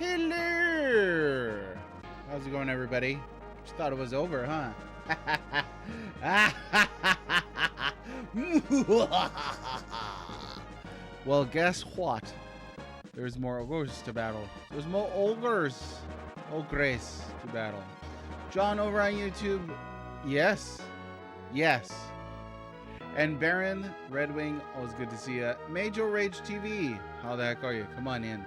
Hello! How's it going, everybody? Just thought it was over, huh? Well, guess what? There's more ogres to battle. There's more ogres. Ogres to battle. John over on YouTube. Yes. Yes. And Baron, Red Wing, always good to see you. Major Rage TV. How the heck are you? Come on in.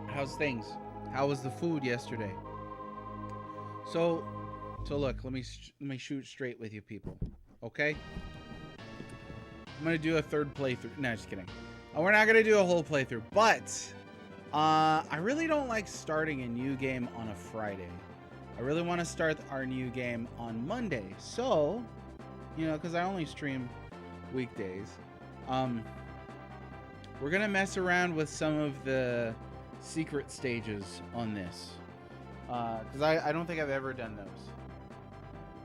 How's things? How was the food yesterday? So look, let me shoot straight with you people, okay? I'm gonna do a third playthrough. No, just kidding. We're not gonna do a whole playthrough, but I really don't like starting a new game on a Friday. I really want to start our new game on Monday. So, you know, because I only stream weekdays, we're gonna mess around with some of the secret stages on this, because I don't think I've ever done those.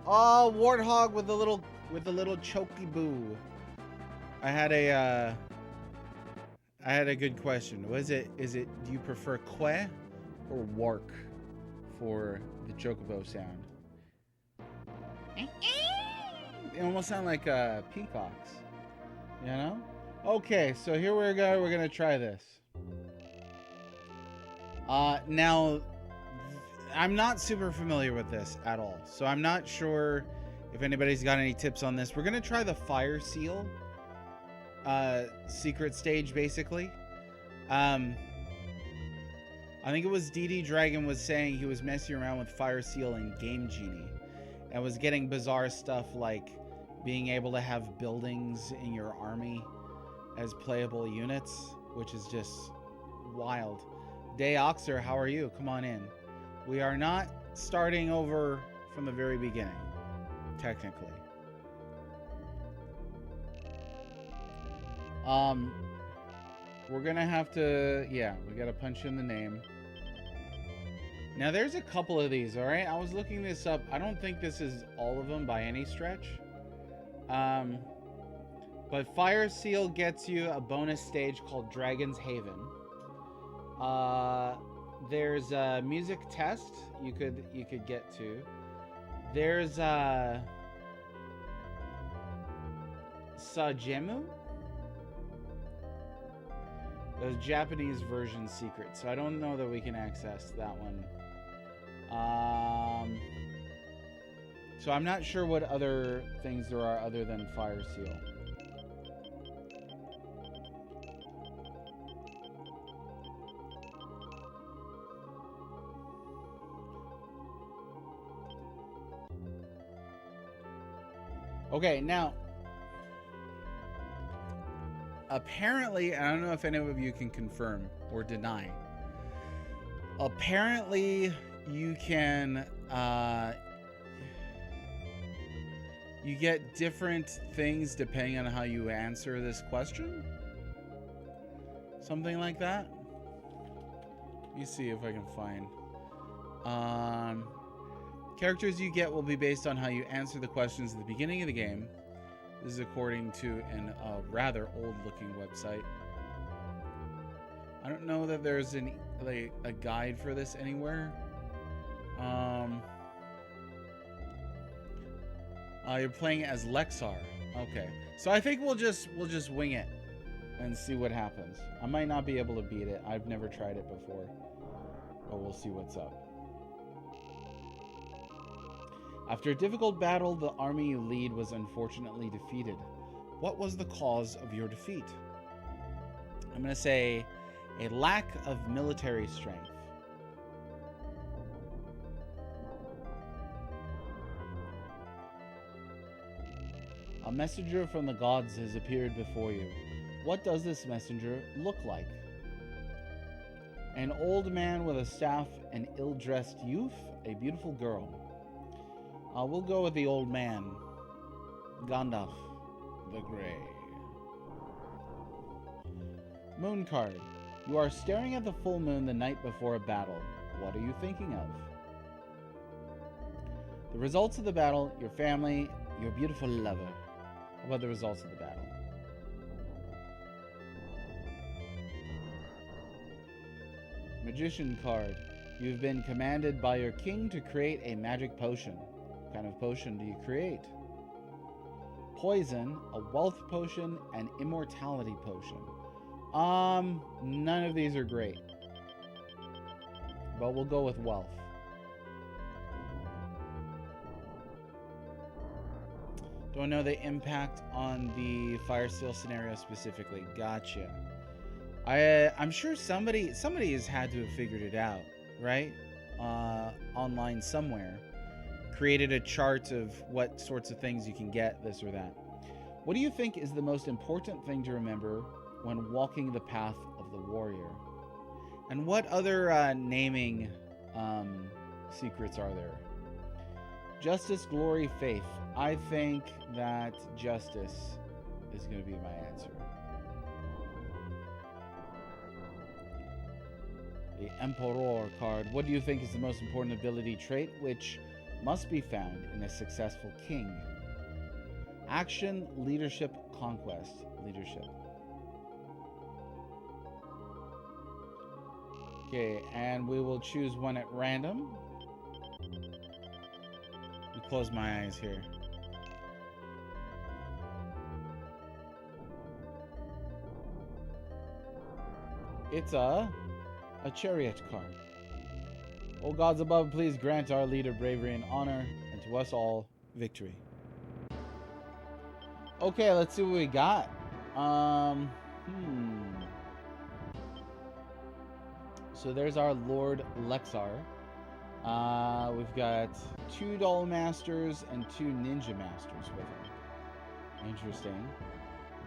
Oh, warthog with the little choky boo. I had a good question. Is it do you prefer que or wark for the chocobo sound? They almost sound like peacocks, you know? Okay, so here we go. We're gonna try this. Now, I'm not super familiar with this at all, so I'm not sure if anybody's got any tips on this. We're gonna try the fire seal secret stage, basically. I think it was DD Dragon was saying he was messing around with fire seal and Game Genie and was getting bizarre stuff like being able to have buildings in your army as playable units, which is just wild. Day Oxer, how are you? Come on in. We are not starting over from the very beginning, technically. We're gonna have to, yeah, we gotta punch in the name. Now there's a couple of these, all right? I was looking this up. I don't think this is all of them by any stretch. But Fire Seal gets you a bonus stage called Dragon's Haven. There's a music test you could get to. There's Sajemu. Those Japanese version secrets. So I don't know that we can access that one. So I'm not sure what other things there are other than Fire Seal. Okay, now, apparently, I don't know if any of you can confirm or deny. Apparently, you can, you get different things depending on how you answer this question. Something like that. Let me see if I can find. Characters you get will be based on how you answer the questions at the beginning of the game. This is according to a rather old-looking website. I don't know that there's a guide for this anywhere. You're playing as Lexar. Okay, so I think we'll just wing it and see what happens. I might not be able to beat it. I've never tried it before, but we'll see what's up. After a difficult battle, the army you lead was unfortunately defeated. What was the cause of your defeat? I'm going to say a lack of military strength. A messenger from the gods has appeared before you. What does this messenger look like? An old man with a staff, an ill-dressed youth, a beautiful girl. We'll go with the old man. Gandalf the Grey. Moon card. You are staring at the full moon the night before a battle. What are you thinking of? The results of the battle, your family, your beautiful lover. How about the results of the battle? Magician card. You've been commanded by your king to create a magic potion. What kind of potion do you create? Poison, a wealth potion, and immortality potion. None of these are great. But we'll go with wealth. Don't know the impact on the fire steel scenario specifically. Gotcha. I'm sure somebody has had to have figured it out, right? Online somewhere. Created a chart of what sorts of things you can get, this or that. What do you think is the most important thing to remember when walking the path of the warrior? And what other naming secrets are there? Justice, glory, faith. I think that justice is going to be my answer. The Emperor card. What do you think is the most important ability trait which must be found in a successful king? Action, leadership, conquest. Leadership. Okay, and we will choose one at random. Let me close my eyes here. It's a chariot card. O gods above, please grant our leader bravery and honor, and to us all, victory. Okay, let's see what we got. So there's our Lord Lexar. We've got 2 Doll Masters and 2 Ninja Masters with him. Interesting.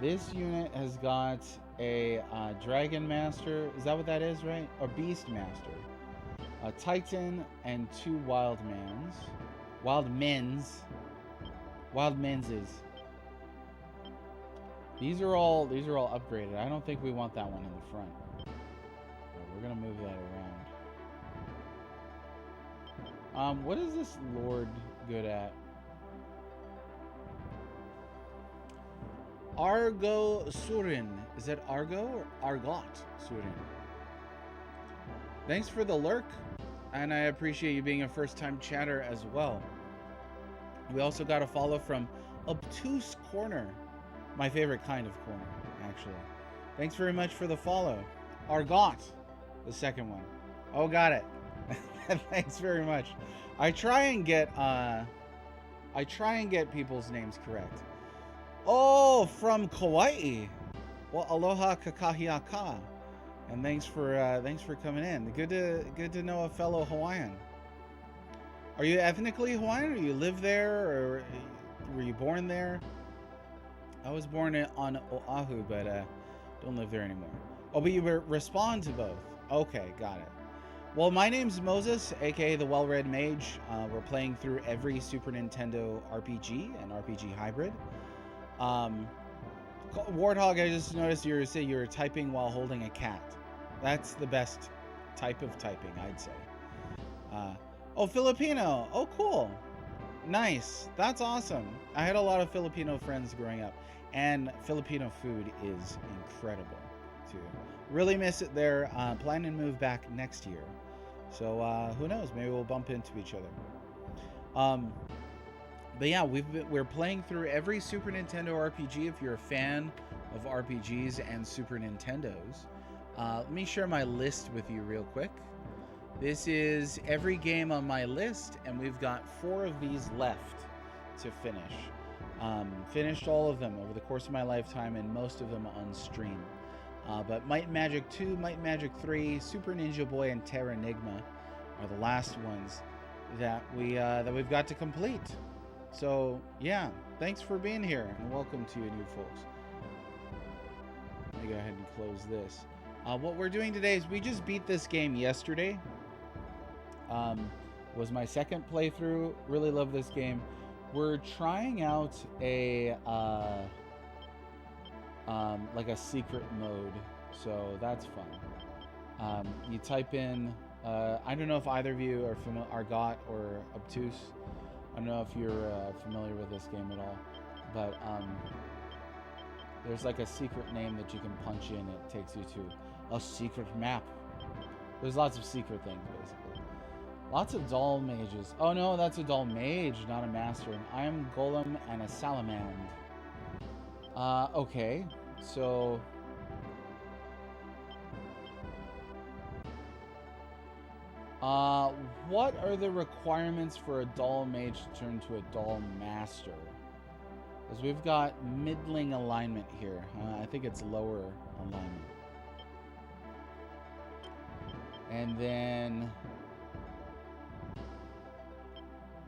This unit has got a Dragon Master. Is that what that is, right? Or Beast Master. A Titan and 2 Wild Mans. Wild Menses. These are all upgraded. I don't think we want that one in the front. So we're gonna move that around. What is this Lord good at? Argo Surin. Is that Argo or Argot Surin? Thanks for the lurk, and I appreciate you being a first-time chatter as well. We also got a follow from Obtuse Corner. My favorite kind of corner, actually. Thanks very much for the follow. Argot, the second one. Oh, got it. Thanks very much. I try and get people's names correct. Oh, from Kauai. Well, aloha kakahiaka. And thanks for coming in. Good to know a fellow Hawaiian. Are you ethnically Hawaiian, or you live there, or were you born there? I was born on Oahu, but don't live there anymore. Oh, but you respond to both. Okay, got it. Well, my name's Moses, aka the Well-Read Mage. We're playing through every Super Nintendo RPG and RPG hybrid. Warthog, I just noticed you were typing while holding a cat. That's the best type of typing, I'd say. Oh, Filipino. Oh, cool. Nice. That's awesome. I had a lot of Filipino friends growing up, and Filipino food is incredible too. Really miss it there. Plan to move back next year. So who knows? Maybe we'll bump into each other. But yeah, we're playing through every Super Nintendo RPG. If you're a fan of RPGs and Super Nintendos, let me share my list with you real quick. This is every game on my list, and we've got 4 of these left to finish. Finished all of them over the course of my lifetime, and most of them on stream. But Might and Magic 2, Might and Magic 3, Super Ninja Boy, and Terra Enigma are the last ones that we've got to complete. So yeah, thanks for being here, and welcome to you new folks. Let me go ahead and close this. What we're doing today is we just beat this game yesterday. Was my second playthrough. Really love this game. We're trying out a like a secret mode, so that's fun. You type in I don't know if either of you are familiar, Argot or Obtuse. I don't know if you're familiar with this game at all, but there's like a secret name that you can punch in. It takes you to a secret map. There's lots of secret things, basically. Lots of doll mages. Oh no, that's a doll mage, not a master. An iron golem and a salamander. Okay. So... what are the requirements for a doll mage to turn to a doll master? Because we've got middling alignment here. I think it's lower alignment. And then...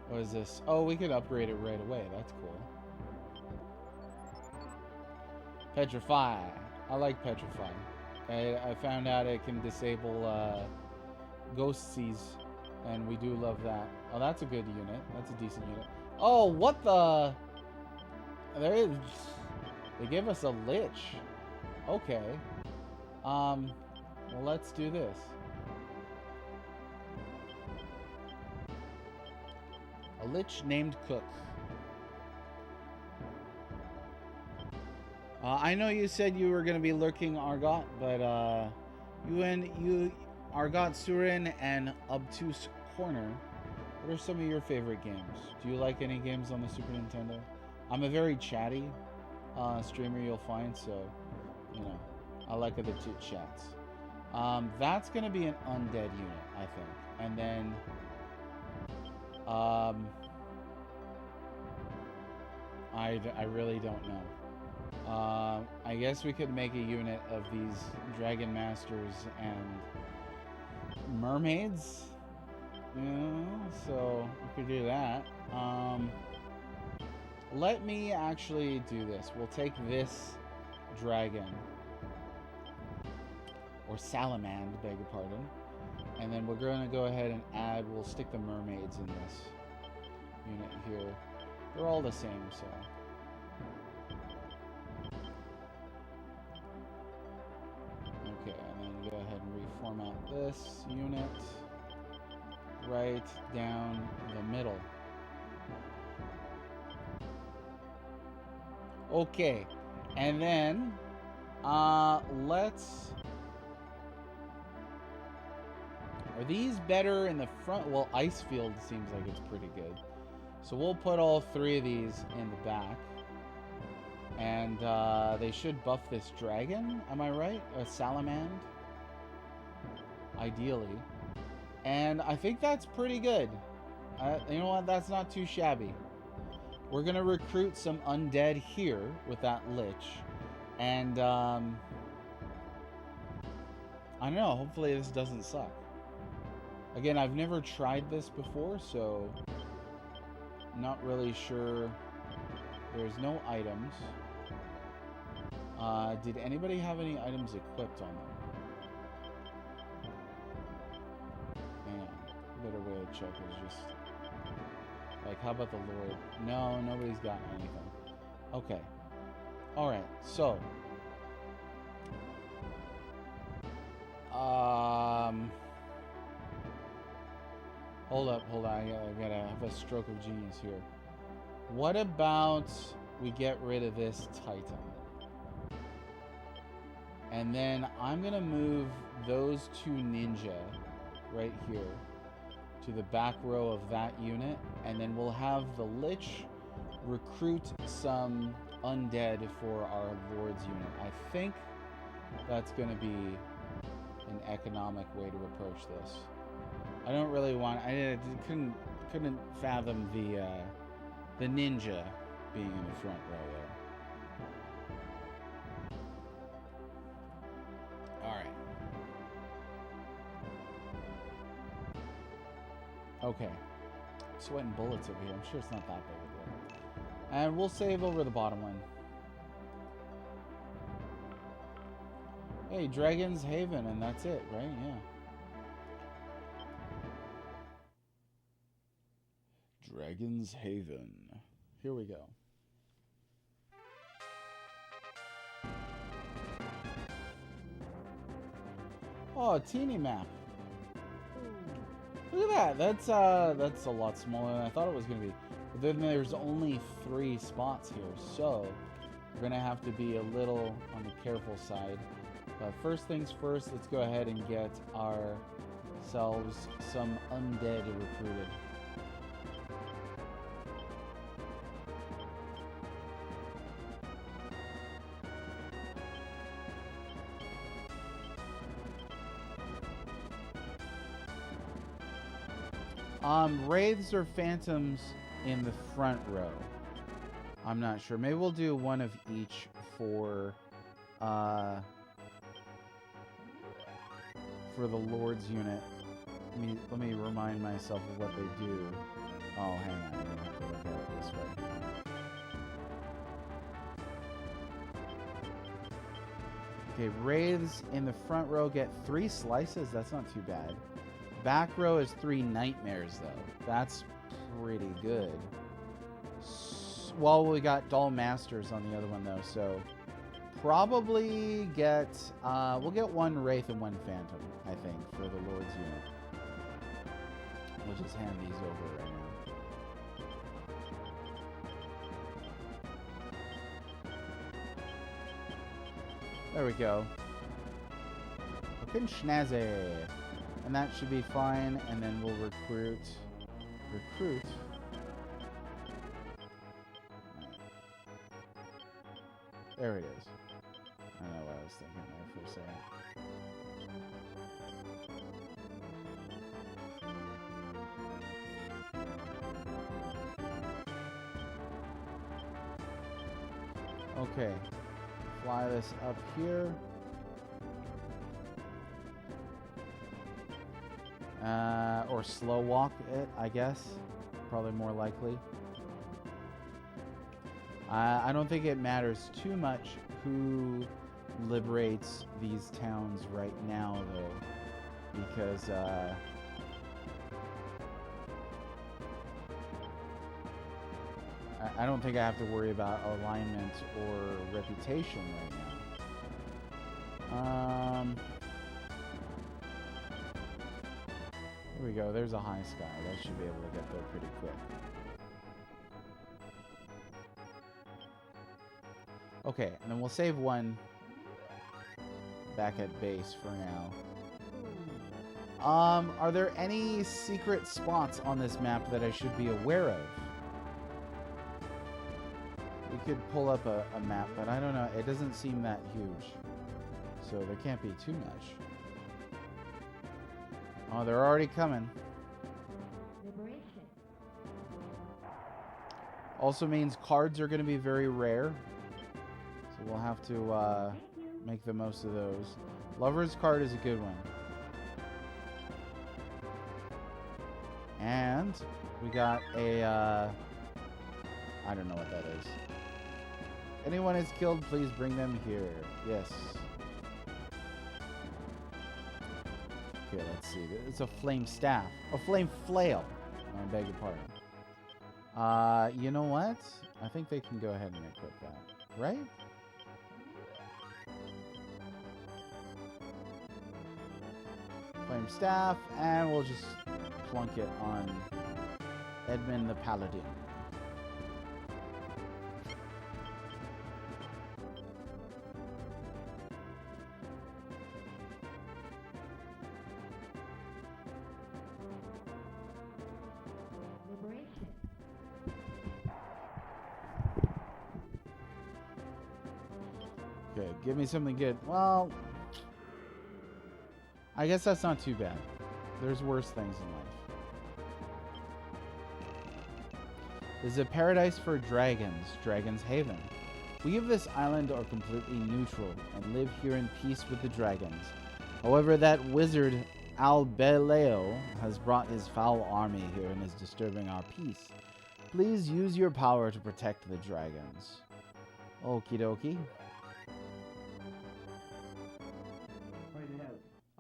what is this? Oh, we could upgrade it right away. That's cool. Petrify. I like Petrify. I found out it can disable ghostsies, and we do love that. Oh, that's a good unit. That's a decent unit. Oh, what the... there is... they give us a lich. Okay. Well, let's do this. A lich named Cook. I know you said you were going to be lurking Argot, but you Argot Surin and Obtuse Corner. What are some of your favorite games? Do you like any games on the Super Nintendo? I'm a very chatty streamer, you'll find, so, you know, I like the chit chats. That's going to be an undead unit, I think. And then, I really don't know. I guess we could make a unit of these Dragon Masters and mermaids. Yeah, so we could do that. Let me actually do this. We'll take this dragon, or salamander, beg your pardon, and then we're going to go ahead and add, we'll stick the mermaids in this unit here. They're all the same, so. Okay, and then go ahead and reformat this unit right down the middle. Okay, and then let's... are these better in the front? Well, Icefield seems like it's pretty good. So we'll put all three of these in the back. And they should buff this dragon, am I right? A salamander? Ideally. And I think that's pretty good. You know what? That's not too shabby. We're going to recruit some undead here with that lich. And, I don't know. Hopefully this doesn't suck. Again, I've never tried this before, so not really sure. There's no items. Did anybody have any items equipped on them? Man, a better way to check is just... like, how about the Lord? No, nobody's got anything. Okay. Alright, so... hold up, I gotta have a stroke of genius here. What about we get rid of this Titan? And then I'm gonna move those two ninja right here to the back row of that unit, and then we'll have the lich recruit some undead for our Lord's unit. I think that's gonna be an economic way to approach this. I don't really want... I couldn't fathom the ninja being in the front row there. Alright. Okay. Sweating bullets over here. I'm sure it's not that big a deal. And we'll save over the bottom one. Hey, Dragon's Haven, and that's it, right? Yeah. Dragon's Haven. Here we go. Oh, a teeny map. Look at that. That's a lot smaller than I thought it was going to be. But then there's only 3 spots here, so we're going to have to be a little on the careful side. But first things first, let's go ahead and get our ourselves some undead recruited. Wraiths or phantoms in the front row. I'm not sure. Maybe we'll do one of each for the Lord's unit. Let me remind myself of what they do. Oh, hang on. I'm gonna have to look at it this way. Okay, wraiths in the front row get 3 slices. That's not too bad. Back row is 3 nightmares, though. That's pretty good. Well, we got Doll Masters on the other one, though, so probably get... we'll get 1 Wraith and 1 Phantom, I think, for the Lord's unit. We'll just hand these over right now. There we go. Looking snazzy. And that should be fine, and then we'll recruit. There it is. I don't know what I was thinking there for a second. Okay. Fly this up here. Or slow walk it, I guess. Probably more likely. I don't think it matters too much who liberates these towns right now, though. Because, I don't think I have to worry about alignment or reputation right now. Here we go. There's a high sky. That should be able to get there pretty quick. Okay, and then we'll save 1 back at base for now. Are there any secret spots on this map that I should be aware of? We could pull up a map, but I don't know. It doesn't seem that huge. So there can't be too much. Oh, they're already coming. Also means cards are going to be very rare. So we'll have to make the most of those. Lover's card is a good one. And we got a... I don't know what that is. Anyone is killed, please bring them here. Yes. Okay, let's see. It's a flame staff. A flame flail. I beg your pardon. You know what? I think they can go ahead and equip that. Right? Flame staff, and we'll just plunk it on Edmund the Paladin. Okay, give me something good. Well, I guess that's not too bad. There's worse things in life. This is a paradise for dragons, Dragon's Haven. We of this island are completely neutral and live here in peace with the dragons. However, that wizard Albeleo has brought his foul army here and is disturbing our peace. Please use your power to protect the dragons. Okie dokie.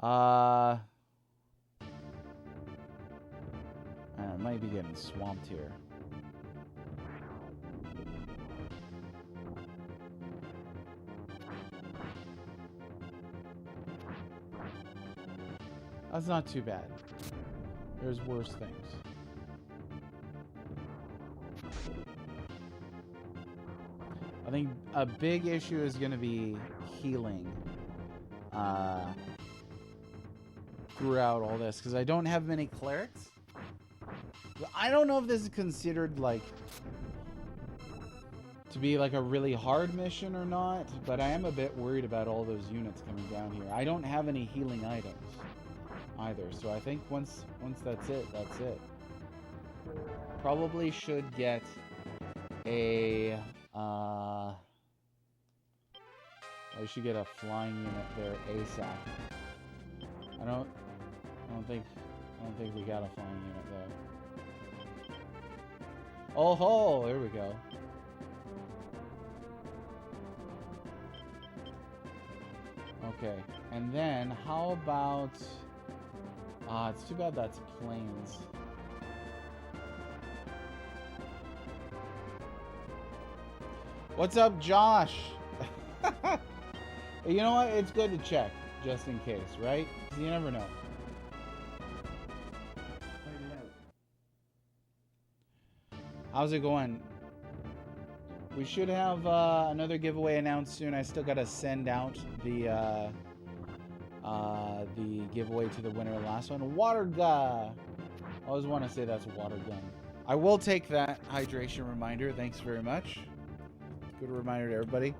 I might be getting swamped here. That's not too bad. There's worse things. I think a big issue is going to be healing. throughout all this because I don't have many clerics. I don't know if this is considered like to be like a really hard mission or not, but I am a bit worried about all those units coming down here. I don't have any healing items either, so I think once that's it, that's it. Probably should get a I should get a flying unit there ASAP. I don't think we got a flying unit though. Oh ho, there we go. Okay, and then how about it's too bad that's plains. What's up, Josh? You know what? It's good to check, just in case, right? 'Cause you never know. How's it going? We should have another giveaway announced soon. I still gotta send out the giveaway to the winner of the last one. Water gun. I always want to say that's water gun. I will take that hydration reminder. Thanks very much. Good reminder to everybody.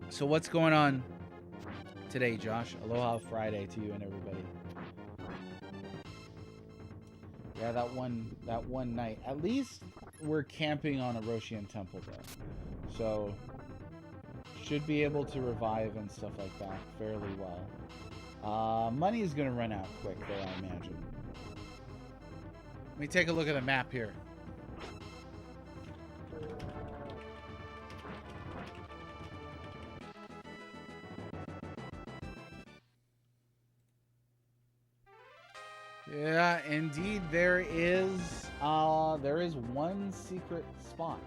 So what's going on today, Josh? Aloha Friday to you and everybody. Yeah, that one night. At least we're camping on a Roshian temple though. So should be able to revive and stuff like that fairly well. Money is gonna run out quick though, I imagine. Let me take a look at the map here. Yeah, indeed, there is one secret spot.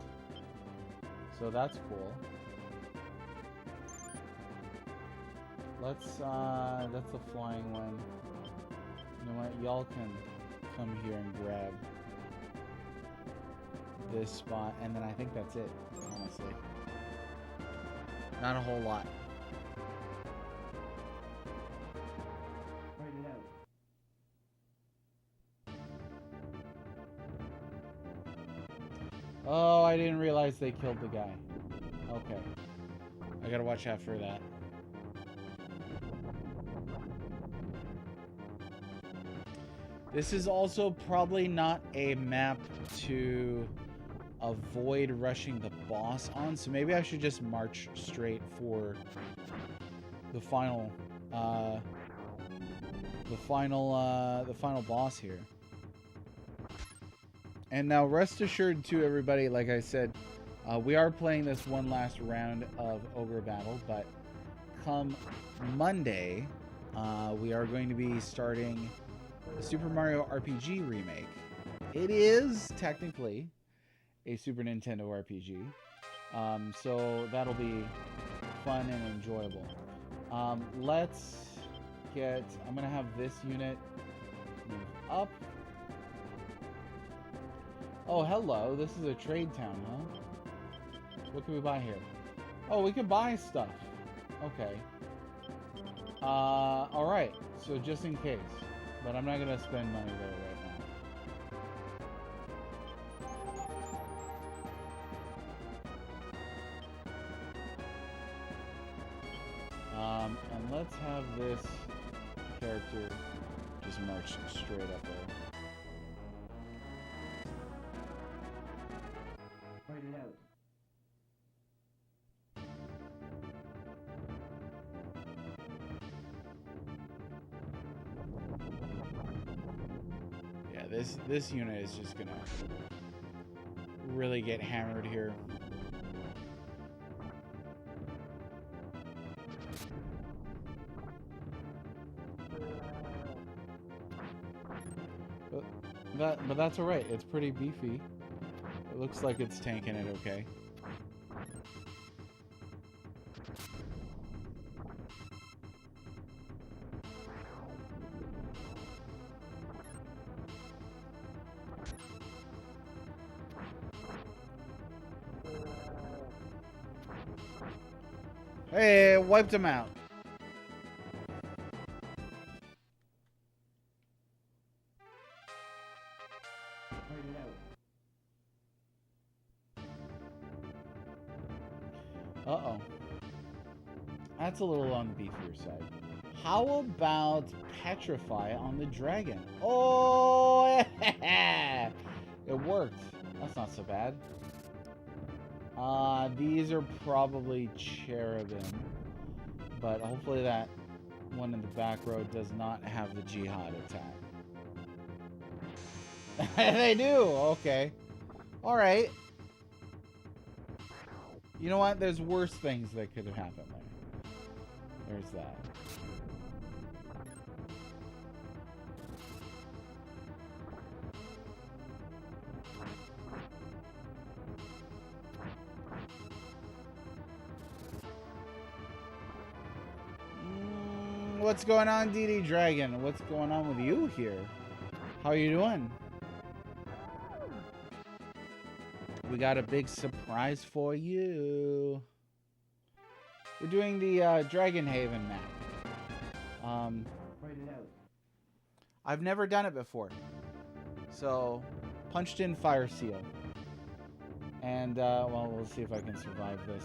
So that's cool. That's a flying one. You know what? Y'all can come here and grab this spot, and then I think that's it, honestly. Not a whole lot. Oh, I didn't realize they killed the guy. Okay. I gotta watch out for that. This is also probably not a map to avoid rushing the boss on, so maybe I should just march straight for the final boss here. And now rest assured too, everybody, like I said, we are playing this one last round of Ogre Battle, but come Monday, we are going to be starting the Super Mario RPG remake. It is technically a Super Nintendo RPG, so that'll be fun and enjoyable. Let's get, I'm gonna have this unit move up. Oh, hello, this is a trade town, huh? What can we buy here? Oh, we can buy stuff. Okay. Alright, so just in case. But I'm not gonna spend money there right now. And let's have this character just march straight up there. Yeah, this unit is just gonna really get hammered here. But that's alright. It's pretty beefy. It looks like it's tanking it okay. Hey, wiped him out. that's a little on the beefier side. How about petrify on the dragon? Oh, it worked. That's not so bad. These are probably cherubim, but hopefully that one in the back row does not have the jihad attack. They do. Okay. All right. You know what? There's worse things that could have happened there. There's that. What's going on, DD Dragon? What's going on with you here? How are you doing? We got a big surprise for you. We're doing the Dragon Haven map. I've never done it before. So, punched in Fire Seal. And, well, we'll see if I can survive this.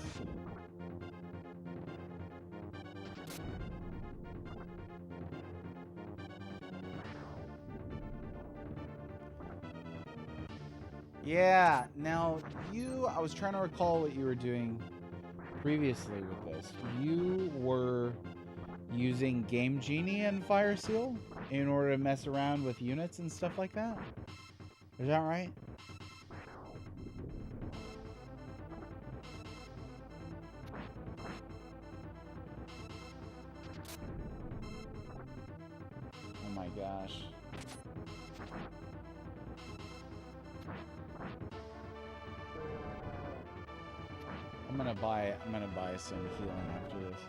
Yeah, now I was trying to recall what you were doing previously with this. You were using Game Genie and Fire Seal in order to mess around with units and stuff like that? Is that right? Oh my gosh. I'm gonna buy some healing after this.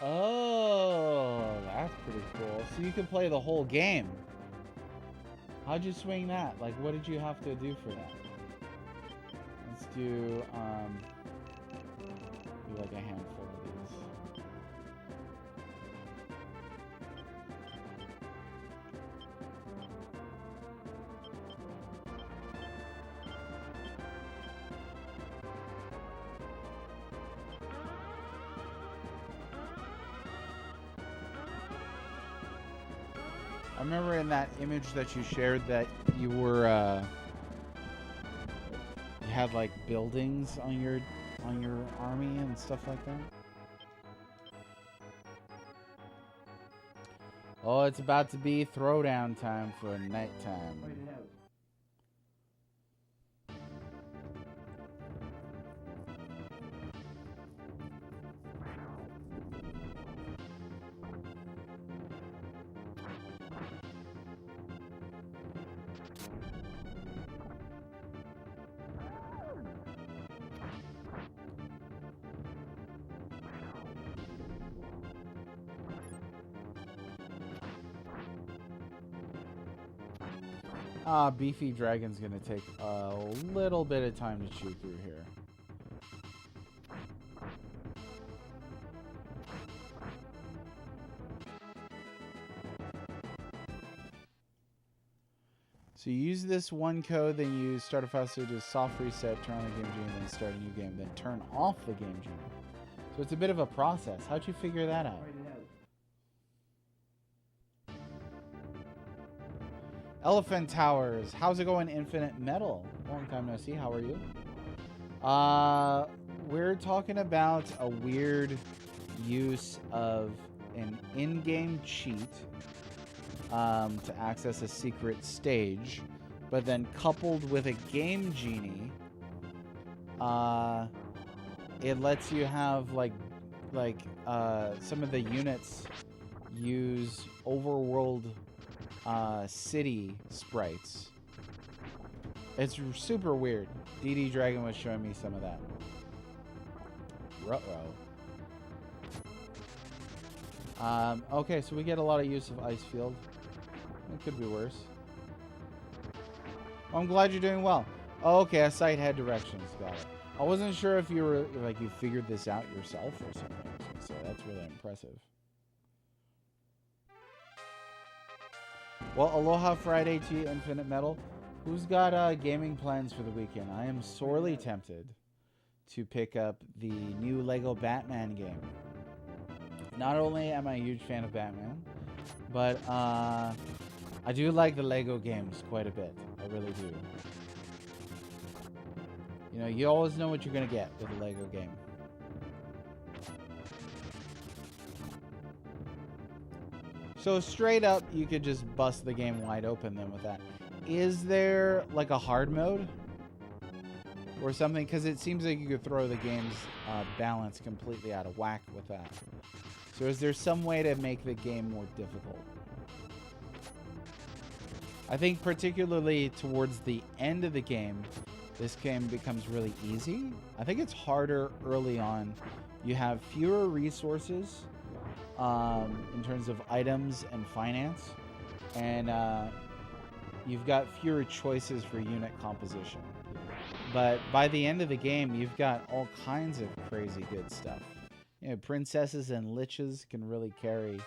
Oh, that's pretty cool. So you can play the whole game. How'd you swing that? Like, what did you have to do for that? Let's do like a handful of these. I remember in that image that you shared that you were you had like buildings on your army and stuff like that. Oh, it's about to be throwdown time for nighttime. Beefy Dragon's gonna take a little bit of time to chew through here. So you use this one code, then you start a file, so do a soft reset, turn on the Game Genie, then start a new game, then turn off the Game Genie. So it's a bit of a process. How'd you figure that out? Elephant Towers. How's it going, Infinite Metal? Long time no see. How are you? We're talking about a weird use of an in-game cheat to access a secret stage, but then coupled with a Game Genie, it lets you have some of the units use overworld city sprites. It's super weird. DD Dragon was showing me some of that. Okay, so we get a lot of use of Ice Field. It could be worse. Well, I'm glad you're doing well. Oh, okay, a site head directions. Got it. I wasn't sure if you were like you figured this out yourself or something. So that's really impressive. Well, Aloha Friday to you, Infinite Metal. Who's got gaming plans for the weekend? I am sorely tempted to pick up the new Lego Batman game. Not only am I a huge fan of Batman, but I do like the Lego games quite a bit. I really do. You know, you always know what you're going to get with a Lego game. So straight up, you could just bust the game wide open then with that. Is there like a hard mode? Or something? Because it seems like you could throw the game's balance completely out of whack with that. So is there some way to make the game more difficult? I think particularly towards the end of the game, this game becomes really easy. I think it's harder early on. You have fewer resources in terms of items and finance. And you've got fewer choices for unit composition. But by the end of the game, you've got all kinds of crazy good stuff. You know, princesses and liches can really carry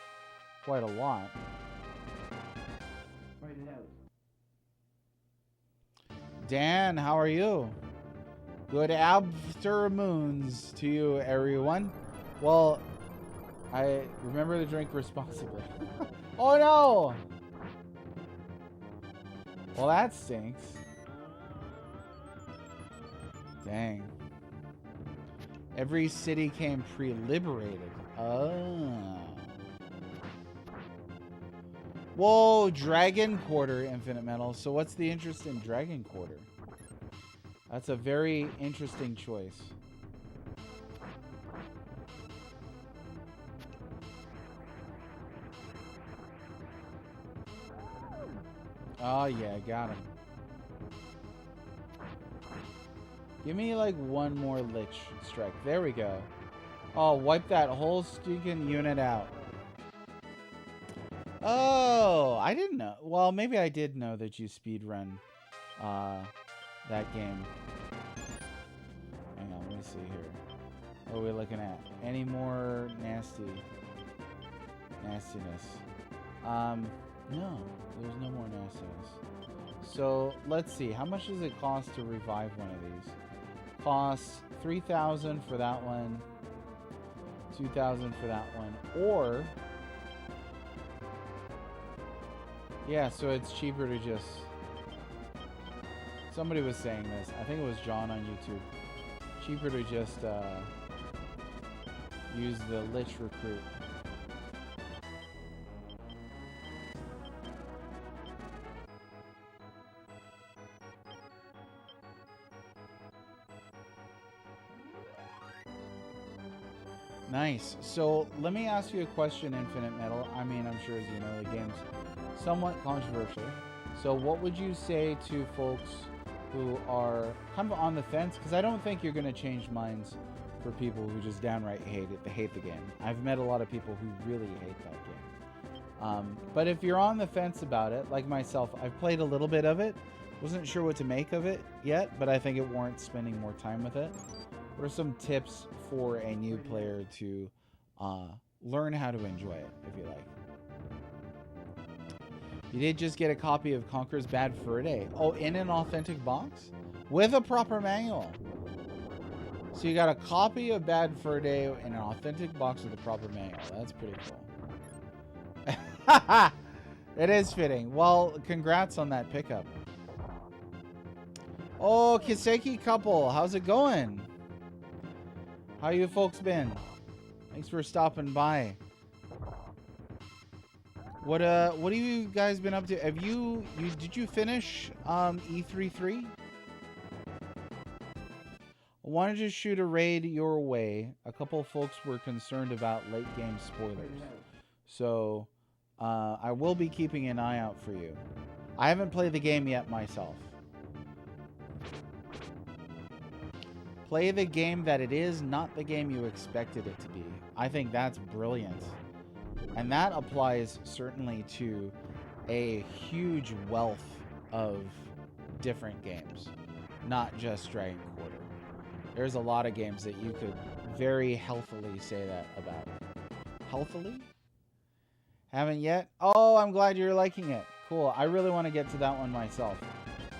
quite a lot. Write it out. Dan, how are you? Good afternoons to you, everyone. Well, I remember to drink responsibly. Oh no! Well, that stinks. Dang. Every city came pre-liberated. Oh. Whoa, Dragon Quarter, Infinite Metal. So what's the interest in Dragon Quarter? That's a very interesting choice. Oh yeah, got him. Give me like one more Lich strike. There we go. Oh, wipe that whole stinking unit out. Oh, I didn't know. Well, maybe I did know that you speedrun that game. Hang on, let me see here. What are we looking at? Any more nastiness? No, there's no more nastiness. So let's see. How much does it cost to revive one of these? Costs 3,000 for that one, 2,000 for that one, or yeah, so it's cheaper to just. Somebody was saying this. I think it was John on YouTube. Cheaper to just use the Lich Recruit. Nice. So let me ask you a question, Infinite Metal. I mean, I'm sure as you know, the game's somewhat controversial. So what would you say to folks who are kind of on the fence? Because I don't think you're going to change minds for people who just downright hate it. They hate the game. I've met a lot of people who really hate that game. But if you're on the fence about it, like myself, I've played a little bit of it. Wasn't sure what to make of it yet, but I think it warrants spending more time with it. What are some tips for a new player to learn how to enjoy it, if you like? You did just get a copy of Conker's Bad Fur Day. Oh, in an authentic box? With a proper manual. So you got a copy of Bad Fur Day in an authentic box with a proper manual. That's pretty cool. It is fitting. Well, congrats on that pickup. Oh, Kiseki couple. How's it going? How you folks been? Thanks for stopping by. What have you guys been up to? Have did you finish E33? I wanted to shoot a raid your way. A couple folks were concerned about late game spoilers. So I will be keeping an eye out for you. I haven't played the game yet myself. Play the game that it is, not the game you expected it to be. I think that's brilliant. And that applies certainly to a huge wealth of different games, not just Dragon Quarter. There's a lot of games that you could very healthily say that about. Healthily? Haven't yet? Oh, I'm glad you're liking it. Cool. I really want to get to that one myself.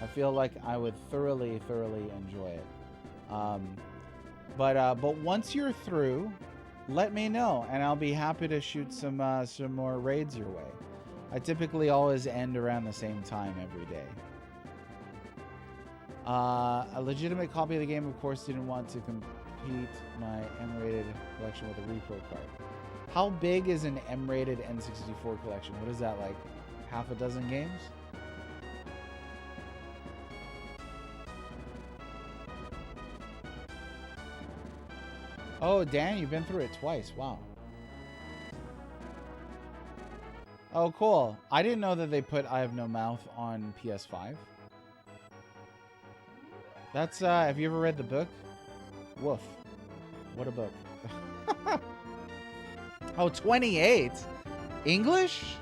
I feel like I would thoroughly enjoy it. But once you're through, let me know, and I'll be happy to shoot some more raids your way. I typically always end around the same time every day. A legitimate copy of the game, of course, didn't want to compete my M-rated collection with a repro card. How big is an M-rated N64 collection? What is that, like half a dozen games? Oh, Dan, you've been through it twice. Wow. Oh, cool. I didn't know that they put I Have No Mouth on PS5. That's, have you ever read the book? Woof. What a book. Oh, 28? English?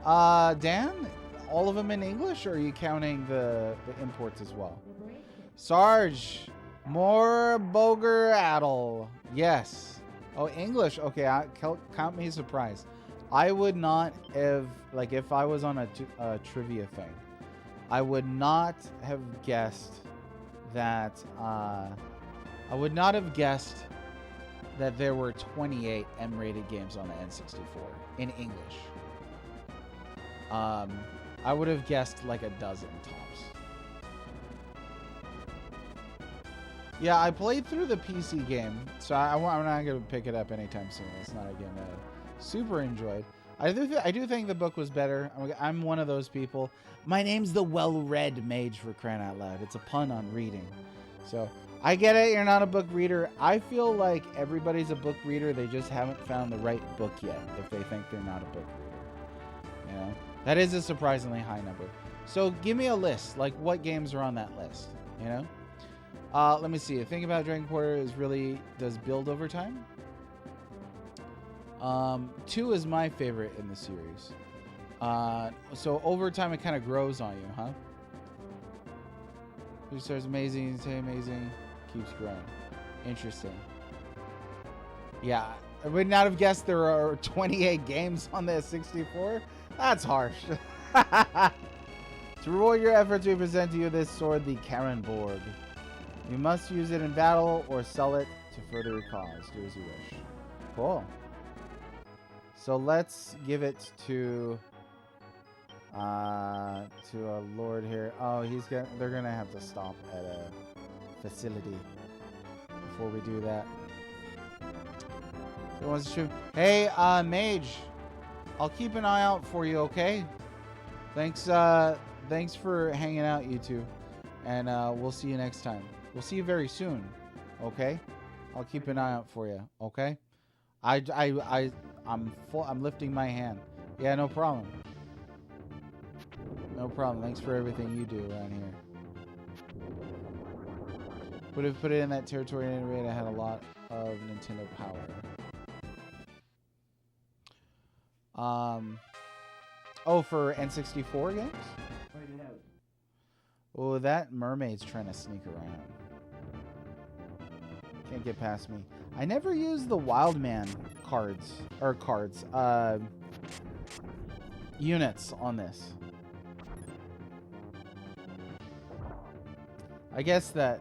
Dan? All of them in English, or are you counting the imports as well? Sarge! More Boger Addle. Yes. Oh, English. Okay, count me surprised. I would not have, like, if I was on a trivia thing, I would not have guessed that, I would not have guessed that there were 28 M-rated games on the N64 in English. I would have guessed like a dozen tops. Yeah, I played through the PC game, so I'm not going to pick it up anytime soon. It's not a game that I super enjoyed. I do think the book was better. I'm one of those people. My name's the well-read mage, for crying out loud. It's a pun on reading. So, I get it, you're not a book reader. I feel like everybody's a book reader. They just haven't found the right book yet if they think they're not a book reader. You know? That is a surprisingly high number. So, give me a list. Like, what games are on that list? You know? Let me see. The thing about Dragon Quarter is really does build over time. 2 is my favorite in the series. So over time it kind of grows on you, huh? It starts amazing, say amazing, keeps growing. Interesting. Yeah, I would not have guessed there are 28 games on the 64. That's harsh. To reward your efforts, we present to you this sword, the Karenborg. You must use it in battle or sell it to further your cause. Do as you wish. Cool. So let's give it to a lord here. Oh, they're gonna have to stop at a facility before we do that. So wants to shoot. Hey, mage, I'll keep an eye out for you. Okay. Thanks for hanging out, you two, and we'll see you next time. We'll see you very soon. Okay. I'll keep an eye out for you. Okay. I'm lifting my hand. Yeah, no problem. No problem. Thanks for everything you do around here. Would have put it in that territory at any rate. I had a lot of Nintendo power. Oh, for N64 games? Oh, that mermaid's trying to sneak around. Can't get past me. I never used the Wildman units on this. I guess that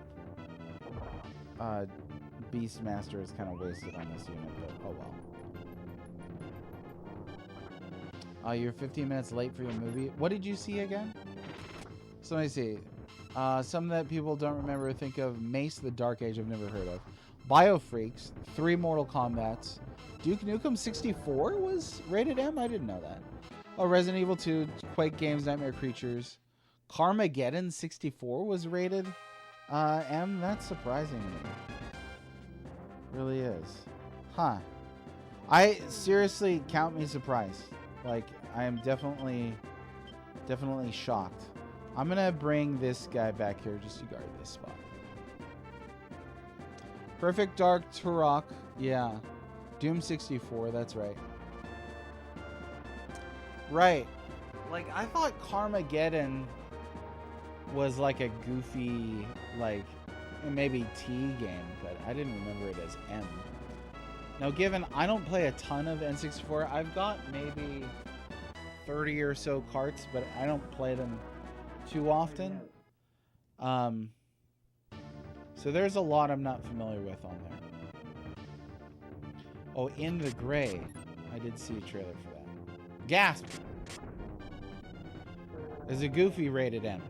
Beastmaster is kind of wasted on this unit, but oh well. You're 15 minutes late for your movie. What did you see again? So let me see. Some that people don't remember or think of. Mace the Dark Age, I've never heard of. Biofreaks, 3 Mortal Kombats. Duke Nukem 64 was rated M? I didn't know that. Oh, Resident Evil 2, Quake Games, Nightmare Creatures. Carmageddon 64 was rated M? That's surprising to me. Really is. Huh. I seriously count me surprised. Like, I am definitely shocked. I'm gonna bring this guy back here just to guard this spot. Perfect Dark Turok. Yeah. Doom 64, that's right. Right. Like, I thought Carmageddon was like a goofy, like, maybe T game, but I didn't remember it as M. Now, given I don't play a ton of N64, I've got maybe 30 or so carts, but I don't play them too often. So there's a lot I'm not familiar with on there. Oh, In the Gray. I did see a trailer for that. Gasp! There's a Goofy rated M.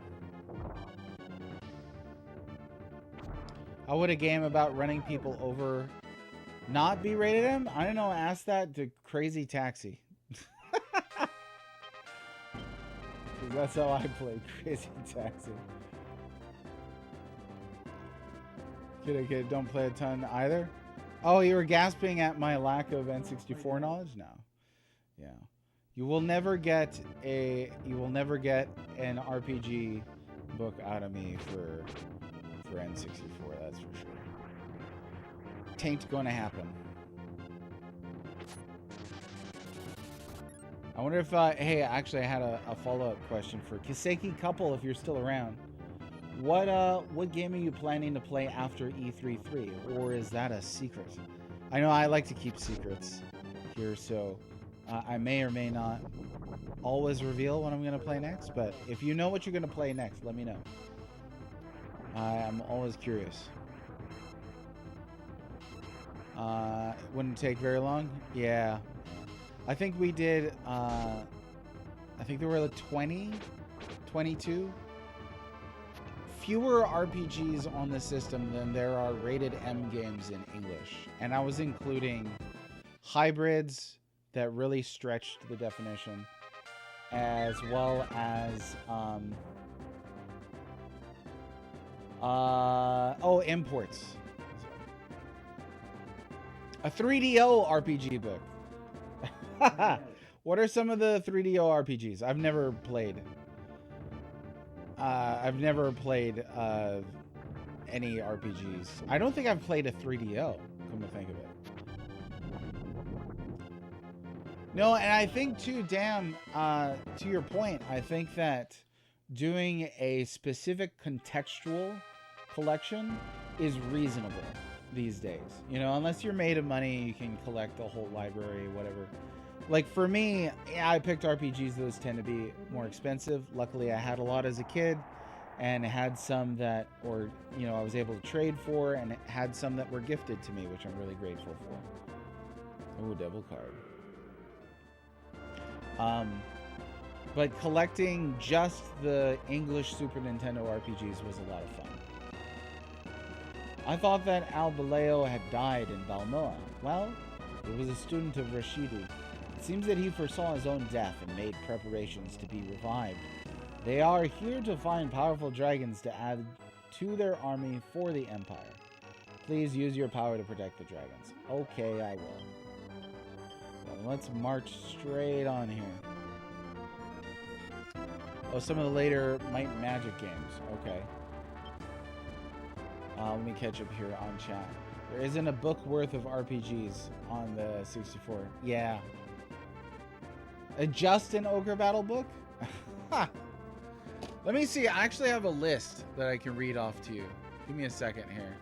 How would a game about running people over not be rated M? I don't know. Ask that to Crazy Taxi. That's how I played Crazy Taxi. Kid, don't play a ton either. Oh, you were gasping at my lack of N64 knowledge? No. Yeah. You will never get an RPG book out of me for N64, that's for sure. Tain't gonna happen. I wonder if hey, actually I had a follow-up question for Kiseki Couple if you're still around. What game are you planning to play after E3-3, or is that a secret? I know I like to keep secrets here, so I may or may not always reveal what I'm going to play next, but if you know what you're going to play next, let me know. I'm always curious. Wouldn't take very long? Yeah. I think we did, I think there were like 20, 22. Fewer RPGs on the system than there are rated M games in English. And I was including hybrids that really stretched the definition, as well as imports. A 3DO RPG book. What are some of the 3DO RPGs? I've never played any RPGs. I don't think I've played a 3DO, come to think of it. No, and I think too, Dan, to your point, I think that doing a specific contextual collection is reasonable these days. You know, unless you're made of money, you can collect the whole library, whatever. Like for me, yeah, I picked RPGs. Those tend to be more expensive. Luckily, I had a lot as a kid, and had some that, or you know, I was able to trade for, and had some that were gifted to me, which I'm really grateful for. Oh, devil card. But collecting just the English Super Nintendo RPGs was a lot of fun. I thought that Albaleo had died in Balmoa. Well, he was a student of Rashidi. It seems that he foresaw his own death and made preparations to be revived. They are here to find powerful dragons to add to their army for the Empire. Please use your power to protect the dragons. Okay, I will. Well, let's march straight on here. Oh, some of the later Might and Magic games. Okay. Let me catch up here on chat. There isn't a book worth of RPGs on the 64. Yeah. Just an Ogre Battle book? Let me see. I actually have a list that I can read off to you. Give me a second here.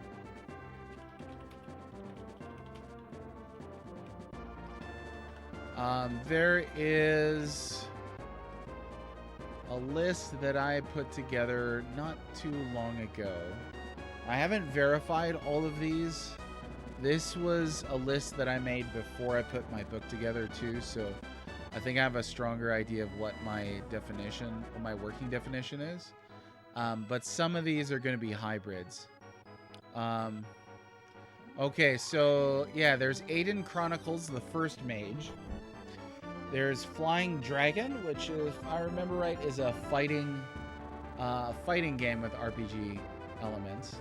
There is a list that I put together not too long ago. I haven't verified all of these. This was a list that I made before I put my book together too, so I think I have a stronger idea of what my definition, or my working definition is. But some of these are going to be hybrids. Okay, so yeah, there's Aiden Chronicles, the First Mage. There's Flying Dragon, which, if I remember right, is a fighting game with RPG elements.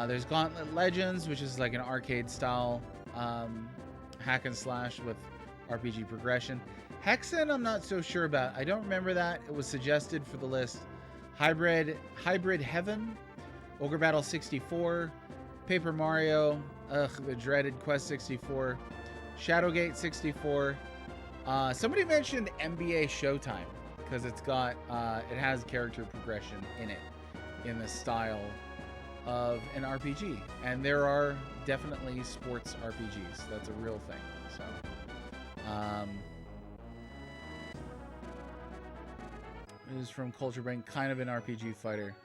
There's Gauntlet Legends, which is like an arcade-style hack and slash with RPG progression. Hexen, I'm not so sure about. I don't remember that. It was suggested for the list. Hybrid Heaven, Ogre Battle 64, Paper Mario, the dreaded Quest 64, Shadowgate 64. Somebody mentioned NBA Showtime because it's got it has character progression in it, in the style of an RPG, and there are definitely sports RPGs. That's a real thing. So, this is from Culture Brain, kind of an RPG fighter.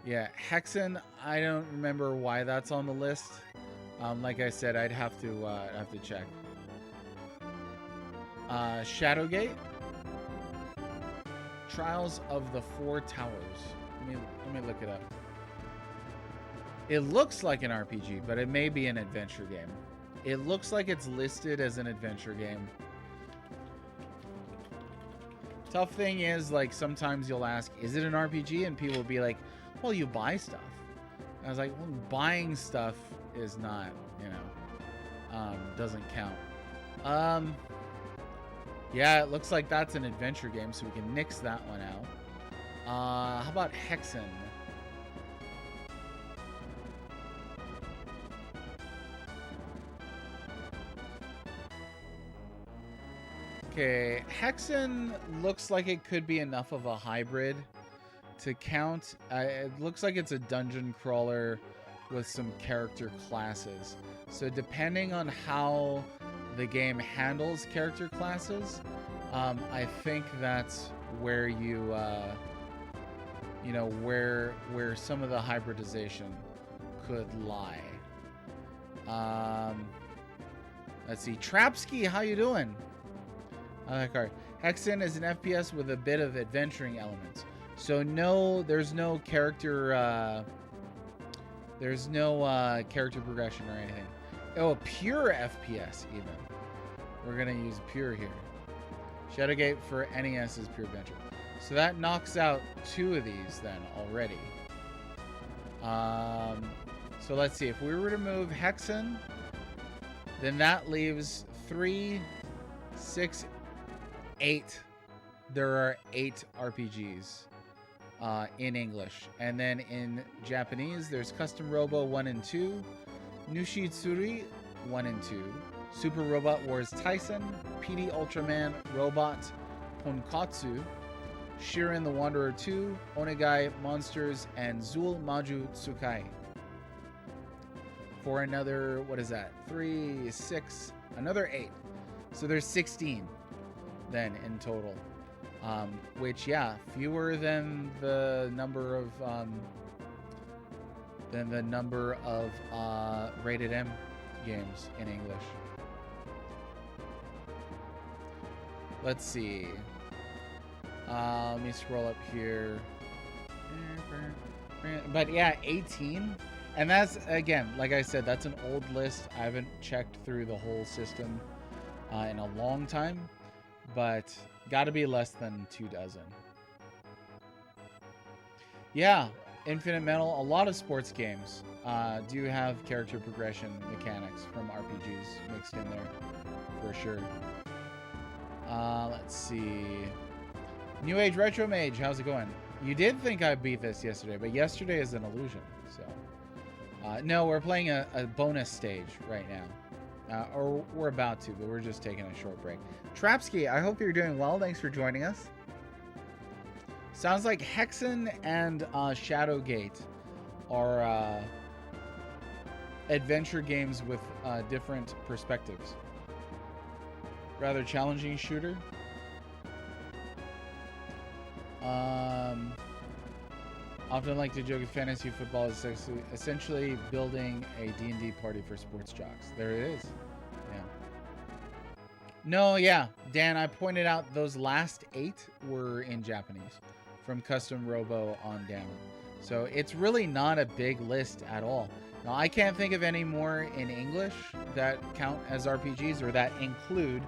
Yeah, Hexen, I don't remember why that's on the list. Like I said, I'd have to check. Shadowgate, Trials of the Four Towers. Let me look it up. It looks like an RPG, but it may be an adventure game. It looks like it's listed as an adventure game. Tough thing is, like, sometimes you'll ask, is it an RPG? And people will be like, well, you buy stuff. And I was like, well, buying stuff is not, you know, doesn't count. Yeah, it looks like that's an adventure game, so we can nix that one out. How about Hexen? Okay, Hexen looks like it could be enough of a hybrid to count. It looks like it's a dungeon crawler with some character classes. So depending on how the game handles character classes, I think that's where you, you know, where some of the hybridization could lie. Let's see, Trapsky, how you doing? Card. Hexen is an FPS with a bit of adventuring elements. So no, there's no character, character progression or anything. Oh, a pure FPS even. We're gonna use pure here. Shadowgate for NES is pure adventure. So that knocks out 2 of these then already. So let's see. If we were to move Hexen, then that leaves 3, 6, 8. There are 8 RPGs in English. And then in Japanese, there's Custom Robo 1 and 2, Nushitsuri 1 and 2, Super Robot Wars Tyson, PD Ultraman Robot Tonkatsu, Shiren the Wanderer 2, Onegai Monsters, and Zul Maju Tsukai. For another, what is that? 3, 6, another 8. So there's 16 then in total. Which, yeah, fewer than the number of rated M games in English. Let's see. Let me scroll up here. But yeah, 18. And that's, again, like I said, that's an old list. I haven't checked through the whole system in a long time. But got to be less than 2 dozen. Yeah, Infinite Metal, a lot of sports games do have character progression mechanics from RPGs mixed in there, for sure. Let's see. New Age Retro Mage, how's it going? You did think I beat this yesterday, but yesterday is an illusion. So, no, we're playing a bonus stage right now. Or we're about to, but we're just taking a short break. Trapsky, I hope you're doing well. Thanks for joining us. Sounds like Hexen and Shadowgate are adventure games with different perspectives. Rather challenging shooter. Often like to joke if fantasy football is essentially building a D&D party for sports jocks. There it is. Yeah. No, yeah. Dan, I pointed out those last 8 were in Japanese. From Custom Robo on down. So it's really not a big list at all. Now, I can't think of any more in English that count as RPGs or that include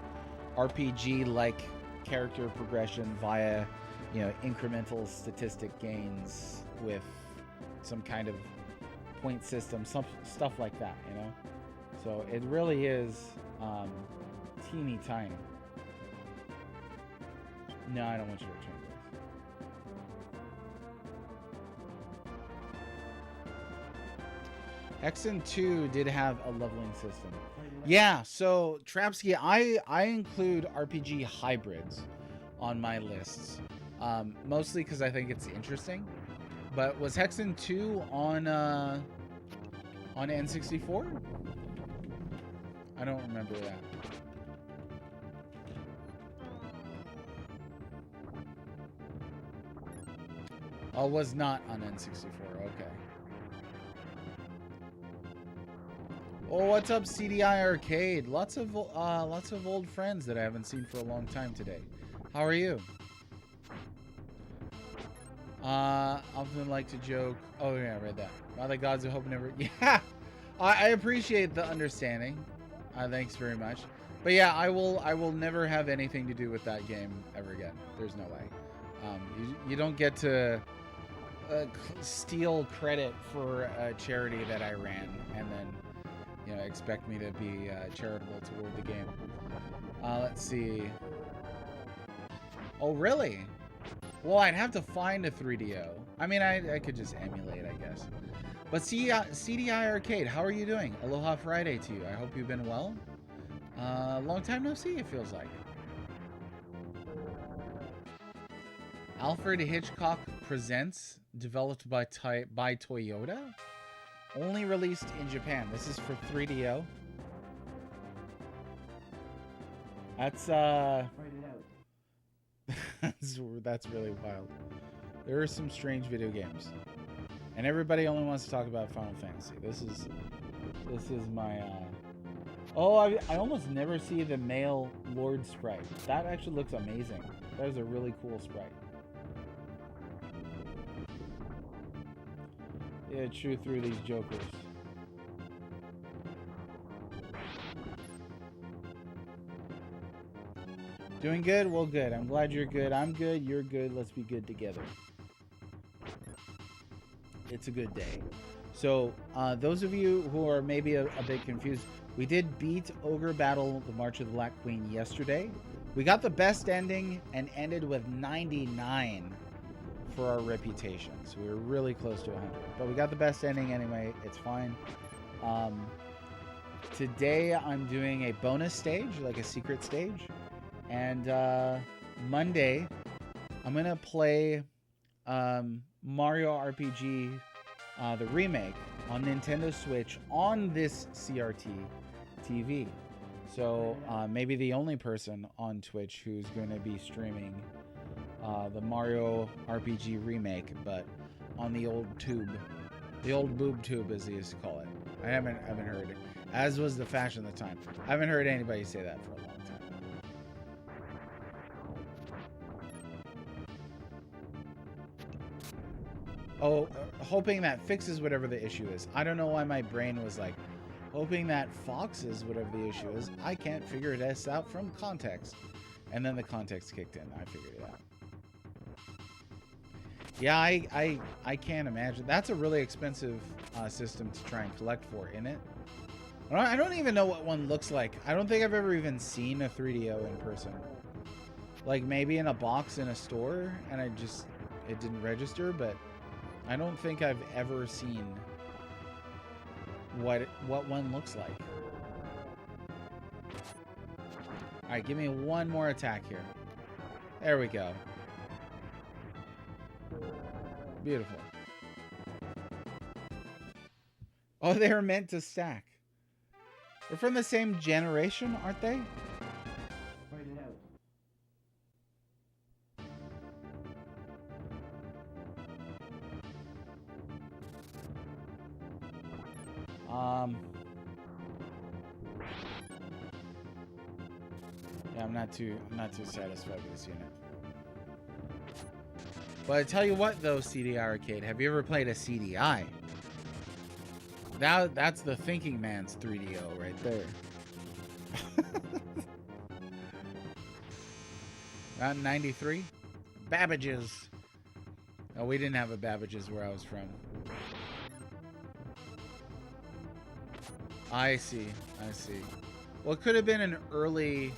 RPG-like character progression via, you know, incremental statistic gains with some kind of point system, some stuff like that, you know? So it really is teeny tiny. No, I don't want you to return this. Hexen 2 did have a leveling system. Yeah, so Trapsky, I include RPG hybrids on my lists. Mostly because I think it's interesting. But was Hexen 2 on N64? I don't remember that. Oh, was not on N64. Okay. Oh, what's up, CDI Arcade? Lots of old friends that I haven't seen for a long time today. How are you? Often like to joke. Oh yeah, I read that. By the gods of hope never. Yeah, I appreciate the understanding. Thanks very much. But yeah, I will never have anything to do with that game ever again. There's no way. You don't get to steal credit for a charity that I ran and then expect me to be charitable toward the game. Let's see. Oh really? Well, I'd have to find a 3DO. I mean, I could just emulate, I guess. But CDI Arcade, how are you doing? Aloha Friday to you. I hope you've been well. Long time no see, it feels like. Alfred Hitchcock Presents, developed by Toyota. Only released in Japan. This is for 3DO. That's that's really wild. There are some strange video games, and everybody only wants to talk about Final Fantasy. This is my. Oh, I almost never see the male Lord sprite. That actually looks amazing. That is a really cool sprite. Yeah, chew through these jokers. Doing good? Well, good. I'm glad you're good. I'm good. You're good. Let's be good together. It's a good day. So, those of you who are maybe a bit confused, we did beat Ogre Battle, the March of the Black Queen yesterday. We got the best ending and ended with 99 for our reputation. So we were really close to 100. But we got the best ending anyway. It's fine. Today I'm doing a bonus stage, like a secret stage. And Monday, I'm going to play Mario RPG, the remake, on Nintendo Switch on this CRT TV. So maybe the only person on Twitch who's going to be streaming the Mario RPG remake, but on the old tube. The old boob tube, as they used to call it. I haven't heard it. As was the fashion at the time. I haven't heard anybody say that for a long time. Oh, hoping that fixes whatever the issue is. I don't know why my brain was like, hoping that foxes whatever the issue is. I can't figure this out from context. And then the context kicked in. I figured it out. Yeah, I can't imagine. That's a really expensive system to try and collect for, isn't it? I don't even know what one looks like. I don't think I've ever even seen a 3DO in person. Like maybe in a box in a store, and it didn't register, but I don't think I've ever seen what one looks like. All right, give me one more attack here. There we go. Beautiful. Oh, they're meant to stack. They're from the same generation, aren't they? Write it out. Yeah, I'm not too satisfied with this unit. But I tell you what, though, CDI Arcade, have you ever played a CDI? Now that's the thinking man's 3DO right there. Around 93, Babbage's. Oh, we didn't have a Babbage's where I was from. I see. Well, it could have been an early.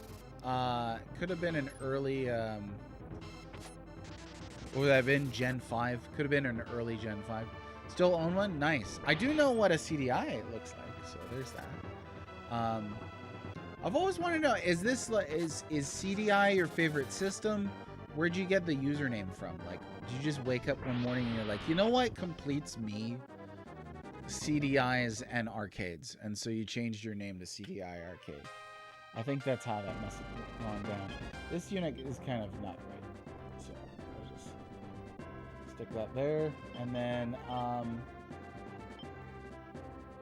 What would that have been? Gen 5? Could have been an early Gen 5. Still own one? Nice. I do know what a CDI looks like, so there's that. I've always wanted to know, is CDI your favorite system? Where'd you get the username from? Like, did you just wake up one morning and you're like, you know what completes me? CDIs and arcades. And so you changed your name to CDI Arcade. I think that's how that must have gone down. This unit is kind of not right. So I'll just Stick that there. And then,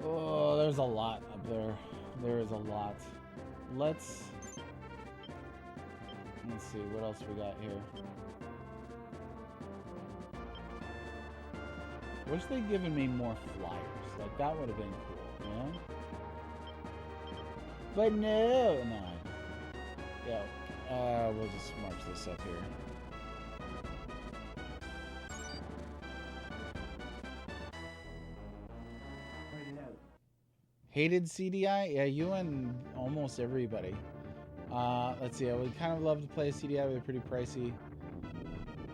oh, there's a lot up there. There is a lot. Let's see, what else we got here? Wish they'd given me more flyers. Like, that would have been cool, you know? But no. Yeah, we'll just march this up here. Hated CDI? Yeah, you and almost everybody. Let's see. I would kind of love to play a CDI, but they're pretty pricey.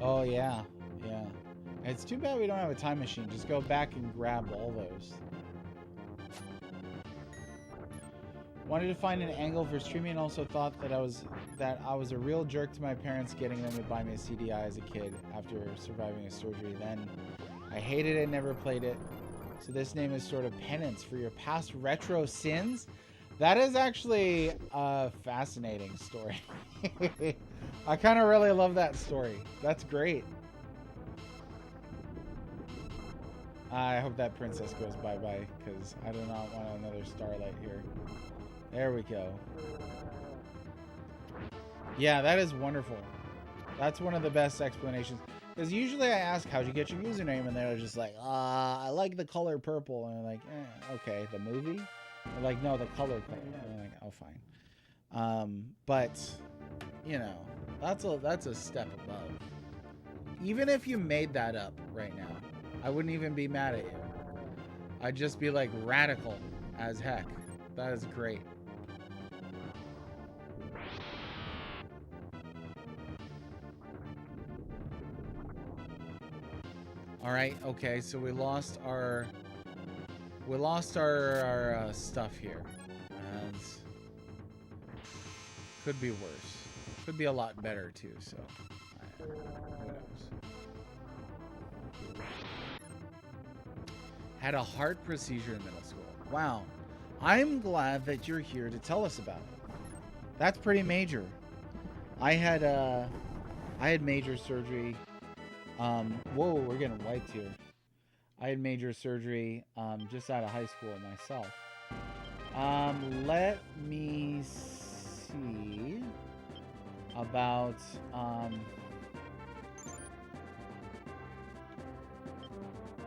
Oh, yeah. Yeah. It's too bad we don't have a time machine. Just go back and grab all those. Wanted to find an angle for streaming, and also thought that I was a real jerk to my parents getting them to buy me a CDI as a kid after surviving a surgery. Then I hated it, never played it. So this name is sort of penance for your past retro sins. That is actually a fascinating story. I kind of really love that story. That's great. I hope that princess goes bye-bye, because I do not want another starlight here. There we go. Yeah, that is wonderful. That's one of the best explanations. Because usually I ask, how'd you get your username? And they're just like, I like the color purple. And I'm like, okay, the movie? They're like, no, the color. And I'm like, oh, fine. But, you know, that's a step above. Even if you made that up right now, I wouldn't even be mad at you. I'd just be like radical as heck. That is great. All right. Okay. So we lost our stuff here, and could be worse. Could be a lot better too. So who knows? Had a heart procedure in middle school. Wow. I'm glad that you're here to tell us about it. That's pretty major. I had major surgery. Whoa, we're getting wiped here. I had major surgery just out of high school myself. Let me see about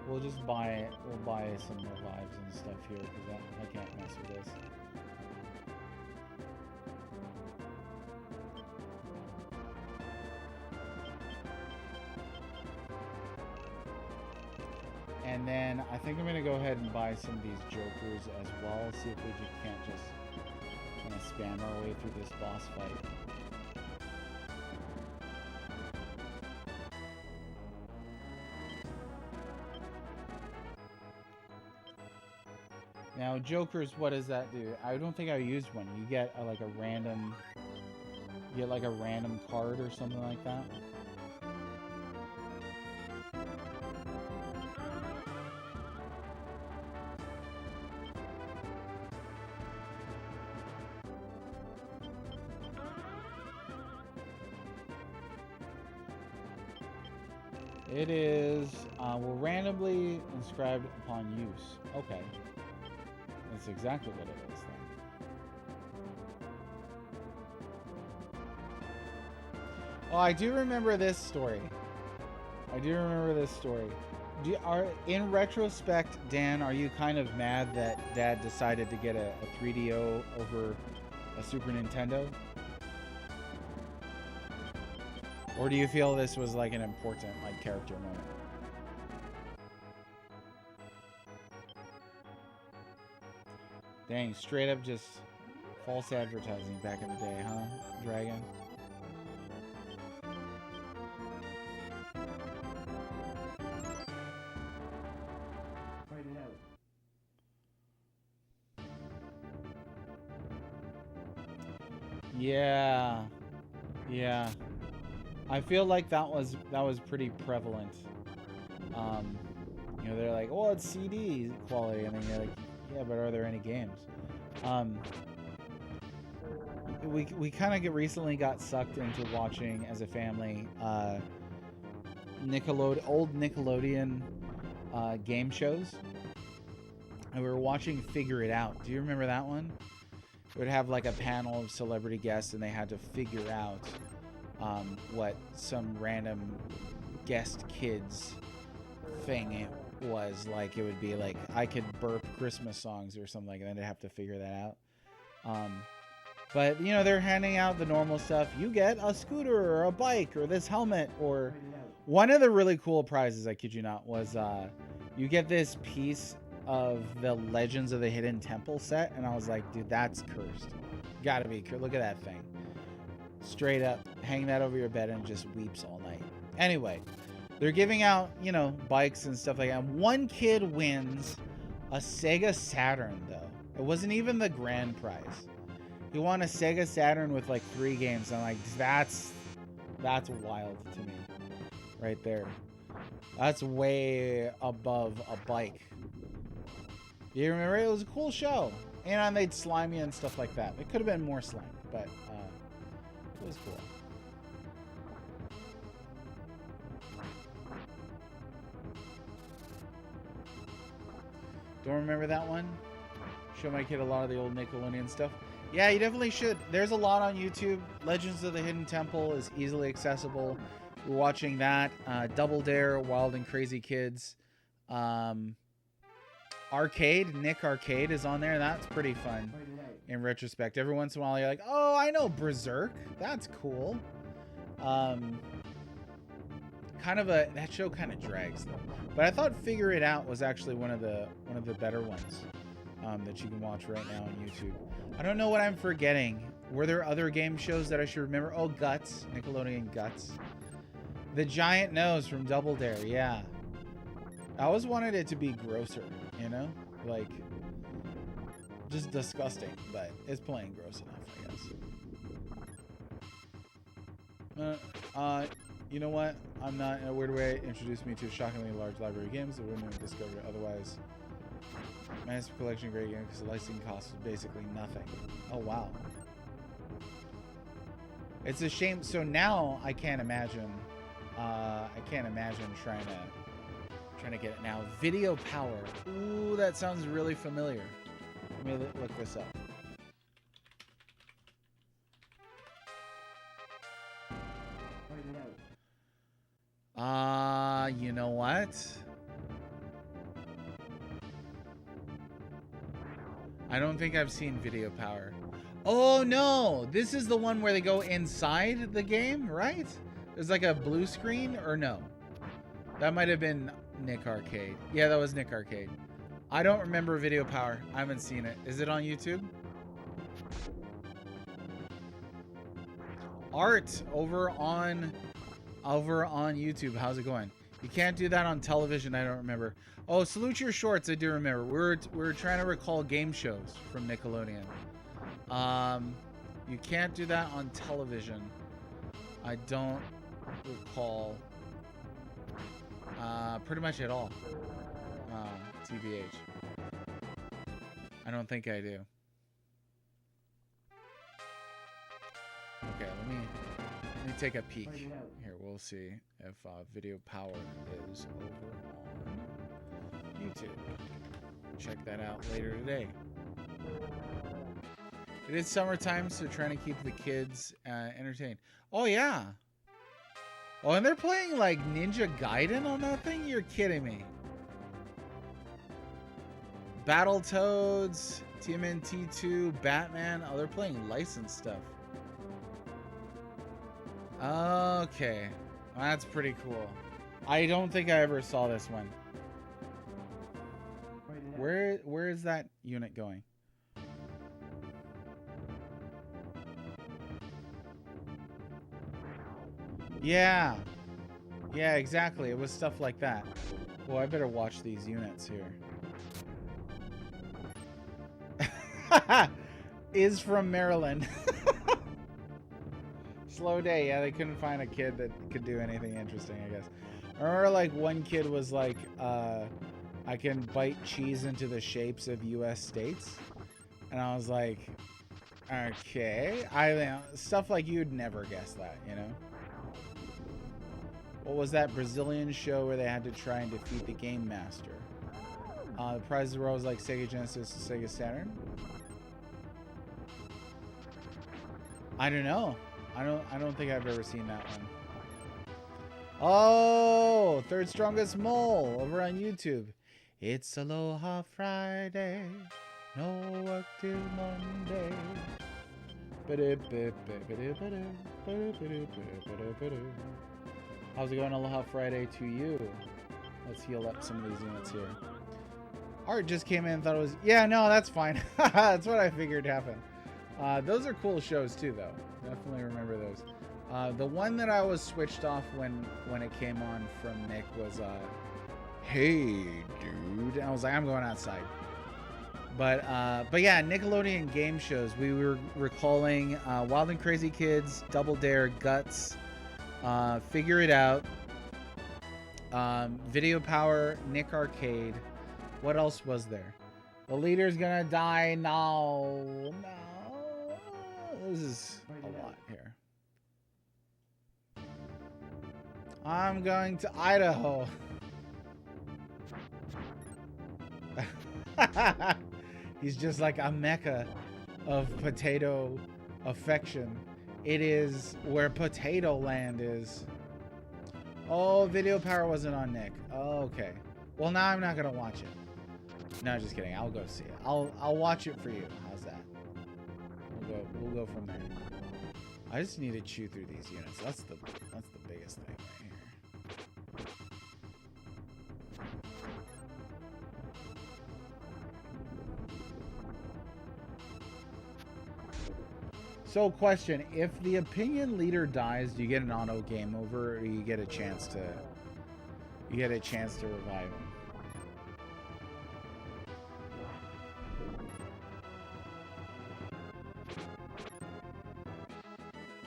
we'll just buy it. We'll buy some revives and stuff here because I can't mess with this. And then I think I'm going to go ahead and buy some of these jokers as well. See if we can't just kind of spam our way through this boss fight. Now, jokers, what does that do? I don't think I used one. You get like a random card or something like that. It is, will randomly inscribed upon use. Okay. That's exactly what it is then. Oh, I do remember this story. In retrospect, Dan, are you kind of mad that Dad decided to get a 3DO over a Super Nintendo? Or do you feel this was like an important character moment? Dang, straight up just false advertising back in the day, huh, Dragon? Yeah. Yeah. I feel like that was pretty prevalent. You know, they're like, "Oh, it's CD quality," and then you're like, "Yeah, but are there any games?" We kind of recently got sucked into watching as a family old Nickelodeon game shows. And we were watching Figure It Out. Do you remember that one? It would have like a panel of celebrity guests, and they had to figure out what some random guest kids thing it was. Like, it would be like, I could burp Christmas songs or something, and then they'd have to figure that out. But, you know, they're handing out the normal stuff. You get a scooter or a bike or this helmet. Or one of the really cool prizes, I kid you not, was you get this piece of the Legends of the Hidden Temple set. And I was like, dude, that's cursed. Gotta be cursed. Look at that thing. Straight up. Hang that over your bed and just weeps all night. Anyway, they're giving out, you know, bikes and stuff like that. One kid wins a Sega Saturn, though. It wasn't even the grand prize. He won a Sega Saturn with like 3 games. I'm like, that's wild to me, right there. That's way above a bike. You remember? It was a cool show, and they'd slime you and stuff like that. It could have been more slime, but it was cool. Don't remember that one? Show my kid a lot of the old Nickelodeon stuff. Yeah, you definitely should. There's a lot on YouTube. Legends of the Hidden Temple is easily accessible. We're watching that. Double Dare, Wild and Crazy Kids. Arcade, Nick Arcade is on there. That's pretty fun in retrospect. Every once in a while you're like, oh, I know Berserk. That's cool. That show kind of drags though. But I thought Figure It Out was actually one of the better ones that you can watch right now on YouTube. I don't know what I'm forgetting. Were there other game shows that I should remember? Oh, Guts, Nickelodeon Guts. The Giant Nose from Double Dare, yeah. I always wanted it to be grosser, you know? Like, just disgusting, but it's plenty gross enough, I guess. You know what? I'm not in a weird way. Introduced me to a shockingly large library of games that wouldn't have discovered otherwise. Massive collection of great games because the licensing cost was basically nothing. Oh, wow. It's a shame. So now I can't imagine. Trying to get it now. Video Power. Ooh, that sounds really familiar. Let me look this up. You know what? I don't think I've seen Video Power. Oh no, this is the one where they go inside the game, right? There's like a blue screen, or no? That might have been Nick Arcade. Yeah, that was Nick Arcade. I don't remember Video Power. I haven't seen it. Is it on YouTube? Art over on YouTube. How's it going? You can't do that on television. I don't remember. Oh, Salute Your Shorts. I do remember. We're trying to recall game shows from Nickelodeon. You can't do that on television. I don't recall pretty much at all. TBH. I don't think I do. Okay, let me take a peek. Here, we'll see if Video Power is over on YouTube. Check that out later today. It is summertime, so trying to keep the kids entertained. Oh, yeah. Oh, and they're playing like Ninja Gaiden on that thing? You're kidding me. Battletoads, TMNT 2, Batman. Oh, they're playing licensed stuff. Okay. Well, that's pretty cool. I don't think I ever saw this one. Where is that unit going? Yeah. Yeah, exactly. It was stuff like that. Well, I better watch these units here. Is from Maryland. Slow day. Yeah, they couldn't find a kid that could do anything interesting, I guess. I remember, like, one kid was like, I can bite cheese into the shapes of U.S. states. And I was like, okay. Stuff like you'd never guess that, you know? What was that Brazilian show where they had to try and defeat the Game Master? The prizes were always like Sega Genesis and Sega Saturn. I don't know. I don't think I've ever seen that one. Oh, third strongest mole over on YouTube. It's Aloha Friday, no work till Monday. How's it going, Aloha Friday to you? Let's heal up some of these units here. Art just came in and thought it was... Yeah, no, that's fine. That's what I figured happened. Those are cool shows too, though. Definitely remember those. The one that I was switched off when it came on from Nick was, hey, dude. And I was like, I'm going outside. But yeah, Nickelodeon game shows. We were recalling Wild and Crazy Kids, Double Dare, Guts, Figure It Out, Video Power, Nick Arcade. What else was there? The leader's gonna die now. No. This is a lot here. I'm going to Idaho. He's just like a mecca of potato affection. It is where Potato Land is. Oh, Video Power wasn't on Nick. Oh, okay. Well, now I'm not gonna watch it. No, just kidding. I'll go see it. I'll watch it for you. How's that? We'll go from there. I just need to chew through these units. That's the biggest thing right here. So, question: if the opinion leader dies, do you get an auto game over, or do you get a chance to revive him?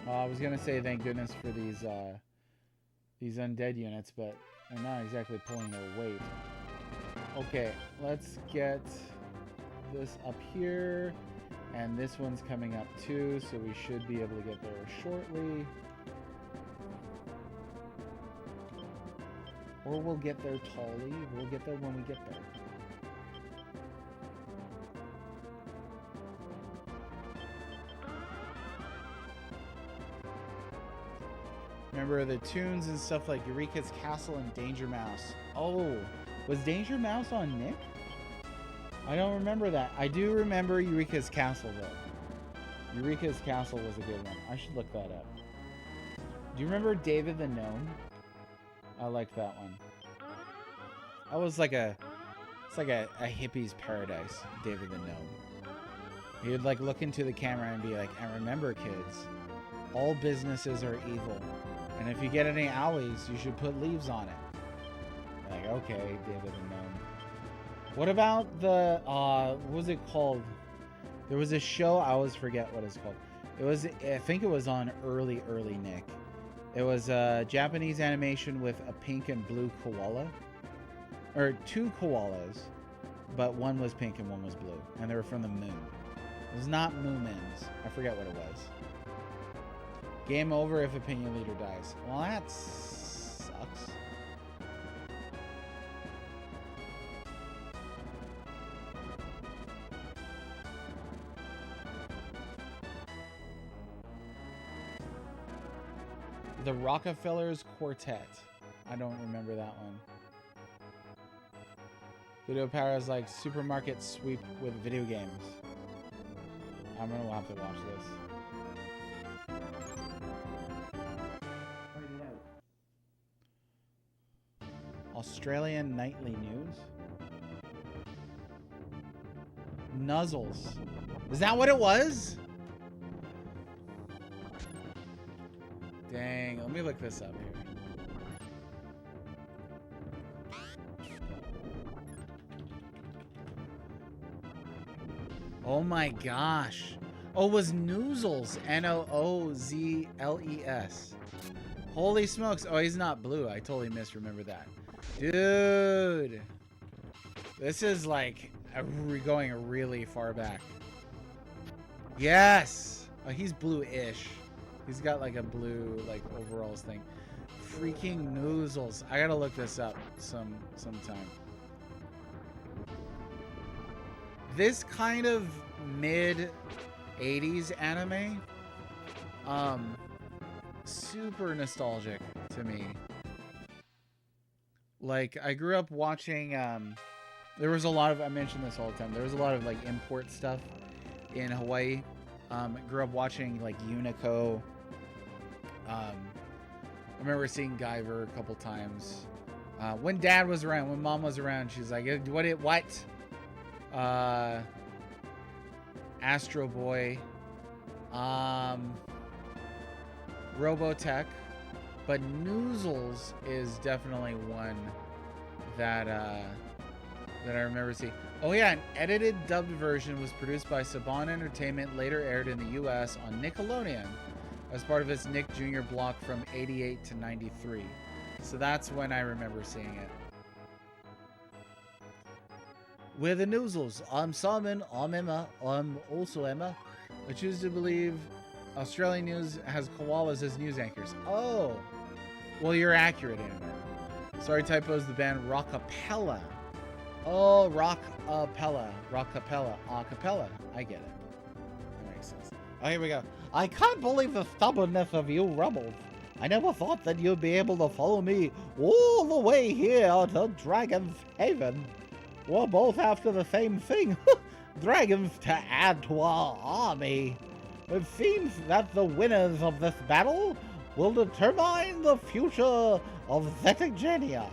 I was gonna say thank goodness for these undead units, but they're not exactly pulling their weight. Okay, let's get this up here, and this one's coming up too, so we should be able to get there shortly. Or we'll get there tally. We'll get there when we get there. Remember the tunes and stuff like Eureka's Castle and Danger Mouse. Oh, was Danger Mouse on Nick? I don't remember that. I do remember Eureka's Castle, though. Eureka's Castle was a good one. I should look that up. Do you remember David the Gnome? I liked that one. That was like it's like a hippie's paradise, David the Gnome. He would like look into the camera and be like, and remember kids, all businesses are evil. And if you get any alleys, you should put leaves on it. Like, okay, David the Gnome. What about the, what was it called? There was a show, I always forget what it's called. It was, I think it was on early Nick. It was a Japanese animation with a pink and blue koala. Or two koalas, but one was pink and one was blue. And they were from the moon. It was not Moomins. I forget what it was. Game over if opinion leader dies. Well, that sucks. The Rockefellers Quartet. I don't remember that one. Video Power is like supermarket sweep with video games. I'm gonna have to watch this. Australian Nightly News. Nuzzles. Is that what it was? Dang, let me look this up here. Oh my gosh. Oh, it was Noozles. Noozles. Holy smokes. Oh, he's not blue. I totally misremembered that. Dude. This is like going really far back. Yes. Oh, he's blue-ish. He's got like a blue like overalls thing. freaking noozles. I gotta look this up sometime. This kind of mid 80s anime, super nostalgic to me. Like, I grew up watching, there was a lot of, I mentioned this all the time, there was a lot of like import stuff in Hawaii. I grew up watching like Unico. I remember seeing Guyver a couple times. When Dad was around, when Mom was around, she's like, what? Astro Boy. Robotech. But Noozles is definitely one that that I remember seeing. Oh yeah, an edited dubbed version was produced by Saban Entertainment, later aired in the US on Nickelodeon as part of its Nick Jr. block from 88 to 93. So that's when I remember seeing it. We're the Noozles. I'm Simon. I'm Emma. I'm also Emma. I choose to believe Australian News has koalas as news anchors. Oh. Well, you're accurate, Emma. Sorry, typos. The band Rockapella. Oh, Rockapella. Rockapella. Acapella. I get it. That makes sense. Oh, here we go. I can't believe the stubbornness of you rebels. I never thought that you'd be able to follow me all the way here to Dragon's Haven. We're both after the same thing. Dragons to add to our army. It seems that the winners of this battle will determine the future of Zetagenia.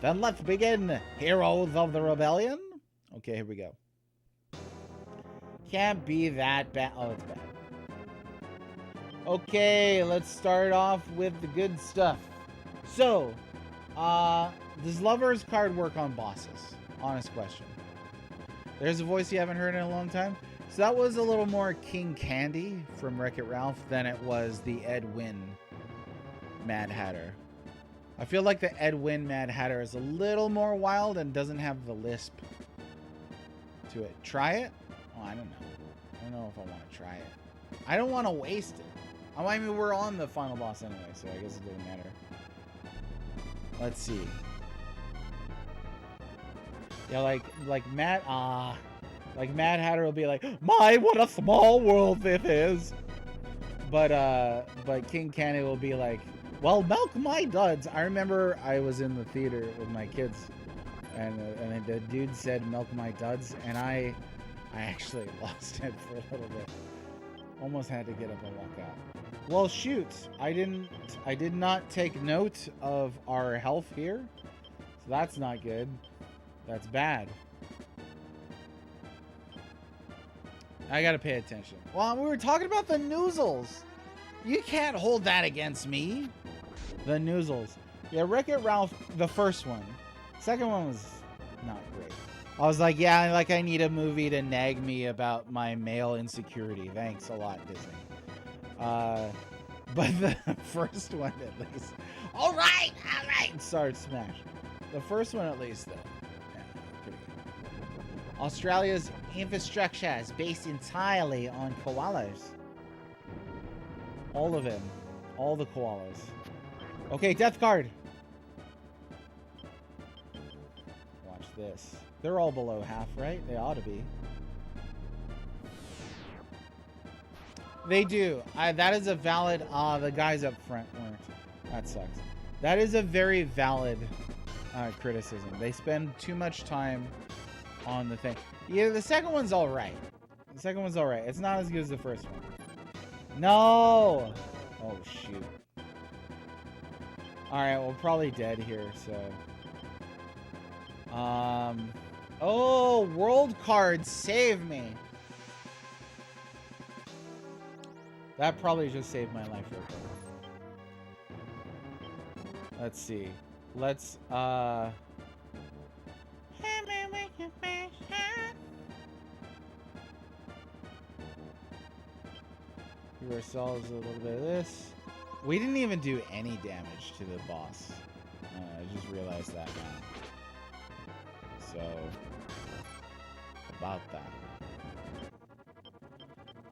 Then let's begin, heroes of the rebellion. Okay, here we go. Can't be that bad. Oh, it's bad. Okay, let's start off with the good stuff. So, does Lover's card work on bosses? Honest question. There's a voice you haven't heard in a long time. So that was a little more King Candy from Wreck-It Ralph than it was the Ed Wynn Mad Hatter. I feel like the Ed Wynn Mad Hatter is a little more wild and doesn't have the lisp to it. Try it? Oh, I don't know. I don't know if I want to try it. I don't want to waste it. I mean, we're on the final boss anyway, so I guess it doesn't matter. Let's see. Yeah, like Mad Hatter will be like, "My, what a small world this is." But King Candy will be like, "Well, milk my duds." I remember I was in the theater with my kids, and the dude said, "Milk my duds," and I actually lost it for a little bit. Almost had to get up and walk out. Well, shoot, I did not take note of our health here, so that's not good. That's bad. I gotta pay attention. Well, we were talking about the Noozles. You can't hold that against me. The Noozles. Yeah, Wreck-It Ralph, the first one. Second one was not great. I was like, yeah, like I need a movie to nag me about my male insecurity. Thanks a lot, Disney. But the first one at least. All right. Start Smash. The first one at least, though. Yeah, pretty good. Australia's infrastructure is based entirely on koalas. All of them. All the koalas. Okay, death card. Watch this. They're all below half, right? They ought to be. They do. That is a valid... the guys up front weren't. That sucks. That is a very valid criticism. They spend too much time on the thing. Yeah, the second one's alright. The second one's alright. It's not as good as the first one. No! Oh, shoot. Alright, we're probably dead here, so... Oh, world card, save me. That probably just saved my life real quick. Let's see. Let's, give ourselves a little bit of this. We didn't even do any damage to the boss. I just realized that now. So, about that.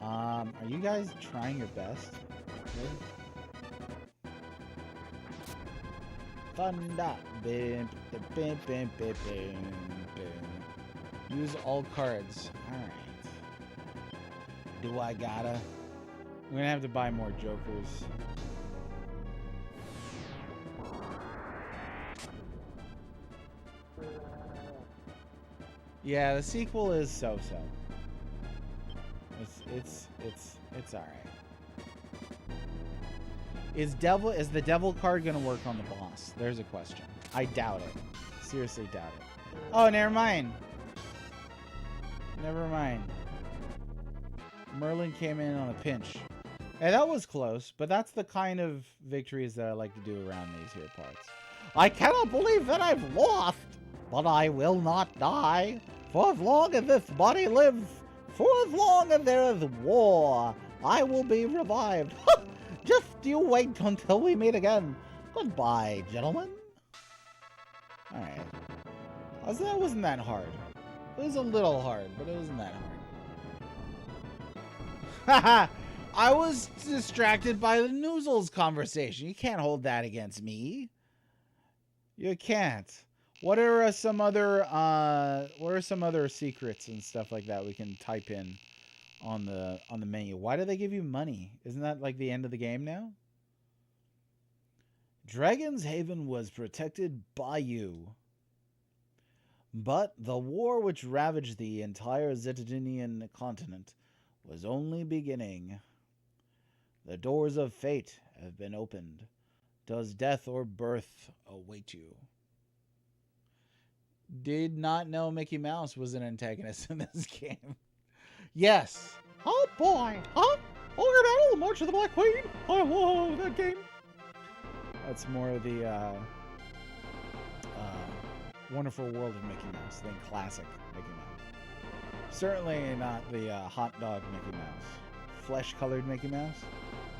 Are you guys trying your best? Good? Thunder. Bim, bim, bim, bim, bim, bim. Use all cards. Alright. Do I gotta? I'm gonna have to buy more jokers. Yeah, the sequel is so-so. It's alright. Is the devil card gonna work on the boss? There's a question. I doubt it. Seriously doubt it. Oh, never mind. Never mind. Merlin came in on a pinch. Hey, that was close, but that's the kind of victories that I like to do around these here parts. I cannot believe that I've lost, but I will not die. For as long as this body lives, for as long as there is war, I will be revived. Just you wait until we meet again. Goodbye, gentlemen. Alright. That wasn't that hard. It was a little hard, but it wasn't that hard. Haha! I was distracted by the Noozles conversation. You can't hold that against me. You can't. What are some other secrets and stuff like that we can type in on the menu? Why do they give you money? Isn't that like the end of the game now? Dragon's Haven was protected by you. But the war which ravaged the entire Zetadinian continent was only beginning. The doors of fate have been opened. Does death or birth await you? Did not know Mickey Mouse was an antagonist in this game. Yes. Oh boy. Huh? Ogre Battle, March of the Black Queen. Oh, whoa, that game. That's more of the Wonderful World of Mickey Mouse than classic Mickey Mouse. Certainly not the hot dog Mickey Mouse. Flesh-colored Mickey Mouse.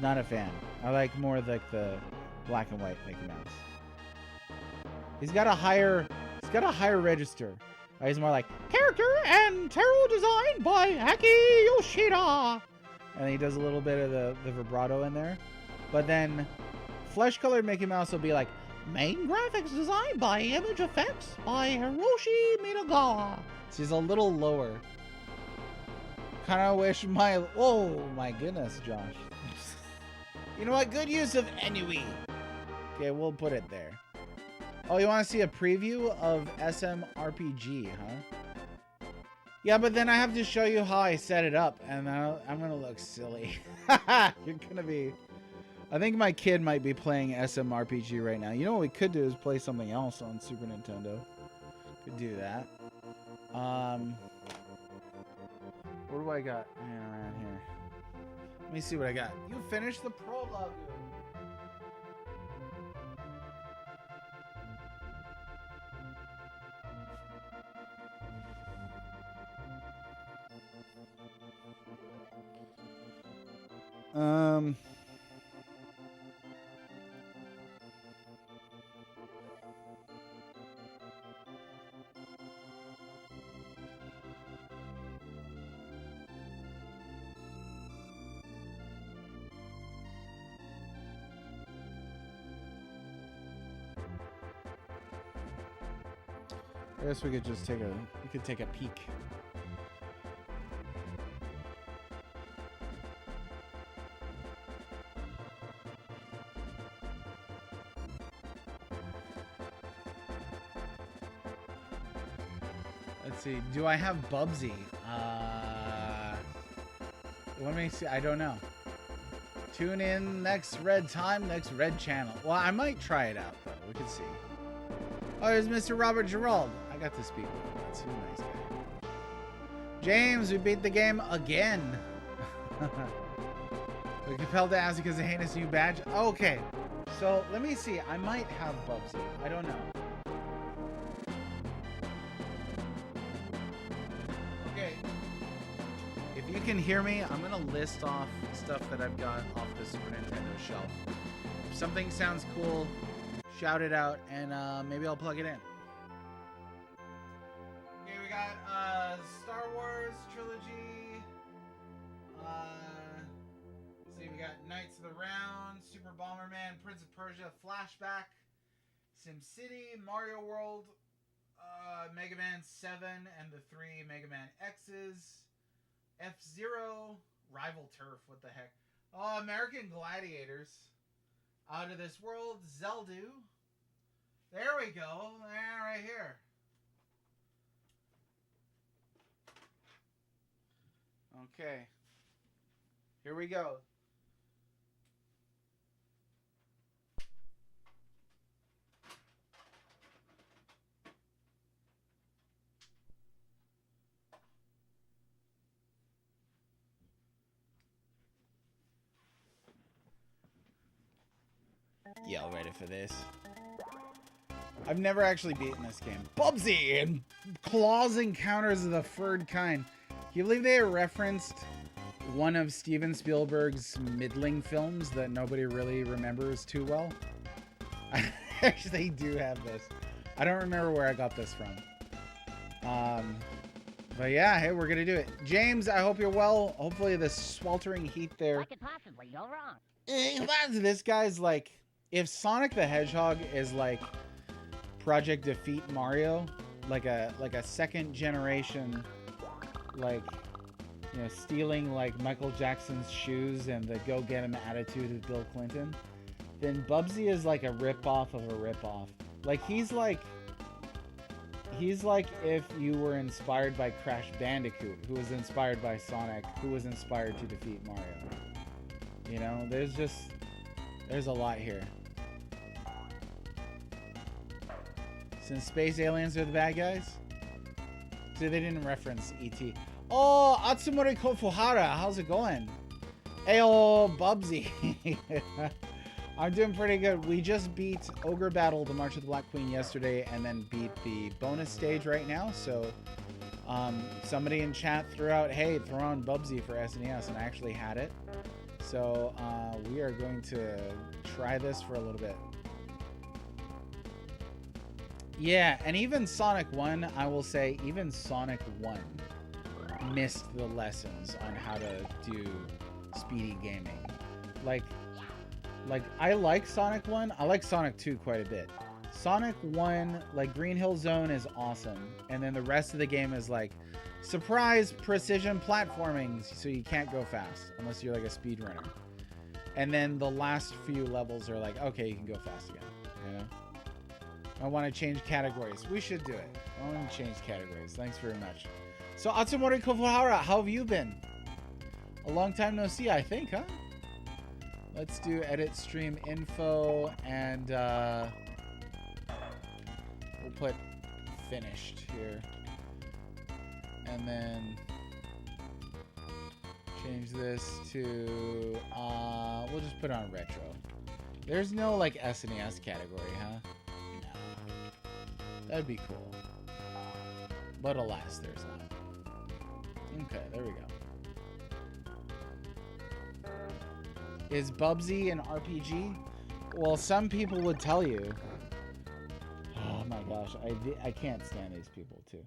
Not a fan. I like more like the black and white Mickey Mouse. He's got a higher register. He's more like character and tarot design by Aki Yoshida. And he does a little bit of the vibrato in there. But then flesh-colored Mickey Mouse will be like main graphics designed by Image Effects by Hiroshi Minagawa. So he's a little lower. Kind of wish my... Oh my goodness, Josh. You know what? Good use of Ennui. Okay, we'll put it there. Oh, you want to see a preview of SM RPG, huh? Yeah, but then I have to show you how I set it up, and I'm going to look silly. You're going to be... I think my kid might be playing SM RPG right now. You know what we could do is play something else on Super Nintendo. Could do that. What do I got around here? Let me see what I got. You finished the prologue. I guess we could just take a peek. Let's see. Do I have Bubsy? Let me see. I don't know. Tune in next red time, next red channel. Well, I might try it out though. We can see. Oh, there's Mr. Robert Gerald. I got to speak with him. That's a nice guy. James, we beat the game again. We're compelled to ask because of heinous new badge. Oh, okay. So let me see. I might have Bubsy. I don't know. Okay. If you can hear me, I'm gonna list off stuff that I've got off the Super Nintendo shelf. If something sounds cool, shout it out, and maybe I'll plug it in. Okay, we got Star Wars trilogy. Let's see, we got Knights of the Round, Super Bomberman, Prince of Persia, Flashback, SimCity, Mario World, Mega Man 7 and the 3 Mega Man X's, F-Zero, Rival Turf, what the heck? Oh, American Gladiators, Out of This World, Zelda. There we go. There, right here. Okay. Here we go. Y'all ready for this? I've never actually beaten this game. Bubsy and Claws Encounters of the Furred Kind. Can you believe they referenced one of Steven Spielberg's middling films that nobody really remembers too well? I actually do have this. I don't remember where I got this from. But yeah, hey, we're gonna do it. James, I hope you're well. Hopefully the sweltering heat there. What could possibly go wrong? This guy's like, if Sonic the Hedgehog is like Project Defeat Mario, like a second generation, like, you know, stealing like Michael Jackson's shoes and the go get him attitude of Bill Clinton, then Bubsy is like a rip-off of a rip-off. Like he's like if you were inspired by Crash Bandicoot, who was inspired by Sonic, who was inspired to defeat Mario. You know, there's a lot here. Since space aliens are the bad guys? So they didn't reference E.T. Oh, Atsumori Kofuhara, how's it going? Ayo, Bubsy. I'm doing pretty good. We just beat Ogre Battle, the March of the Black Queen yesterday, and then beat the bonus stage right now. So somebody in chat threw out, hey, throw on Bubsy for SNES, and I actually had it. So we are going to try this for a little bit. Yeah, and even Sonic 1, I will say, even Sonic 1 missed the lessons on how to do speedy gaming. Like I like Sonic 1. I like Sonic 2 quite a bit. Sonic 1, like Green Hill Zone is awesome. And then the rest of the game is like, surprise precision platforming, so you can't go fast unless you're like a speedrunner. And then the last few levels are like, okay, you can go fast again, you know? I want to change categories. We should do it. I want to change categories. Thanks very much. So, Atsumori Kofuhara, how have you been? A long time no see, I think, huh? Let's do edit stream info, and we'll put finished here. And then change this to, we'll just put on retro. There's no like SNES category, huh? No. That'd be cool. But alas, there's not. Okay, there we go. Is Bubsy an RPG? Well, some people would tell you. Oh my gosh, I can't stand these people too.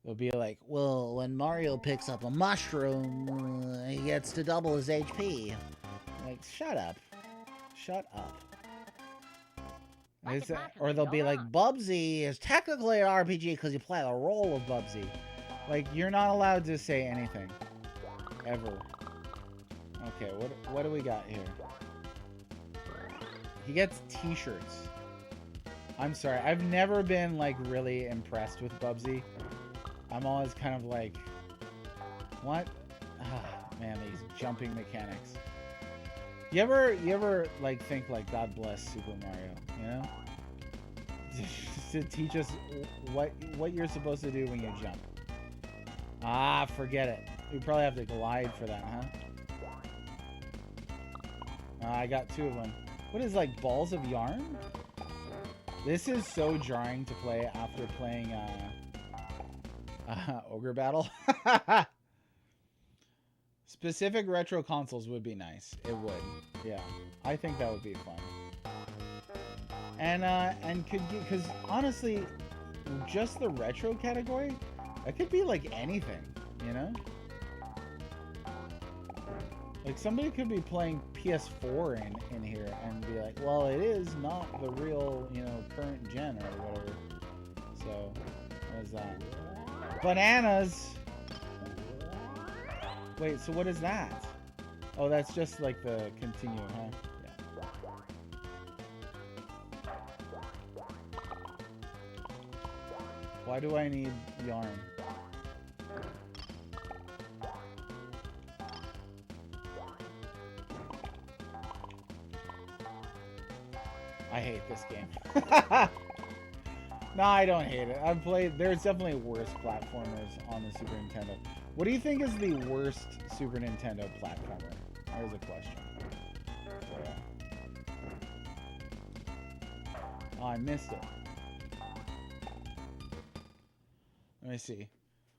They'll be like, well, when Mario picks up a mushroom, he gets to double his HP. Like, shut up. Shut up. Or they'll be like, Bubsy is technically an RPG because you play the role of Bubsy. Like, you're not allowed to say anything. Ever. Okay, what do we got here? He gets t-shirts. I'm sorry, I've never been, like, really impressed with Bubsy. I'm always kind of like, what? Ah, man, these jumping mechanics. You ever like think like God bless Super Mario, you know? To teach us what you're supposed to do when you jump. Ah, forget it. We probably have to glide for that, huh? I got two of them. What is, like, balls of yarn? This is so jarring to play after playing Ogre Battle. Specific retro consoles would be nice. It would. Yeah. I think that would be fun. And could you, because honestly, just the retro category, that could be like anything, you know? Like, somebody could be playing PS4 in here and be like, well, it is not the real, you know, current gen or whatever. So, what is that? Bananas! Wait, so what is that? Oh, that's just like the continue, huh? Yeah. Why do I need yarn? I hate this game. No, I don't hate it. I've played... There's definitely worse platformers on the Super Nintendo. What do you think is the worst Super Nintendo platformer? There's a question. Yeah. Oh, I missed it. Let me see.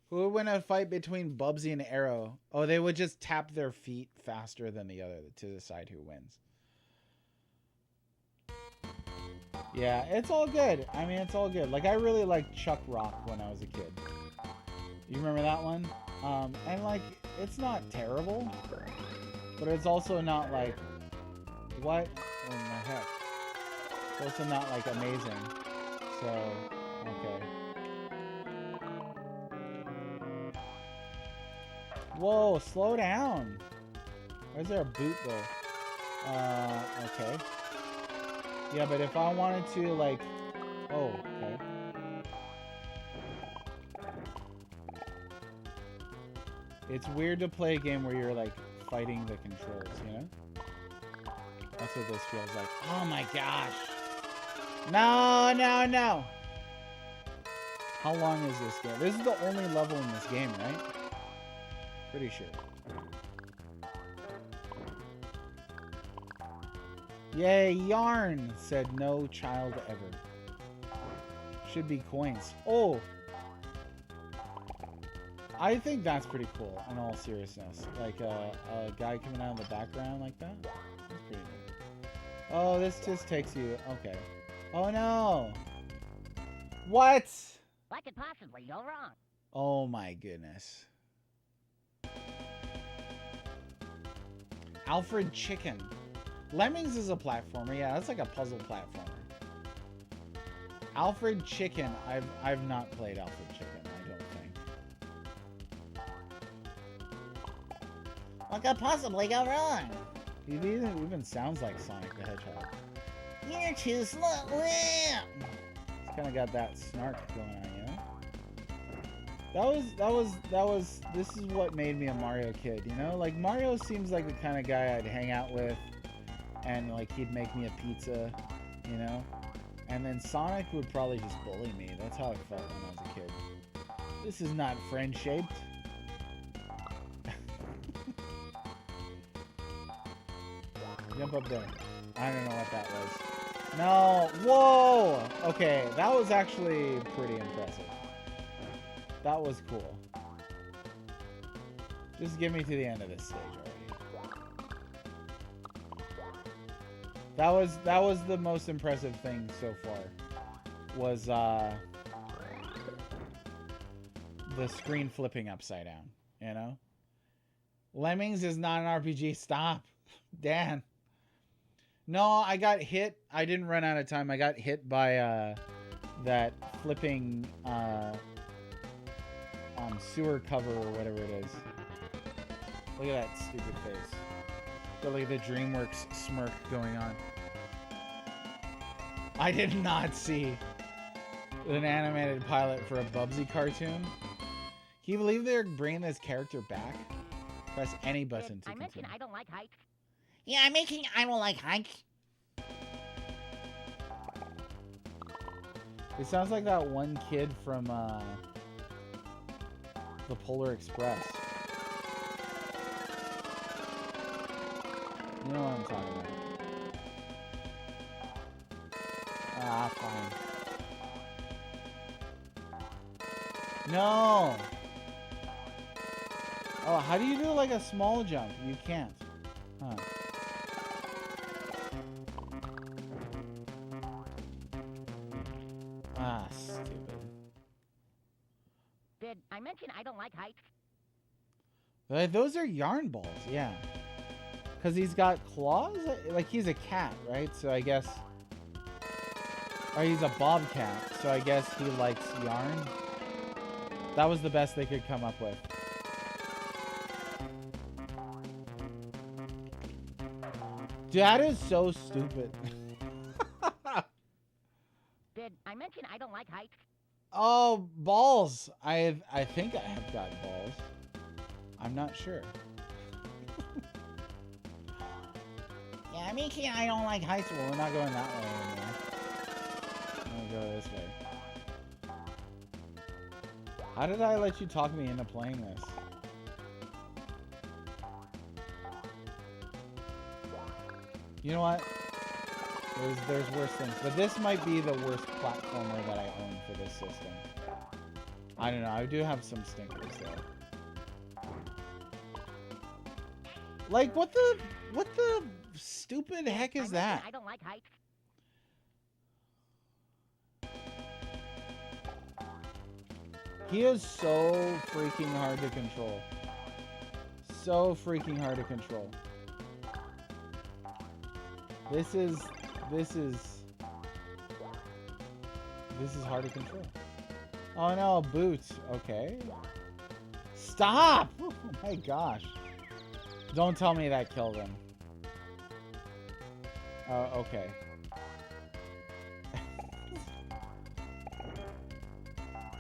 Who would win a fight between Bubsy and Arrow? Oh, they would just tap their feet faster than the other to decide who wins. Yeah, it's all good. I mean, it's all good. Like, I really liked Chuck Rock when I was a kid. You remember that one? And, like, it's not terrible, but it's also not, like, what in the heck? It's also not, like, amazing. So, okay. Whoa, slow down. Why is there a boot there? Okay. Yeah, but if I wanted to, like... Oh, okay. It's weird to play a game where you're, like, fighting the controls, you know? That's what this feels like. Oh my gosh! No, no, no! How long is this game? This is the only level in this game, right? Pretty sure. Yay, yarn, said no child ever. Should be coins. Oh! I think that's pretty cool, in all seriousness. Like a guy coming out of the background like that. That's pretty neat. Oh, this just takes you... Okay. Oh no! What? What could possibly go wrong? Oh my goodness. Alfred Chicken. Lemmings is a platformer. Yeah, that's like a puzzle platformer. Alfred Chicken. I've not played Alfred Chicken, I don't think. What could possibly go wrong? He even sounds like Sonic the Hedgehog. You're too slow. It's kind of got that snark going on, you know? This is what made me a Mario kid, you know? Like, Mario seems like the kind of guy I'd hang out with, and, like, he'd make me a pizza, you know? And then Sonic would probably just bully me. That's how I felt when I was a kid. This is not friend-shaped. Jump up there. I don't know what that was. No! Whoa! Okay, that was actually pretty impressive. That was cool. Just get me to the end of this stage already. That was the most impressive thing so far. Was the screen flipping upside down, you know? Lemmings is not an RPG. Stop. Dan. No, I got hit. I didn't run out of time. I got hit by that flipping sewer cover or whatever it is. Look at that stupid face. Got like the DreamWorks smirk going on. I did not see an animated pilot for a Bubsy cartoon. Can you believe they're bringing this character back? Press any button to continue. I mentioned I don't like hikes. Yeah, I'm making I don't like hikes. It sounds like that one kid from the Polar Express. You know what I'm talking about. Ah, fine. No! Oh, how do you do like a small jump? You can't. Huh. Ah, stupid. Did I mention I don't like hikes? Those are yarn balls, yeah. Because he's got claws? Like, he's a cat, right? So I guess... Or he's a bobcat, so I guess he likes yarn. That was the best they could come up with. That is so stupid. Did I mention I don't like heights? Oh, balls. I think I have got balls. I'm not sure. Yeah, I mentioned I don't like heights. Well, we're not going that way anymore. I'm gonna go this way. How did I let you talk me into playing this? You know what? There's worse things, but this might be the worst platformer that I own for this system. I don't know. I do have some stinkers though. Like, what the stupid heck is that? I don't like heights. He is so freaking hard to control. So freaking hard to control. This is hard to control. Oh no, boots. Okay. Stop! Oh my gosh. Don't tell me that killed him. Okay.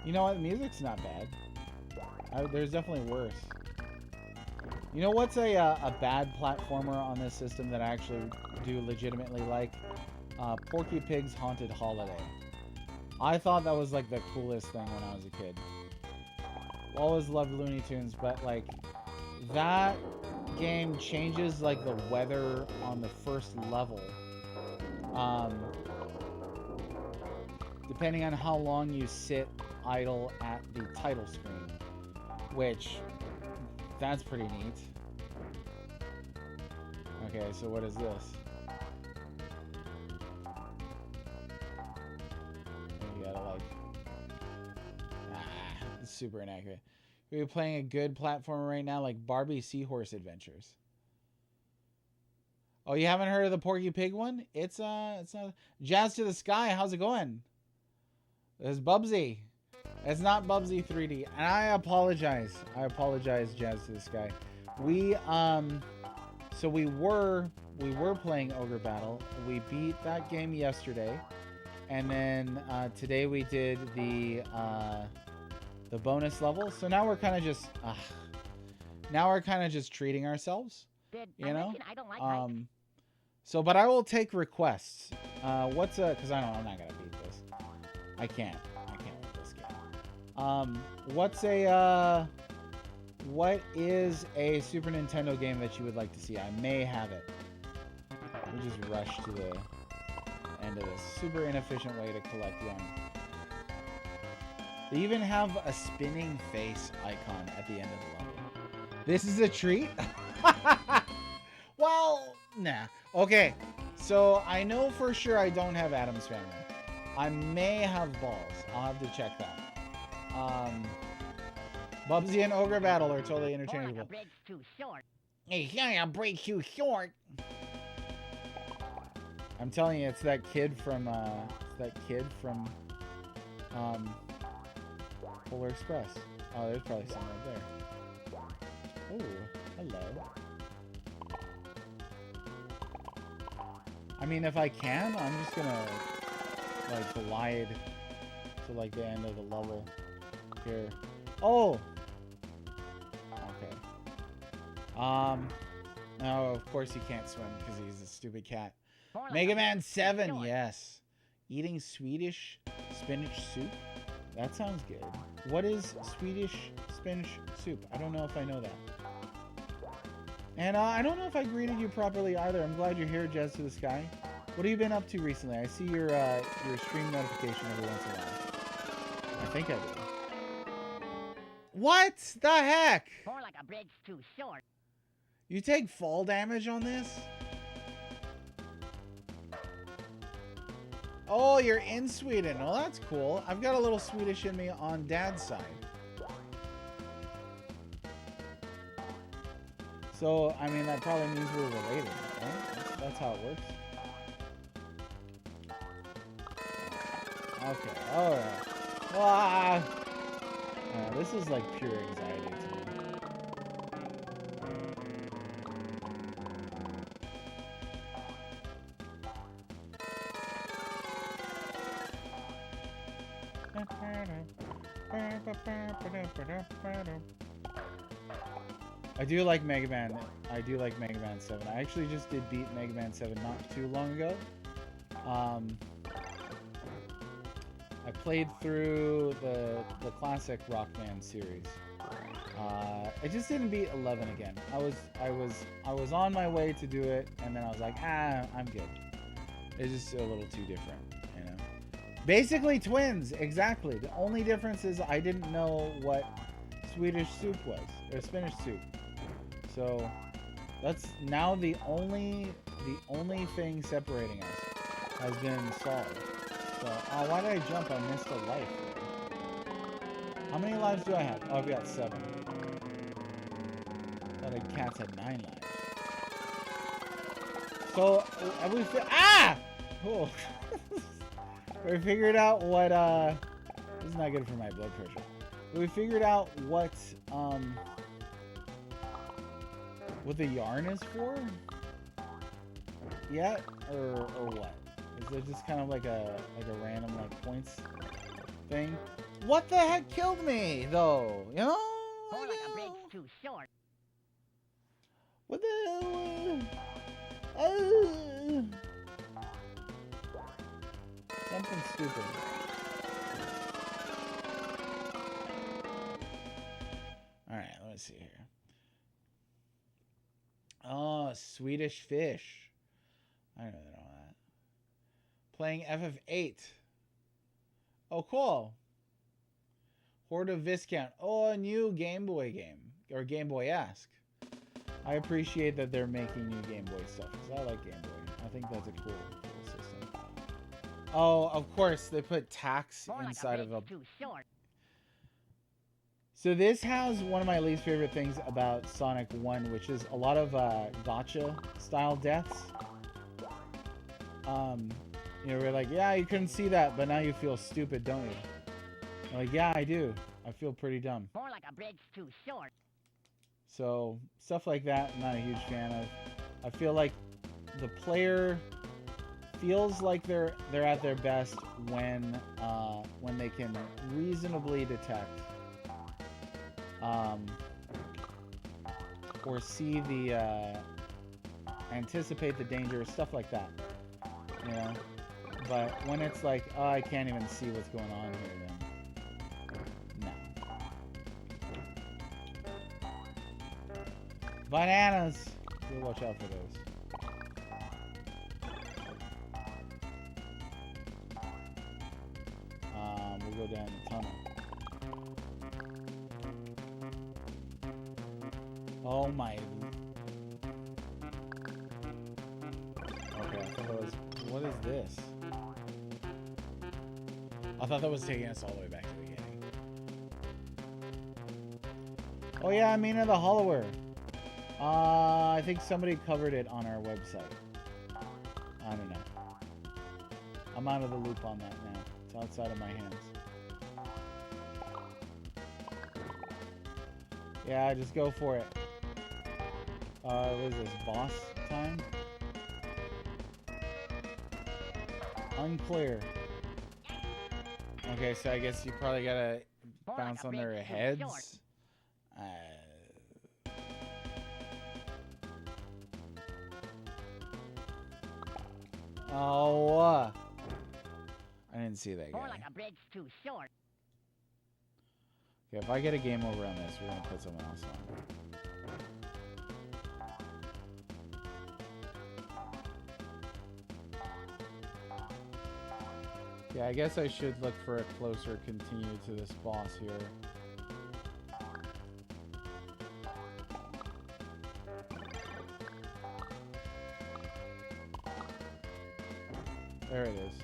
You know what? The music's not bad. There's definitely worse. You know what's a bad platformer on this system that I actually do legitimately like? Porky Pig's Haunted Holiday. I thought that was like the coolest thing when I was a kid. Always loved Looney Tunes, but like that game changes like the weather on the first level. Depending on how long you sit idle at the title screen, which that's pretty neat. Okay, so what is this? You gotta like... it's super inaccurate. We're playing a good platformer right now, like Barbie Seahorse Adventures. Oh, you haven't heard of the Porky Pig one? It's not... Jazz to the Sky, how's it going? It's Bubsy. It's not Bubsy 3D. And I apologize. I apologize, Jazz to the Sky. So we were playing Ogre Battle. We beat that game yesterday. And then today we did the bonus level. So now we're kind of just treating ourselves. You know? I don't like heights. So but I will take requests. Cuz I'm not going to beat this. I can't with this game. What is a Super Nintendo game that you would like to see? I may have it. Let me just rush to the end of this. Super inefficient way to collect yarn. They even have a spinning face icon at the end of the level. This is a treat? Well, nah. Okay, so I know for sure I don't have Addams Family. I may have balls. I'll have to check that. Bubsy and Ogre Battle are totally interchangeable. Like a bridge too short. Hey, yeah, a bridge too short. I'm telling you, it's that kid from Polar Express. Oh, there's probably some right there. Oh, hello. I mean, if I can, I'm just gonna like glide to like the end of the level here. Oh. Okay. No, of course he can't swim because he's a stupid cat. Like Mega Man 7, yes. Eating Swedish spinach soup? That sounds good. What is Swedish spinach soup? I don't know if I know that. And I don't know if I greeted you properly either. I'm glad you're here, Jazz to the Sky. What have you been up to recently? I see your stream notification every once in a while. I think I do. What the heck? More like a bridge too short. You take fall damage on this? Oh, you're in Sweden. Well, that's cool. I've got a little Swedish in me on Dad's side. So, I mean, that probably means we're related, right? That's how it works. Okay, alright. Ah! This is like pure anxiety to me. I do like Mega Man. I do like Mega Man 7. I actually just did beat Mega Man 7 not too long ago. I played through the classic Rockman series. I just didn't beat 11 again. I was on my way to do it, and then I was like, I'm good. It's just a little too different, you know. Basically twins, exactly. The only difference is I didn't know what Swedish soup was, or Spanish soup. So that's now the only thing separating us has been solved. So, why did I jump? I missed a life. How many lives do I have? Oh, I've got 7. Thought the cats had 9 lives. So, have we oh. We figured out what, this is not good for my blood pressure. We figured out what the yarn is for? Yet? Or what? Is it just kind of like a random like points thing? What the heck killed me though? You know? More like a bridge too short. What the something stupid. Alright, let me see here. Oh, Swedish fish. I don't know that. Playing FF8. Oh, cool. Horde of Viscount. Oh, a new Game Boy game. Or Game Boy-esque. I appreciate that they're making new Game Boy stuff, because I like Game Boy. I think that's a cool system. Oh, of course, they put tax inside of a... So this has one of my least favorite things about Sonic 1, which is a lot of gotcha-style deaths. You know, we're like, yeah, you couldn't see that, but now you feel stupid, don't you? I'm like, yeah, I do. I feel pretty dumb. More like a bridge too short. So, stuff like that, I'm not a huge fan of. I feel like the player feels like they're at their best when they can reasonably detect or see the anticipate the danger, stuff like that. You know? But when it's like, oh, I can't even see what's going on here, then no. Bananas! You'll watch out for those. We'll go down the tunnel. Oh my... Okay, I thought that was... What is this? I thought that was taking us all the way back to the beginning. Oh yeah, Mina the Hollower. I think somebody covered it on our website. I don't know. I'm out of the loop on that now. It's outside of my hands. Yeah, just go for it. What is this? Boss time? Unclear. Okay, so I guess you probably gotta bounce on their heads. Oh, I didn't see that guy. More like a bridge too short. Okay, if I get a game over on this, we're gonna put someone else on. Yeah, I guess I should look for a closer continue to this boss here. There it is.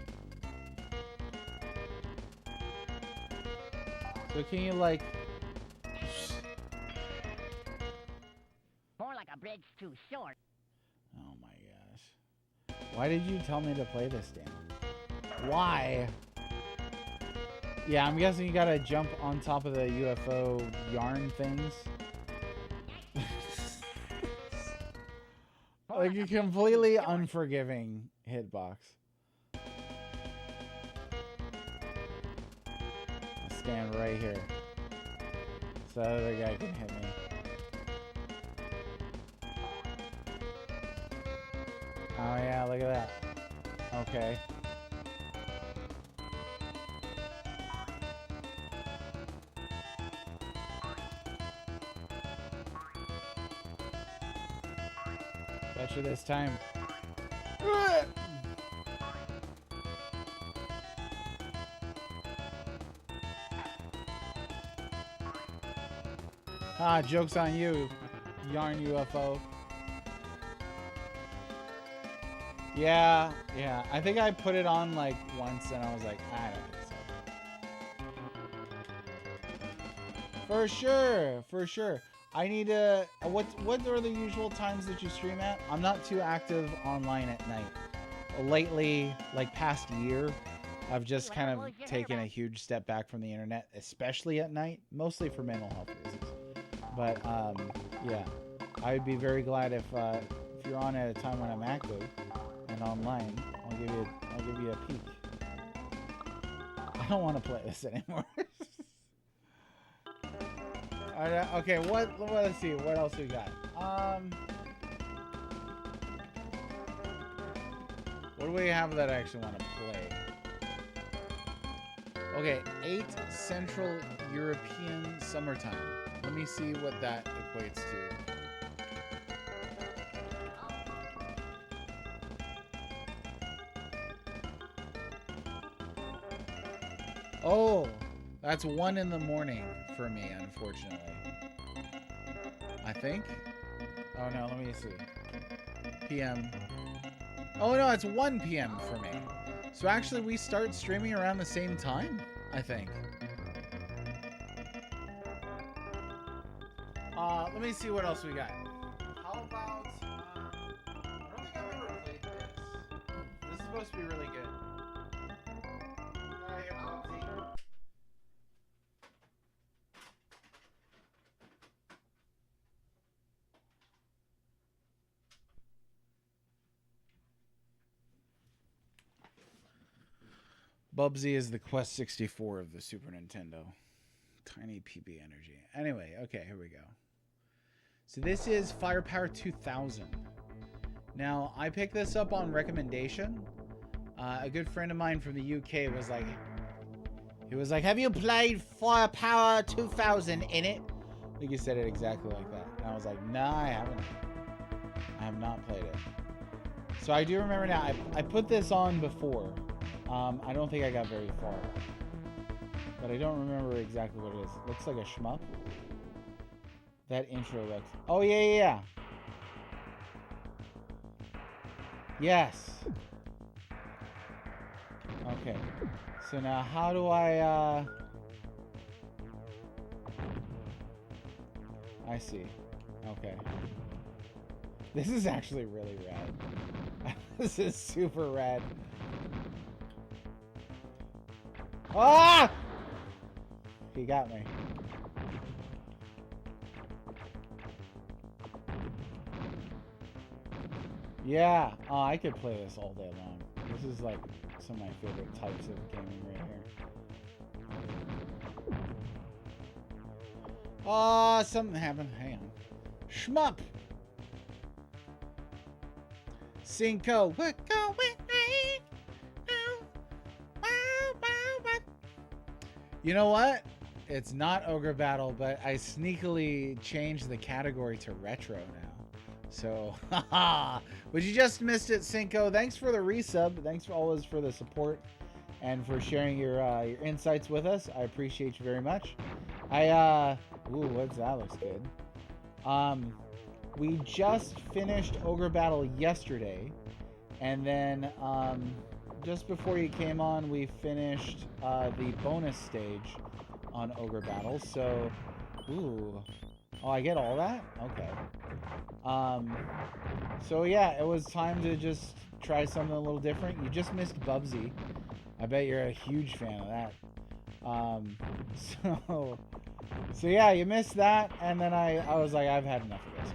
So can you like... More like the bridge too short. Oh my gosh. Why did you tell me to play this game? Why? Yeah, I'm guessing you gotta jump on top of the UFO yarn things. Like a completely unforgiving hitbox. I'll stand right here so the other guy can hit me. Oh yeah, look at that. Okay. Betcha this time. Ah, joke's on you, yarn UFO. Yeah. I think I put it on like once and I was like, I don't think so. For sure. I need to. What are the usual times that you stream at? I'm not too active online at night. Lately, like past year, I've just kind of taken a huge step back from the internet, especially at night, mostly for mental health reasons. But yeah, I'd be very glad if you're on at a time when I'm active and online. I'll give you a peek. I don't want to play this anymore. Okay, let's see, what else we got? What do we have that I actually want to play? Okay, 8 Central European Summertime. Let me see what that equates to. Oh, that's 1 in the morning for me, unfortunately. I think. Oh no, let me see. PM. Oh no, it's 1 p.m. for me. So actually we start streaming around the same time, I think. Let me see what else we got. How about, I don't think I've ever played this. This is supposed to be really good. Bubsy is the Quest 64 of the Super Nintendo. Tiny PB energy. Anyway, okay, here we go. So this is Firepower 2000. Now, I picked this up on recommendation. A good friend of mine from the UK was like, have you played Firepower 2000 in it? I think he said it exactly like that. And I was like, nah, I haven't. I have not played it. So I do remember now, I put this on before. I don't think I got very far. But I don't remember exactly what it is. It looks like a shmup. That intro looks... Oh, yeah. Yes. Okay. So now how do I... I see. Okay. This is actually really rad. This is super rad. Ah! He got me. Yeah. Oh, I could play this all day long. This is like some of my favorite types of gaming right here. Oh, something happened. Hang on. Shmup. Cinco. We're going. You know what? It's not Ogre Battle, but I sneakily changed the category to retro now. So, haha. But you just missed it, Cinco. Thanks for the resub. Thanks always for the support and for sharing your insights with us. I appreciate you very much. Ooh, what's that? Looks good. We just finished Ogre Battle yesterday, and then just before you came on, we finished the bonus stage on Ogre Battle. So, ooh, Oh, I get all that? Okay. So yeah, it was time to just try something a little different. You just missed Bubsy. I bet you're a huge fan of that. So yeah, you missed that, and then I was like, I've had enough of this.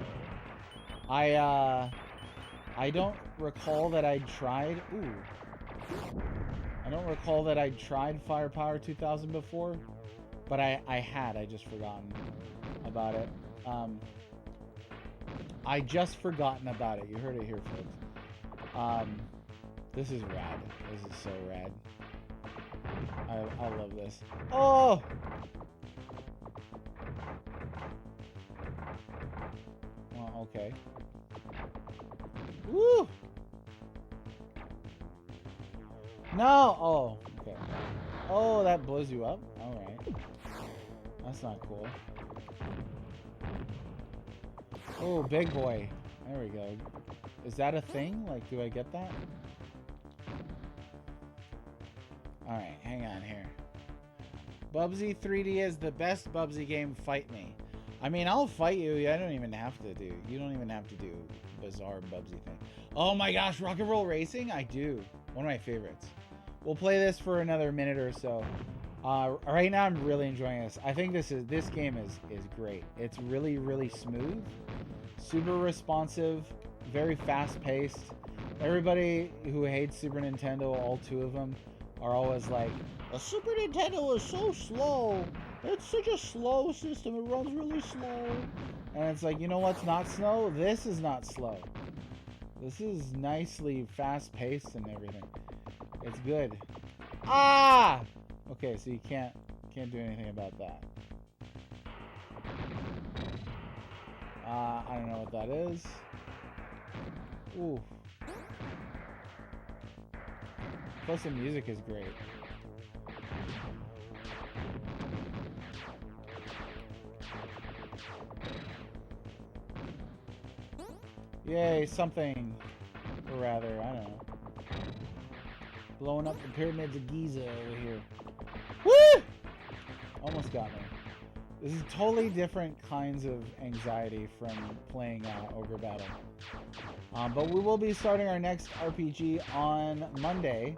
I don't recall that I tried. I don't recall that I tried Firepower 2000 before, but I had. I just forgotten about it. I just forgotten about it. You heard it here, folks. This is rad. This is so rad. I love this. Oh! Oh, okay. Woo! No! Oh, okay. Oh, that blows you up? Alright. That's not cool. Oh, big boy. There we go. Is that a thing? Like, do I get that? Alright, hang on here. Bubsy 3D is the best Bubsy game. Fight me. I mean, I'll fight you. I don't even have to do. You don't even have to do bizarre Bubsy thing. Oh my gosh, Rock and Roll Racing? I do. One of my favorites. We'll play this for another minute or so. Right now, I'm really enjoying this. I think this game is great. It's really, really smooth, super responsive, very fast-paced. Everybody who hates Super Nintendo, all two of them, are always like, the Super Nintendo is so slow. It's such a slow system. It runs really slow. And it's like, you know what's not slow? This is not slow. This is nicely fast-paced and everything. It's good. Ah! Okay, so you can't do anything about that. I don't know what that is. Ooh. Plus the music is great. Yay, something. Or rather, I don't know. Blowing up the pyramids of Giza over here. Woo! Almost got me. This is totally different kinds of anxiety from playing Ogre Battle. But we will be starting our next RPG on Monday.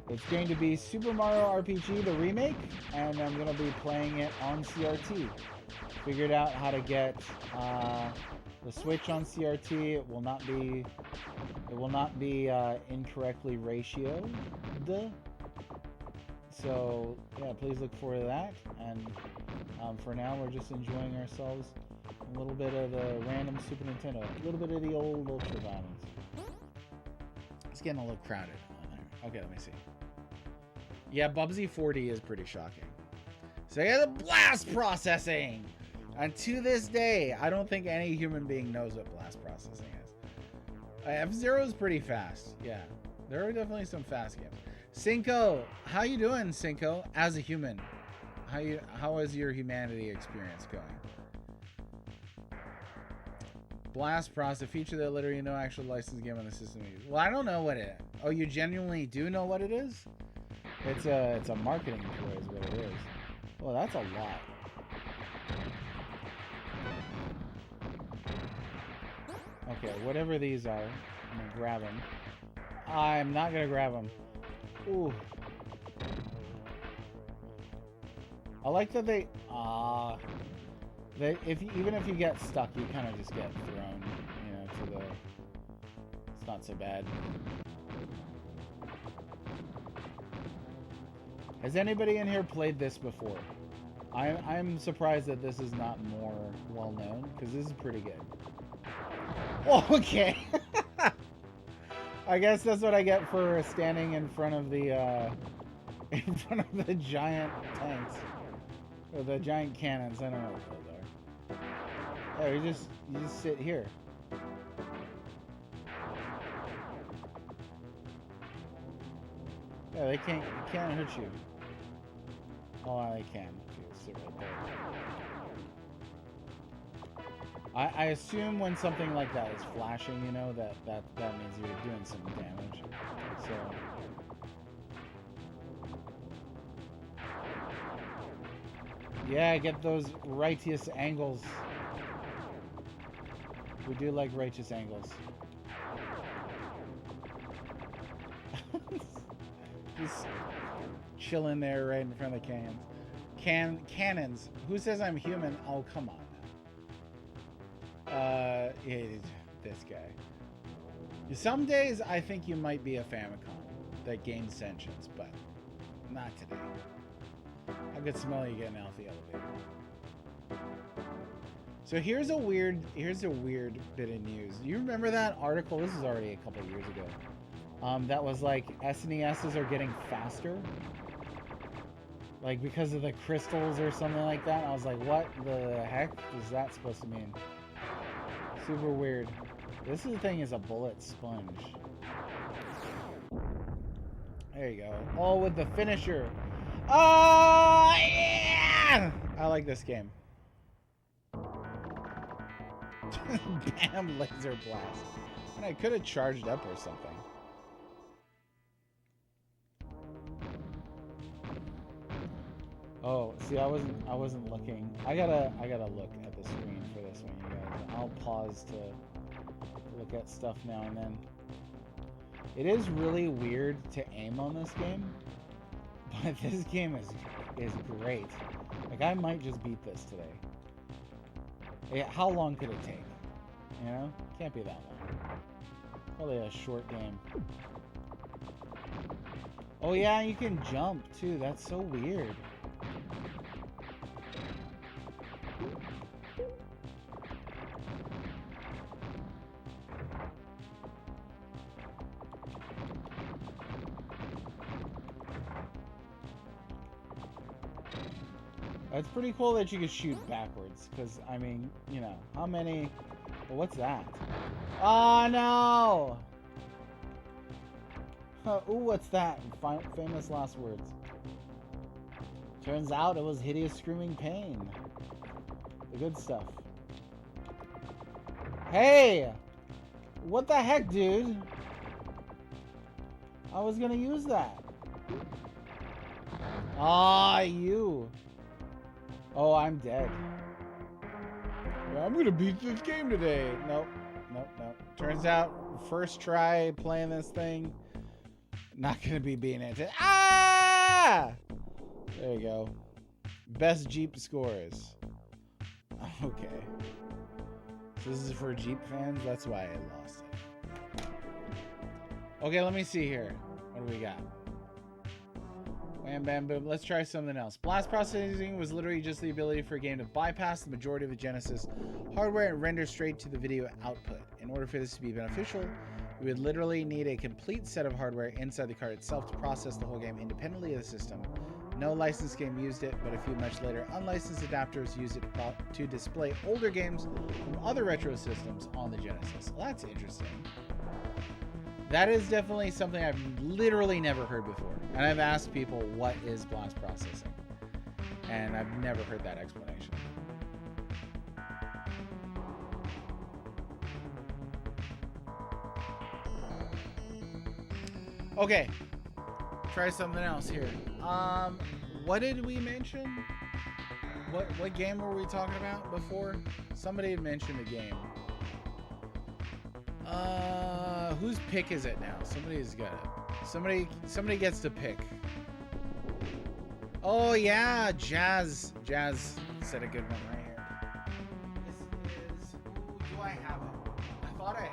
It's going to be Super Mario RPG, the remake, and I'm going to be playing it on CRT. Figured out how to get the Switch on CRT. It will not be incorrectly ratioed. So yeah, please look forward to that. And for now, we're just enjoying ourselves a little bit of the random Super Nintendo, a little bit of the old Ultra Violence. It's getting a little crowded on there. Okay, let me see. Yeah, Bubsy 4D is pretty shocking. So yeah, the blast processing. And to this day, I don't think any human being knows what blast processing is. F-Zero is pretty fast. Yeah, there are definitely some fast games. Cinco, how you doing, Cinco? As a human, how is your humanity experience going? Blast Process, a feature that literally no actual licensed game on the system. Well, I don't know what it. Oh, you genuinely do know what it is? It's a marketing tool, is what it is. Well, that's a lot. Okay, whatever these are, I'm gonna grab them. I'm not gonna grab them. Ooh. I like that they even if you get stuck, you kind of just get thrown, you know, to the. It's not so bad. Has anybody in here played this before? I'm surprised that this is not more well known, because this is pretty good. Okay. I guess that's what I get for standing in front of the giant tanks. Or the giant cannons. I don't know what those are. Yeah, you just sit here. Yeah, they can't hurt you. Oh, they can. Sit right there. I assume when something like that is flashing, you know, that means you're doing some damage. So yeah, get those righteous angles. We do like righteous angles. Just chilling there right in front of the cannons. Who says I'm human? Oh, come on now. This guy. Some days I think you might be a Famicom that gains sentience, but not today. I could smell you getting out the elevator. So here's a weird bit of news. You remember that article? This is already a couple years ago. That was like SNESs are getting faster, like because of the crystals or something like that. I was like, what the heck is that supposed to mean? Super weird. This thing is a bullet sponge. There you go. Oh, with the finisher. Oh yeah! I like this game. Bam, laser blast. And I could have charged up or something. Oh, see, I wasn't looking. I gotta look at the screen for this one, you guys. I'll pause to look at stuff now and then. It is really weird to aim on this game, but this game is great. Like, I might just beat this today. Yeah, how long could it take? You know? Can't be that long. Probably a short game. Oh yeah, you can jump too. That's so weird. It's pretty cool that you can shoot backwards, because, I mean, you know, how many... Well, what's that? Oh, no! Ooh, what's that? Famous last words. Turns out it was hideous screaming pain. The good stuff. Hey! What the heck, dude? I was gonna use that. Ah, you. Oh, I'm dead. I'm gonna beat this game today. Nope. Turns out, first try playing this thing, not gonna be beating it. Ah! There you go. Best Jeep scores. Okay. So this is for Jeep fans? That's why I lost it. Okay, let me see here. What do we got? Wham, bam, boom. Let's try something else. Blast processing was literally just the ability for a game to bypass the majority of the Genesis hardware and render straight to the video output. In order for this to be beneficial, we would literally need a complete set of hardware inside the card itself to process the whole game independently of the system. No licensed game used it, but a few much later unlicensed adapters used it to display older games from other retro systems on the Genesis. Well, that's interesting. That is definitely something I've literally never heard before. And I've asked people, what is blast processing? And I've never heard that explanation. Okay. Try something else here. What did we mention? What game were we talking about before? Somebody had mentioned a game. Whose pick is it now? Somebody's got it. Somebody gets to pick. Oh yeah, Jazz said a good one right here. This is. Ooh, do I have it? I thought I had it.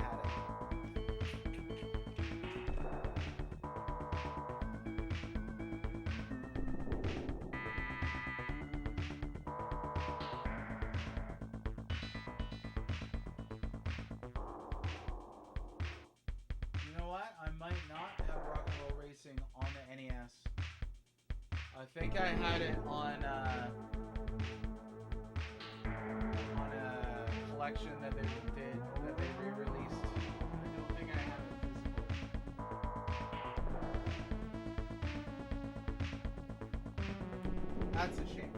On the NES. I think I had it on a collection that they re-released. I don't think I have it physical. That's a shame.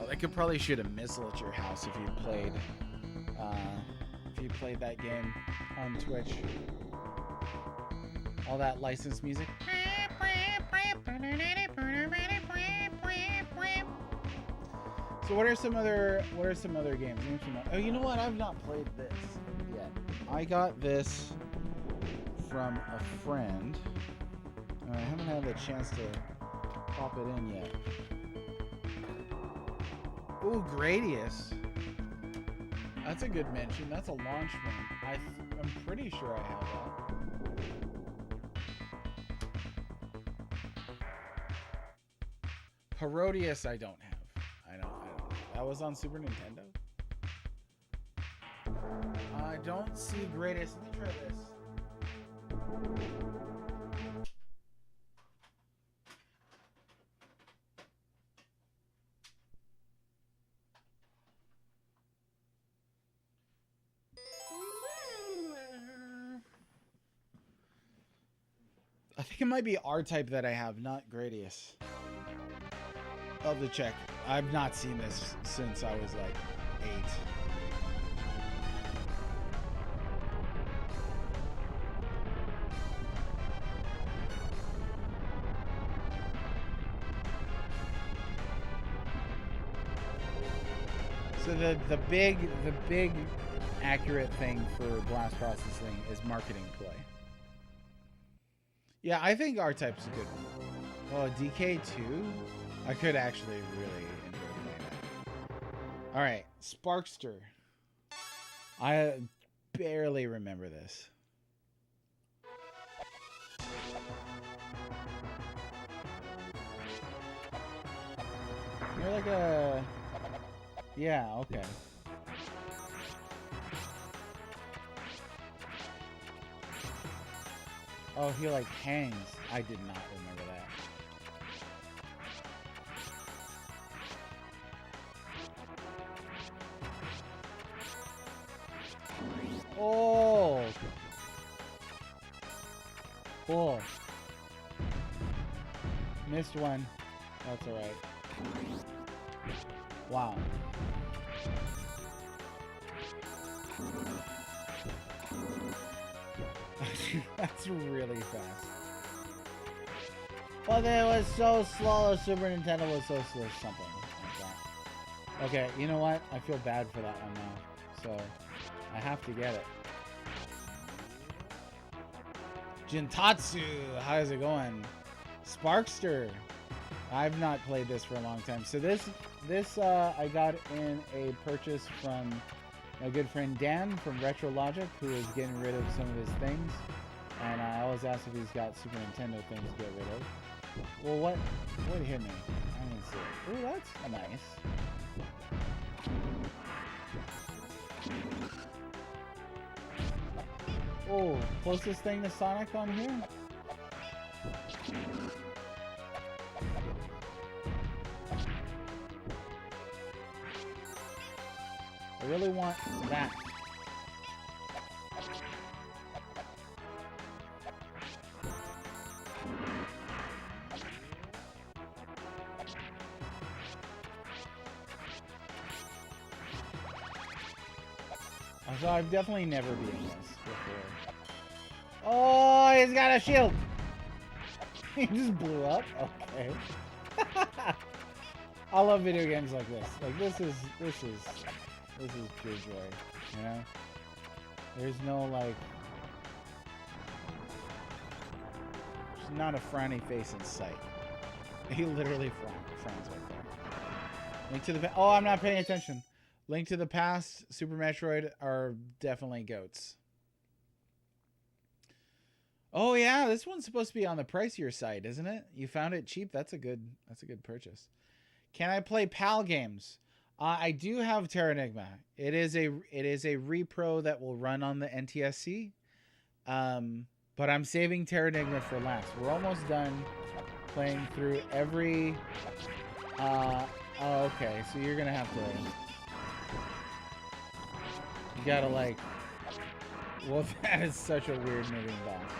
I could probably shoot a missile at your house if you played that game on Twitch. All that licensed music. So what are some other games? Oh, you know what? I've not played this yet. I got this from a friend. I haven't had the chance to pop it in yet. Ooh, Gradius. That's a good mention. That's a launch one. I'm pretty sure I have that. Parodius I don't have. I don't. That was on Super Nintendo? I don't see Gradius. Let me try this. I think it might be R-Type that I have, not Gradius. I'll have to check. I've not seen this since I was like 8. So the big accurate thing for blast processing is marketing play. Yeah, I think R-Type's a good one. Oh, DK2? I could actually really enjoy playing that. Alright, Sparkster. I barely remember this. You're like a... Yeah, okay. Oh, he like hangs. I did not remember that. Oh! Cool. Missed one. That's alright. Wow. That's really fast. But it was so slow. The Super Nintendo was so slow. Something like that. Okay, you know what? I feel bad for that one now. So, I have to get it. Jintatsu! How's it going? Sparkster! I've not played this for a long time. So this I got in a purchase from my good friend Dan from Retro Logic, who is getting rid of some of his things. And I always ask if he's got Super Nintendo things to get rid of. Well, what hit me? I didn't see it. Ooh, that's nice. Oh, closest thing to Sonic on here? I really want that. So I've definitely never beaten this before. Oh, he's got a shield! He just blew up? Okay. I love video games like this. Like this is pure joy, you know? There's no like there's not a frowny face in sight. He literally frowns right there. Link to the oh, I'm not paying attention. Link to the Past, Super Metroid are definitely goats. Oh yeah, this one's supposed to be on the pricier side, isn't it? You found it cheap. That's a good purchase. Can I play PAL games? I do have Terranigma. It is a repro that will run on the NTSC. But I'm saving Terranigma for last. We're almost done playing through every oh, okay. So you're gonna have to you gotta like well that is such a weird moving boss.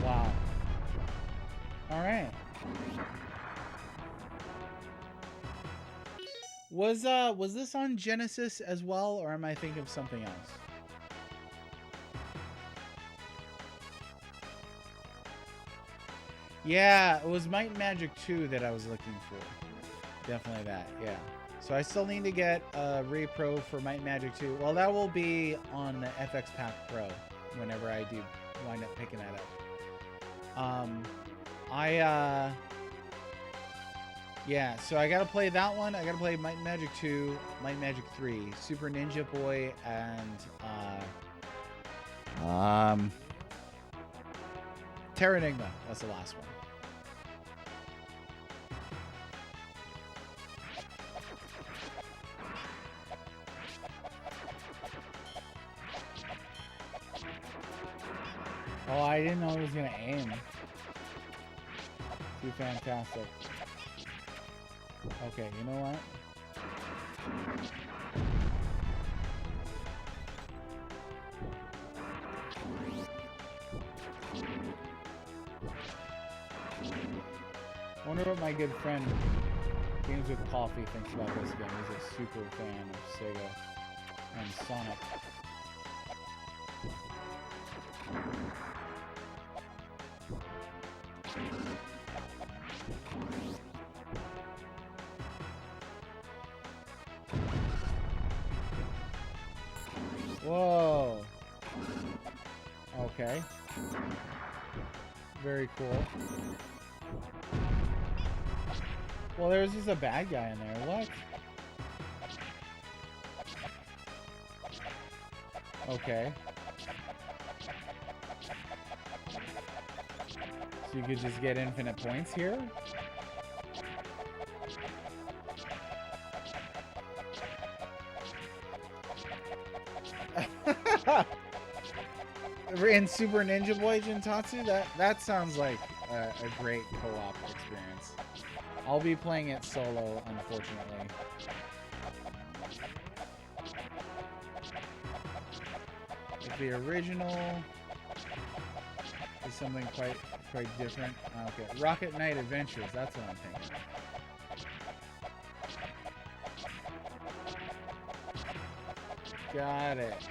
Wow. Alright. Was this on Genesis as well, or am I thinking of something else? Yeah, it was Might and Magic 2 that I was looking for. Definitely that, yeah. So I still need to get a repro for Might and Magic 2. Well, that will be on the FX Pack Pro whenever I do wind up picking that up. Yeah, so I gotta play that one. I gotta play Might and Magic 2, Might and Magic 3, Super Ninja Boy, and Terra Enigma. That's the last one. Oh, I didn't know it was gonna aim. Too fantastic. Okay, you know what? I wonder what my good friend Games with Coffee thinks about this game. He's a super fan of Sega and Sonic. Whoa. Okay. Very cool. Well, there's just a bad guy in there. What? Okay. So you could just get infinite points here? In Super Ninja Boy Jintatsu? That sounds like a great co-op experience. I'll be playing it solo, unfortunately. If the original is something quite different. Okay, Rocket Knight Adventures, that's what I'm thinking. Got it.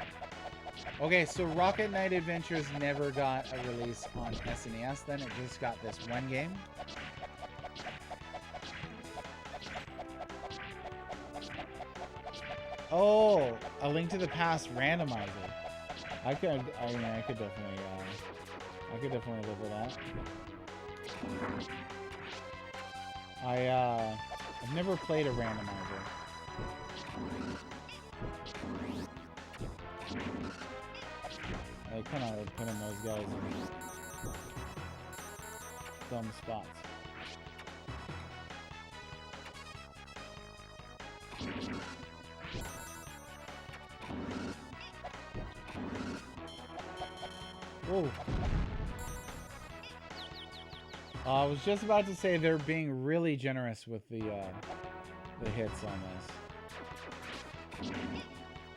Okay, so Rocket Knight Adventures never got a release on SNES then, it just got this one game. Oh, A Link to the Past randomizer. I could definitely live with that. I've never played a randomizer. I kind of put in those guys in dumb spots. Whoa. I was just about to say they're being really generous with the hits on this.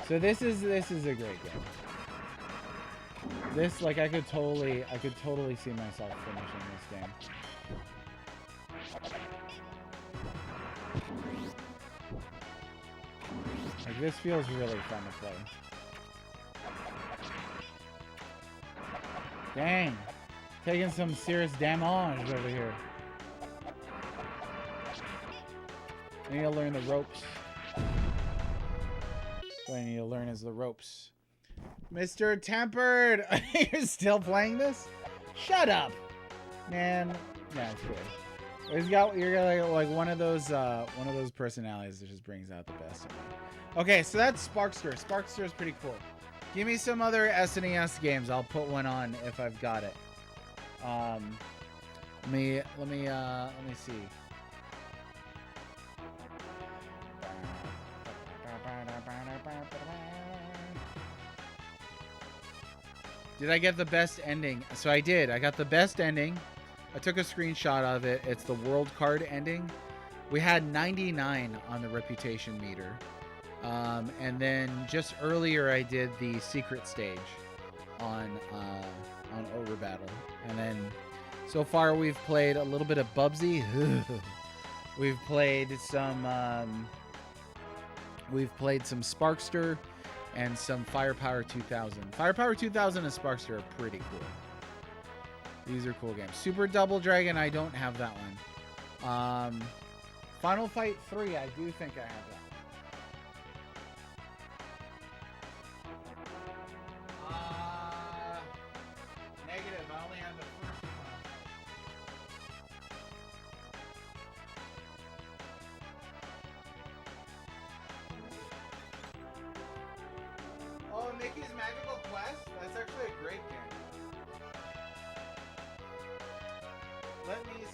So this is a great game. This, like, I could totally see myself finishing this game. Like, this feels really fun to play. Dang. Taking some serious damage over here. I need to learn the ropes. What I need to learn is the ropes. Mr. Tempered! You're still playing this? Shut up! Man. Yeah, it's good. You're like one of those personalities that just brings out the best in me. Okay, so that's Sparkster. Sparkster is pretty cool. Give me some other SNES games. I'll put one on if I've got it. Let me see. Did I get the best ending? So I did. I got the best ending. I took a screenshot of it. It's the world card ending. We had 99 on the reputation meter. And then just earlier I did the secret stage on Ogre Battle. And then so far we've played a little bit of Bubsy. We've played some Sparkster and some Firepower 2000. Firepower 2000 and Sparkster are pretty cool. These are cool games. Super Double Dragon, I don't have that one. Final Fight 3, I do think I have that. Negative. I only have the first one. Oh, Mickey's Magical Quest? That's actually a great game. Let me see.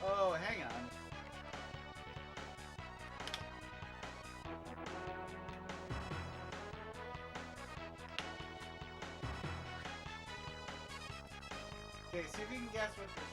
Oh, hang on. Okay, see if you can guess what this is.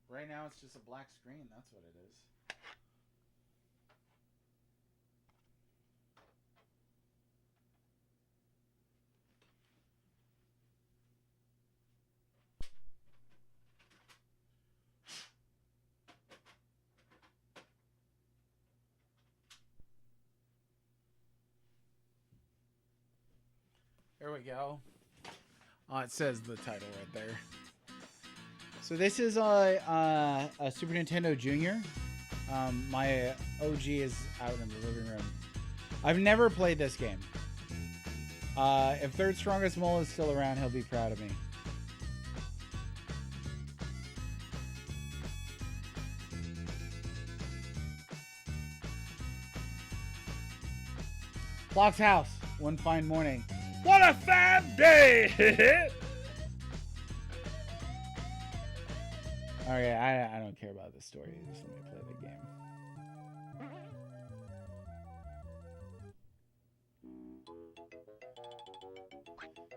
Right now it's just a black screen, that's what it is. There we go. Oh, it says the title right there. So this is a Super Nintendo Junior. My OG is out in the living room. I've never played this game. If Third Strongest Mole is still around, he'll be proud of me. Block's house. One fine morning. What a fab day! Okay, I don't care about the story. Just let me play the game.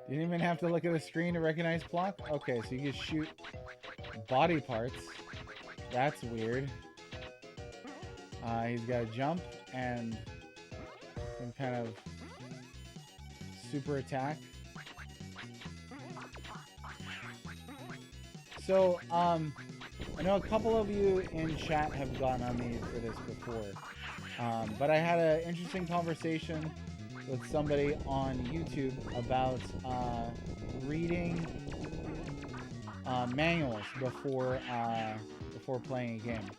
You didn't even have to look at the screen to recognize block? Okay, so you can shoot body parts. That's weird. He's got a jump and some kind of super attack. So, I know a couple of you in chat have gone on me for this before, but I had an interesting conversation with somebody on YouTube about reading manuals before playing a game.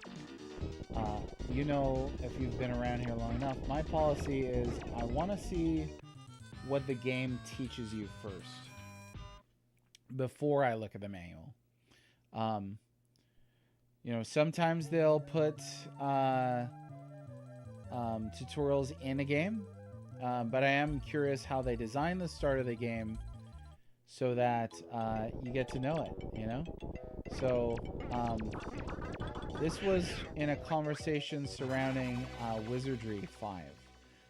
You know, if you've been around here long enough, my policy is I want to see what the game teaches you first before I look at the manual. You know, sometimes they'll put tutorials in a game, but I am curious how they design the start of the game so that you get to know it, you know? So this was in a conversation surrounding Wizardry 5,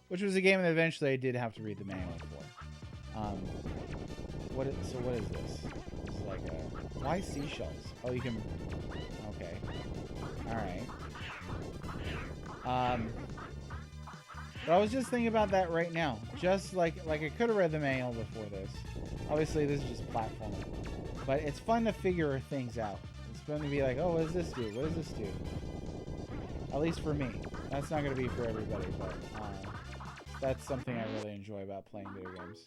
which was a game that eventually I did have to read the manual for. What is this? It's like a... Why seashells? Oh, you can... Okay. Alright. But I was just thinking about that right now. Just like I could have read the manual before this. Obviously, this is just platforming. But it's fun to figure things out. It's fun to be like, oh, what does this do? What does this do? At least for me. That's not going to be for everybody, but that's something I really enjoy about playing video games.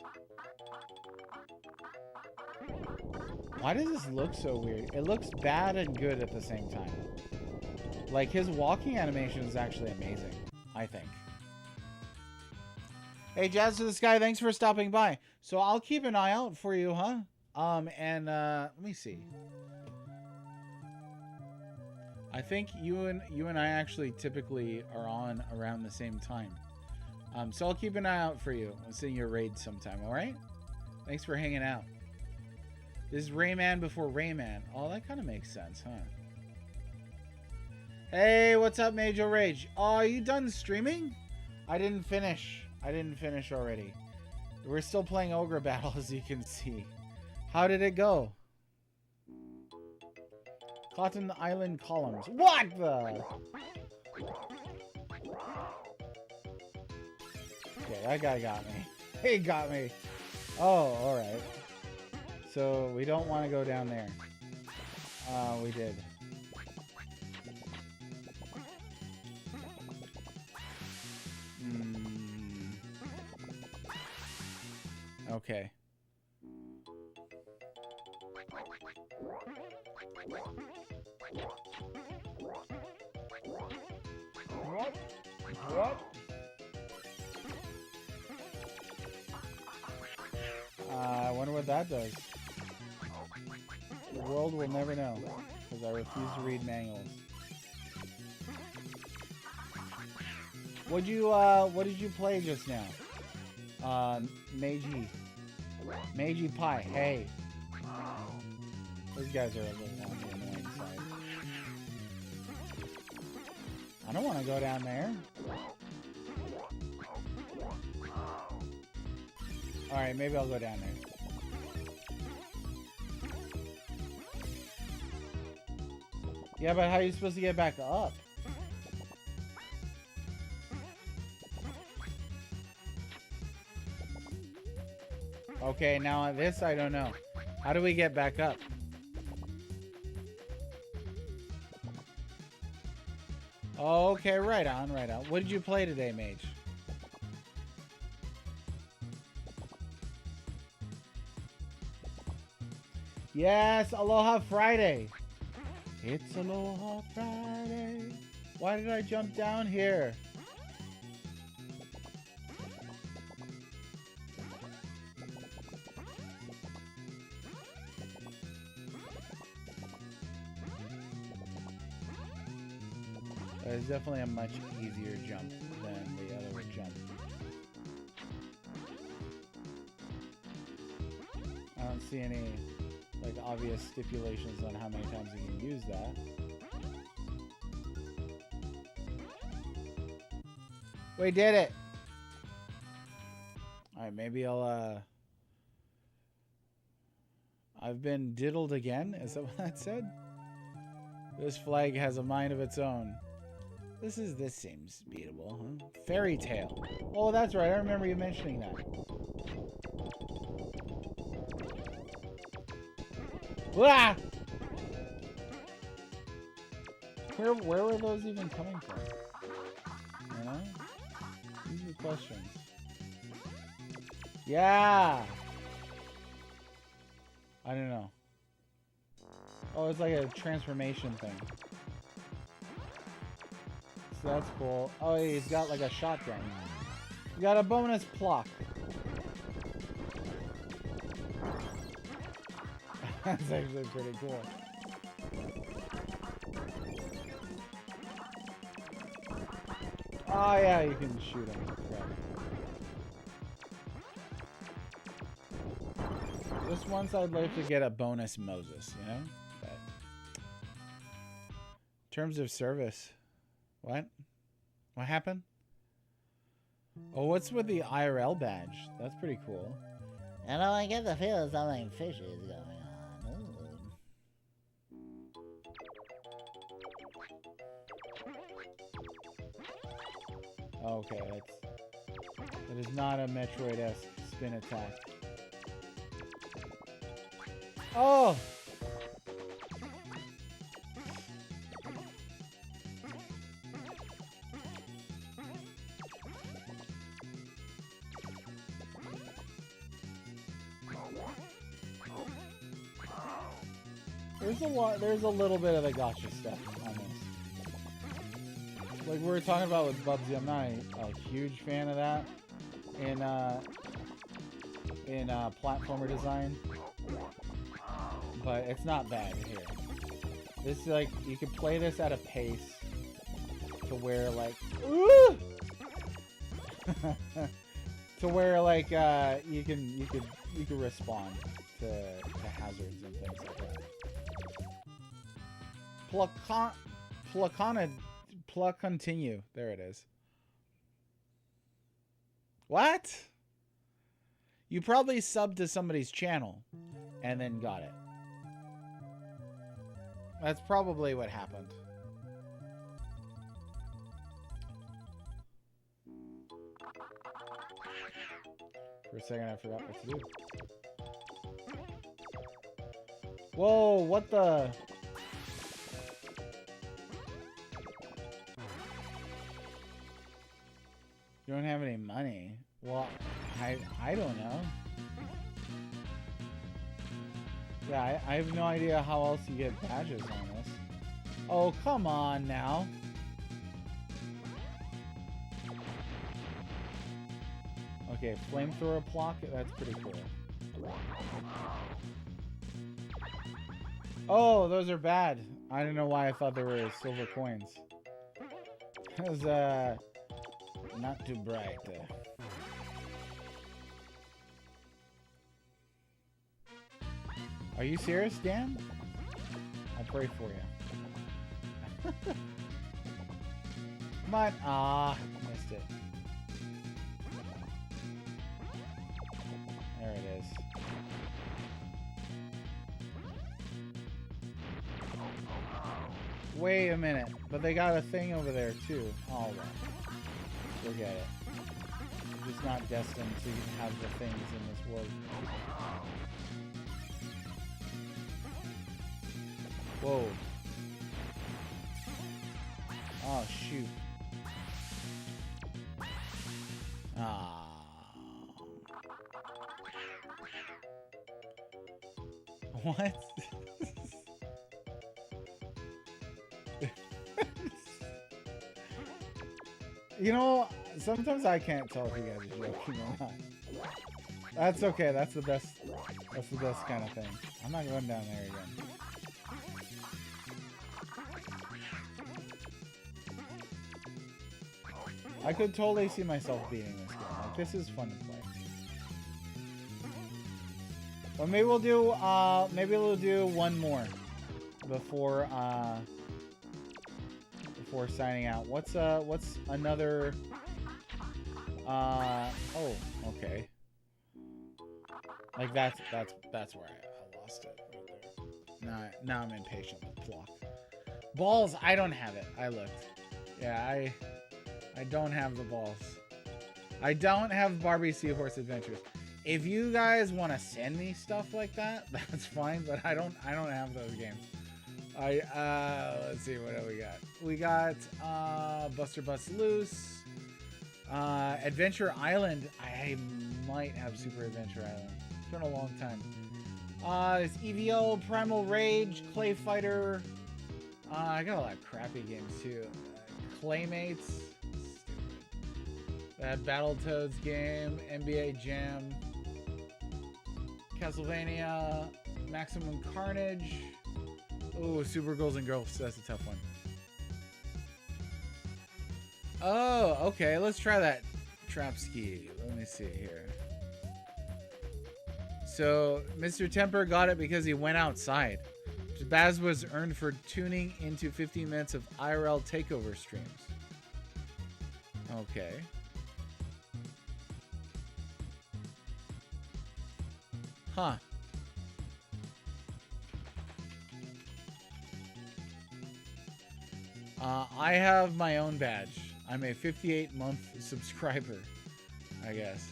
Why does this look so weird? It looks bad and good at the same time. Like, his walking animation is actually amazing, I think. Hey, Jazz to the Sky, thanks for stopping by. So I'll keep an eye out for you, huh? Let me see. I think you and I actually typically are on around the same time. So I'll keep an eye out for you. I'll send you a raid sometime, all right? Thanks for hanging out. This is Rayman before Rayman. Oh, that kind of makes sense, huh? Hey, what's up, Major Rage? Oh, are you done streaming? I didn't finish. I didn't finish already. We're still playing Ogre Battle, as you can see. How did it go? Cotton Island Columns. What the? Okay, that guy got me. He got me. Oh, alright. So, we don't want to go down there. We did. Okay. What? I wonder what that does. The world will never know, because I refuse to read manuals. What did you play just now? Meiji Pie. Hey. Those guys are a little on the annoying side. I don't want to go down there. Alright, maybe I'll go down there. Yeah, but how are you supposed to get back up? Okay, now this I don't know. How do we get back up? Okay, right on, right on. What did you play today, Mage? Yes, Aloha Friday. It's Aloha Friday. Why did I jump down here? It's definitely a much easier jump than the other jump. I don't see any like obvious stipulations on how many times you can use that. We did it! Alright, maybe I'll I've been diddled again? Is that what that said? This flag has a mind of its own. This seems beatable, huh? Fairy tale. Oh, that's right. I remember you mentioning that. Ah! Where were those even coming from? You know? These are the questions. Yeah! I don't know. Oh, it's like a transformation thing. So that's cool. Oh, he's got like a shotgun. You got a bonus pluck. That's actually pretty cool. Oh yeah, you can shoot him. Crap. Just once I'd like to get a bonus Moses, you know? But in terms of service. What? What happened? Oh, what's with the IRL badge? That's pretty cool. You know, I get the feeling something fishy is going on. Ooh. Okay, that is not a Metroid-esque spin attack. Oh! There's a little bit of the gotcha stuff on this. Like we were talking about with Bubsy, I'm not a huge fan of that in platformer design, but it's not bad here. This is like you can play this at a pace to where like to where like you can respond to hazards and things like that. Pluck continue. There it is. What? You probably subbed to somebody's channel and then got it. That's probably what happened. For a second, I forgot what to do. Whoa, what the? You don't have any money. Well, I don't know. Yeah, I have no idea how else you get badges on this. Oh, come on now. Okay, flamethrower block, that's pretty cool. Oh, those are bad. I don't know why I thought they were silver coins. It was, not too bright. Are you serious, Dan? I'll pray for you. Come on. Ah, missed it. There it is. Wait a minute. But they got a thing over there, too. Oh, well. Forget it. I'm just not destined to have the things in this world. Whoa. Oh, shoot. Ah. What? You know, sometimes I can't tell if you guys are joking or not. That's okay. That's the best. That's the best kind of thing. I'm not going down there again. I could totally see myself beating this game. Like, this is fun to play. But maybe we'll do one more before before signing out. What's another oh, okay. Like that's where I lost it right there. Now I'm impatient with block. Balls, I don't have it. I looked. Yeah, I don't have the balls. I don't have Barbie Seahorse Adventures. If you guys want to send me stuff like that, that's fine, but I don't have those games. Let's see, what do we got? We got Buster Bust Loose, Adventure Island. I might have Super Adventure Island. It's been a long time. It's EVO, Primal Rage, Clay Fighter. I got a lot of crappy games too. Claymates. That Battletoads game, NBA Jam, Castlevania, Maximum Carnage. Oh, Super Girls and Girls. That's a tough one. Oh, okay. Let's try that Trap Ski. Let me see here. So, Mr. Temper got it because he went outside. Baz was earned for tuning into 15 minutes of IRL takeover streams. Okay. Huh. I have my own badge. I'm a 58-month subscriber, I guess.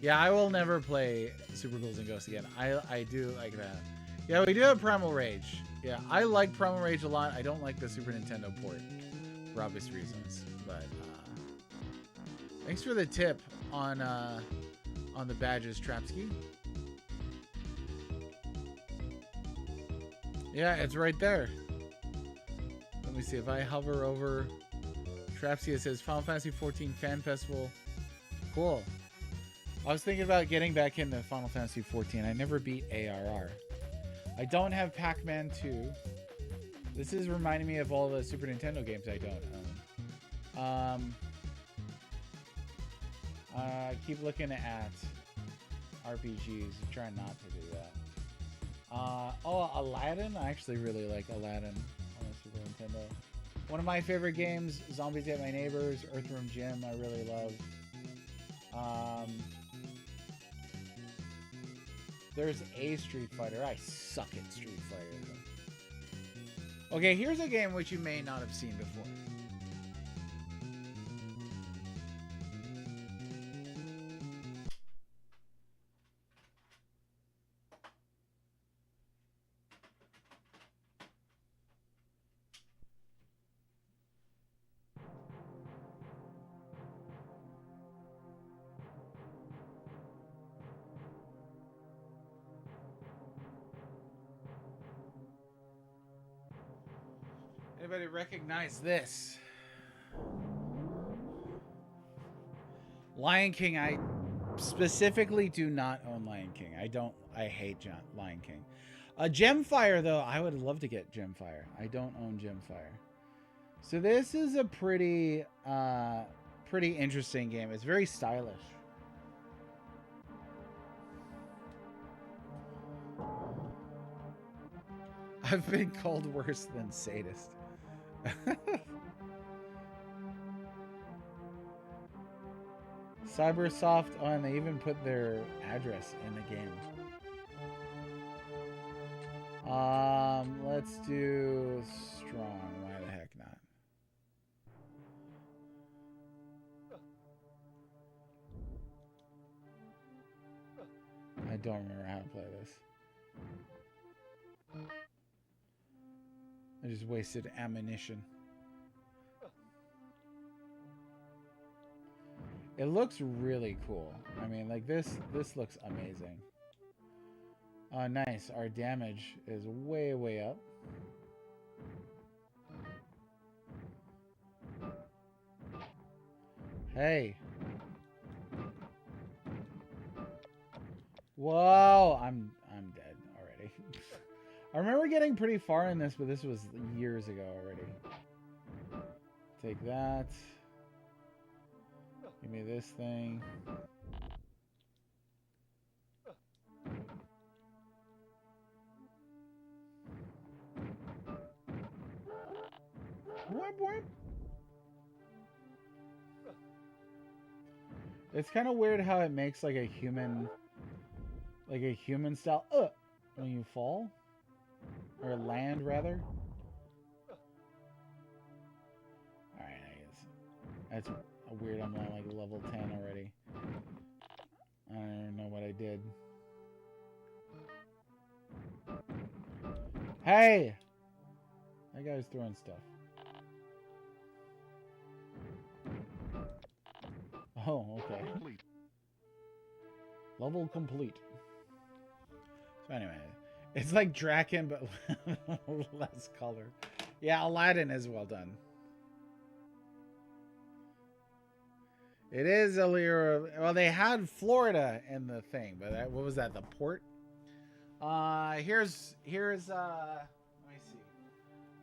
Yeah, I will never play Super Ghouls and Ghosts again. I do like that. Yeah, we do have Primal Rage. Yeah, I like Primal Rage a lot. I don't like the Super Nintendo port for obvious reasons. But thanks for the tip on the badges, Trapsky. Yeah, it's right there. Let me see if I hover over Trapsky. It says Final Fantasy 14 Fan Festival. Cool. I was thinking about getting back into Final Fantasy 14. I never beat ARR. I don't have Pac-Man 2. This is reminding me of all the Super Nintendo games I don't own. Keep looking at RPGs. I'm trying not to do that. Oh, Aladdin? I actually really like Aladdin on the Super Nintendo. One of my favorite games, Zombies Ate My Neighbors, Earthworm Jim, I really love. There's a Street Fighter. I suck at Street Fighter, though. Okay, here's a game which you may not have seen before. Anybody recognize this? Lion King. I specifically do not own Lion King. I hate Lion King. Gemfire, though, I would love to get Gemfire. I don't own Gemfire. So this is a pretty interesting game. It's very stylish. I've been called worse than sadist. Cybersoft, oh, and they even put their address in the game. Let's do strong. Why the heck not? I don't remember how to play this. I just wasted ammunition. It looks really cool. I mean, like this looks amazing. Oh, nice. Our damage is way, way up. Hey. Whoa, I'm dead already. I remember getting pretty far in this, but this was years ago already. Take that. Give me this thing. Boop, boop. It's kind of weird how it makes like a human style when you fall or land rather. All right, I guess that's weird. I'm on like level 10 already. I don't even know what I did. Hey, that guy's throwing stuff. Oh, okay. Level complete. So anyway, it's like Draken, but less color. Yeah, Aladdin is well done. It is a little... Well, they had Florida in the thing, but what was that? The port? Here's let me see.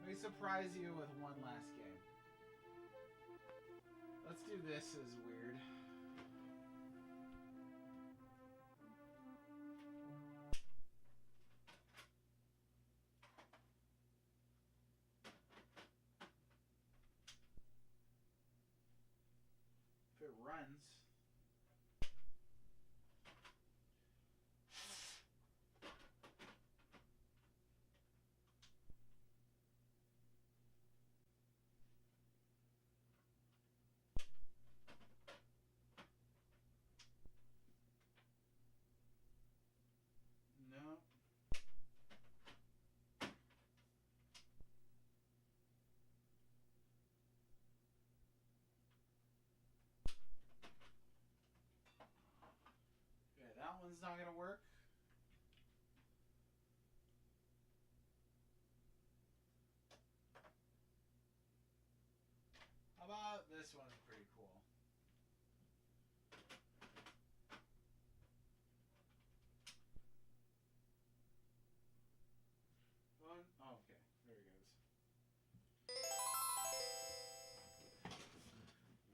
Let me surprise you with one last game. Let's do this as weird. If it runs. No. Okay, that one's not gonna work. How about this one's pretty cool? One. Oh, okay, there it goes.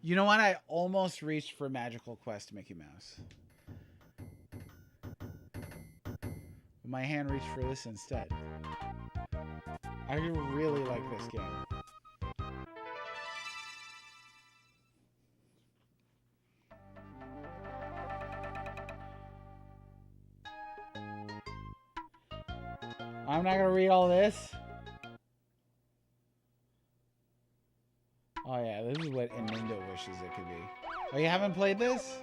You know what? I almost reached for Magical Quest Mickey Mouse. But my hand reached for this instead. I really like this game. I'm not gonna read all this. Oh yeah, this is what Nintendo wishes it could be. Oh, you haven't played this?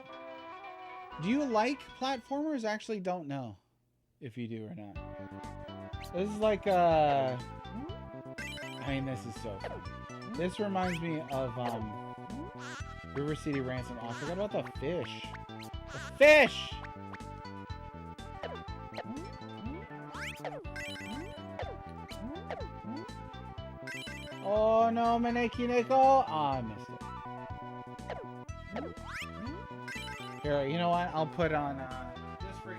Do you like platformers? I actually don't know if you do or not. This is like I mean, this is so fun. This reminds me of River City Ransom. Oh, I forgot about the fish. The fish! Oh no, Maneki Neko! Oh, I missed it. Here, you know what? I'll put on just for you.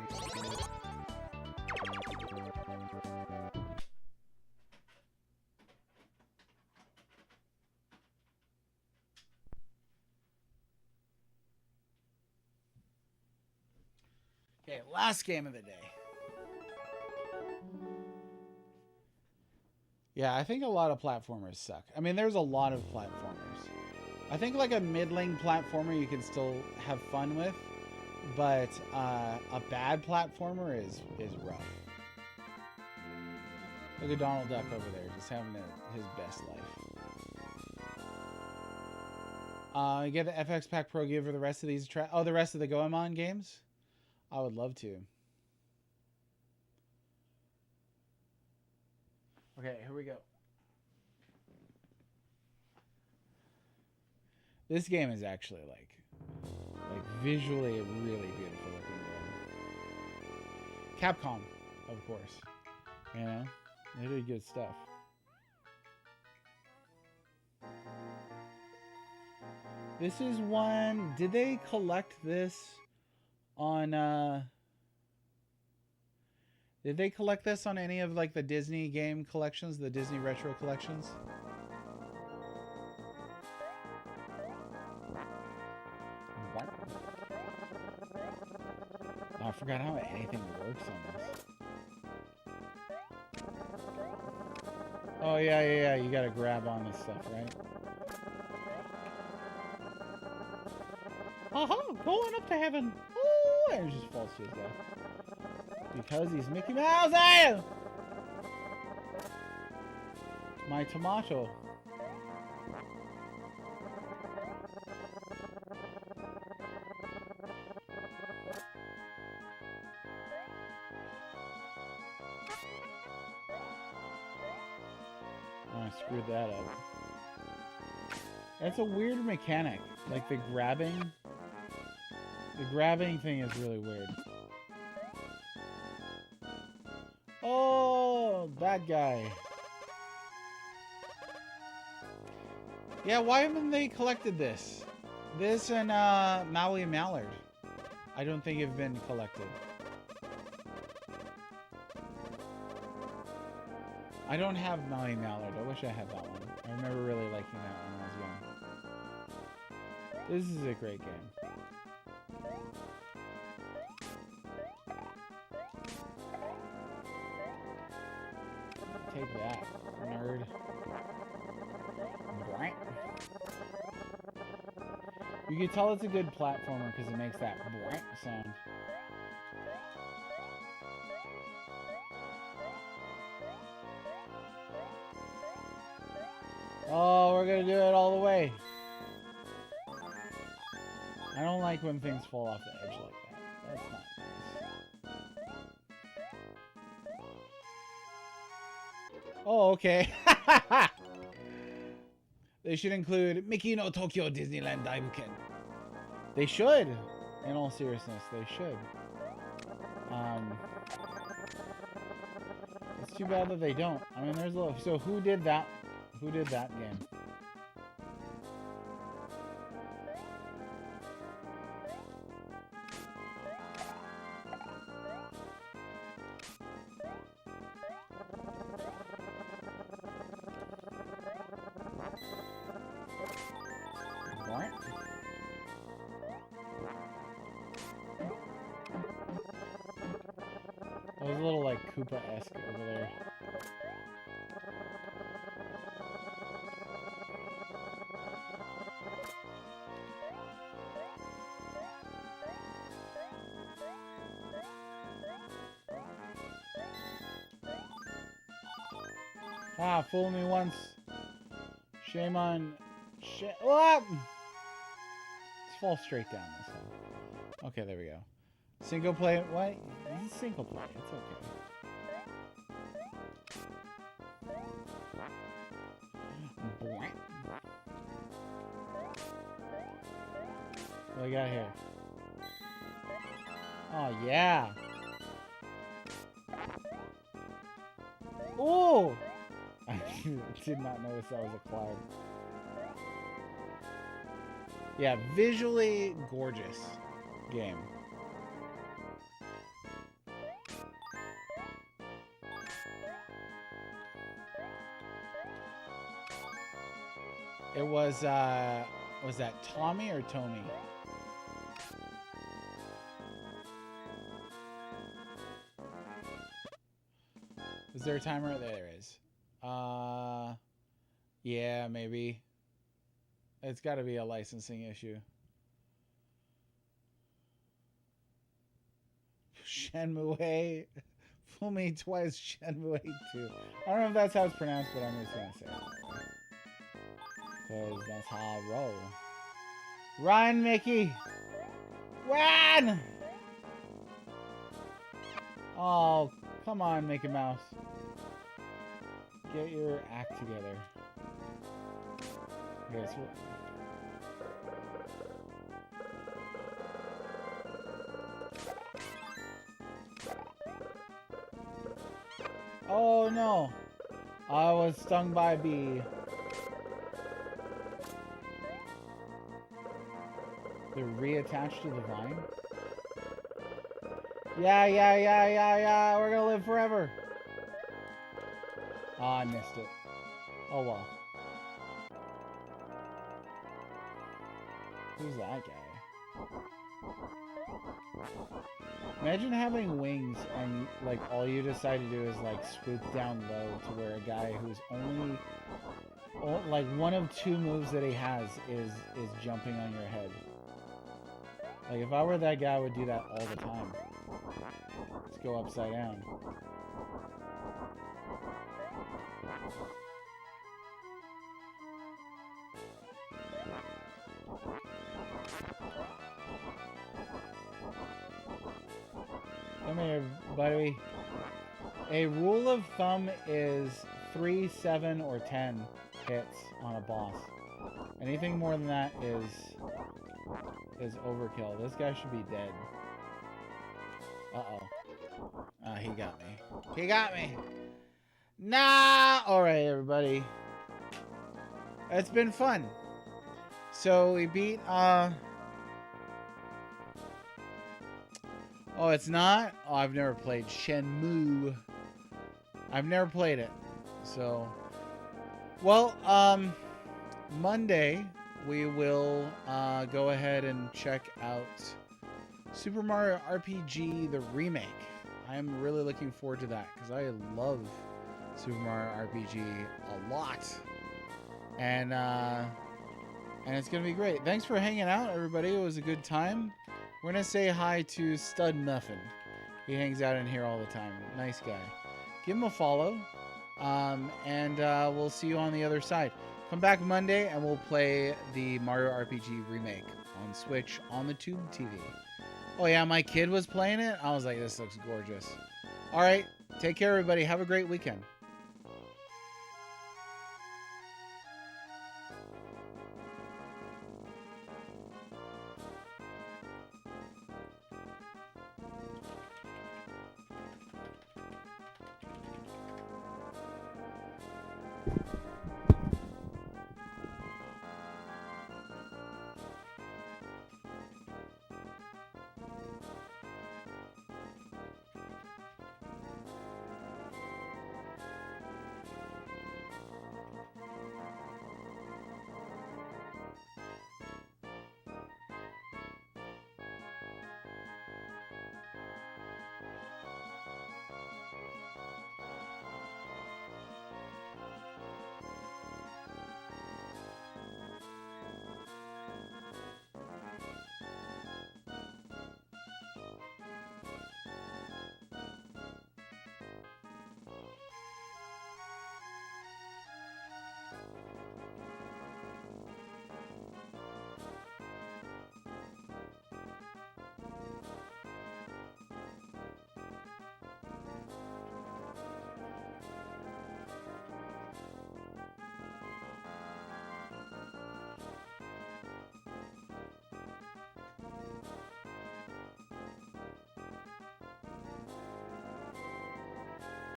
Okay, last game of the day. Yeah, I think a lot of platformers suck. I mean, there's a lot of platformers. I think like a middling platformer you can still have fun with, but a bad platformer is rough. Look at Donald Duck over there, just having his best life. You get the FX Pack Pro Gear for the rest of these the rest of the Goemon games? I would love to. Okay, here we go. This game is actually like visually a really beautiful looking game. Capcom, of course. You know, they did good stuff. This is one. Did they collect this on? Did they collect this on any of like the Disney game collections, the Disney retro collections? Oh, I forgot how anything works on this. Oh yeah. You gotta grab on this stuff, right? Going up to heaven. Oh, and it just falls to his death. Because he's Mickey Mouse. My tomato. Oh, I screwed that up. That's a weird mechanic. Like the grabbing. The grabbing thing is really weird. Oh, bad guy. Yeah, why haven't they collected this? This and Maui and Mallard. I don't think have been collected. I don't have Maui Mallard. I wish I had that one. I remember really liking that when I was young. This is a great game. Take that, nerd. You can tell it's a good platformer because it makes that sound. Oh, we're gonna do it all the way. I don't like when things fall off the edge like that. That's not nice. Oh, okay. They should include Mickey no Tokyo Disneyland Daibuken. They should. In all seriousness, they should. It's too bad that they don't. I mean, there's a little... So who did that? Who did that game? It was a little like Koopa-esque over there. Ah, fool me once. Shame on... Let's fall straight down this time. Okay, there we go. Single player... What? This is single player. It's okay. Boing. What do I got here? Oh, yeah. Oh! I did not notice that was a cloud. Yeah, visually gorgeous game. It was that Tommy or Tommy? Is there a timer? There is. Yeah, maybe. It's got to be a licensing issue. Shenmue. Fool me twice, Shenmue 2. I don't know if that's how it's pronounced, but I'm just going to say it. Because that's how I roll. Run, Mickey! Run! Oh, come on, Mickey Mouse. Get your act together. Okay, so... Oh no! I was stung by a bee. They're reattached to the vine? Yeah. We're gonna live forever. Ah, I missed it. Oh well. Who's that guy? Imagine having wings and like all you decide to do is like swoop down low to where a guy who's only like one of two moves that he has is jumping on your head. Like if I were that guy, I would do that all the time. Let's go upside down. Come here, buddy. A rule of thumb is 3, 7, or 10 hits on a boss. Anything more than that is overkill. This guy should be dead. Uh-oh. He got me. He got me! Nah! Alright, everybody. It's been fun. So, we beat, Oh, it's not? Oh, I've never played Shenmue. I've never played it. So, well, Monday we will go ahead and check out Super Mario RPG the remake. I'm really looking forward to that because I love Super Mario RPG a lot, and it's gonna be great. Thanks for hanging out, everybody. It was a good time. We're gonna say hi to Stud Muffin. He hangs out in here all the time. Nice guy. Give him a follow, and we'll see you on the other side. Come back Monday, and we'll play the Mario RPG remake on Switch on the Tube TV. Oh yeah, my kid was playing it. I was like, this looks gorgeous. All right, take care, everybody. Have a great weekend.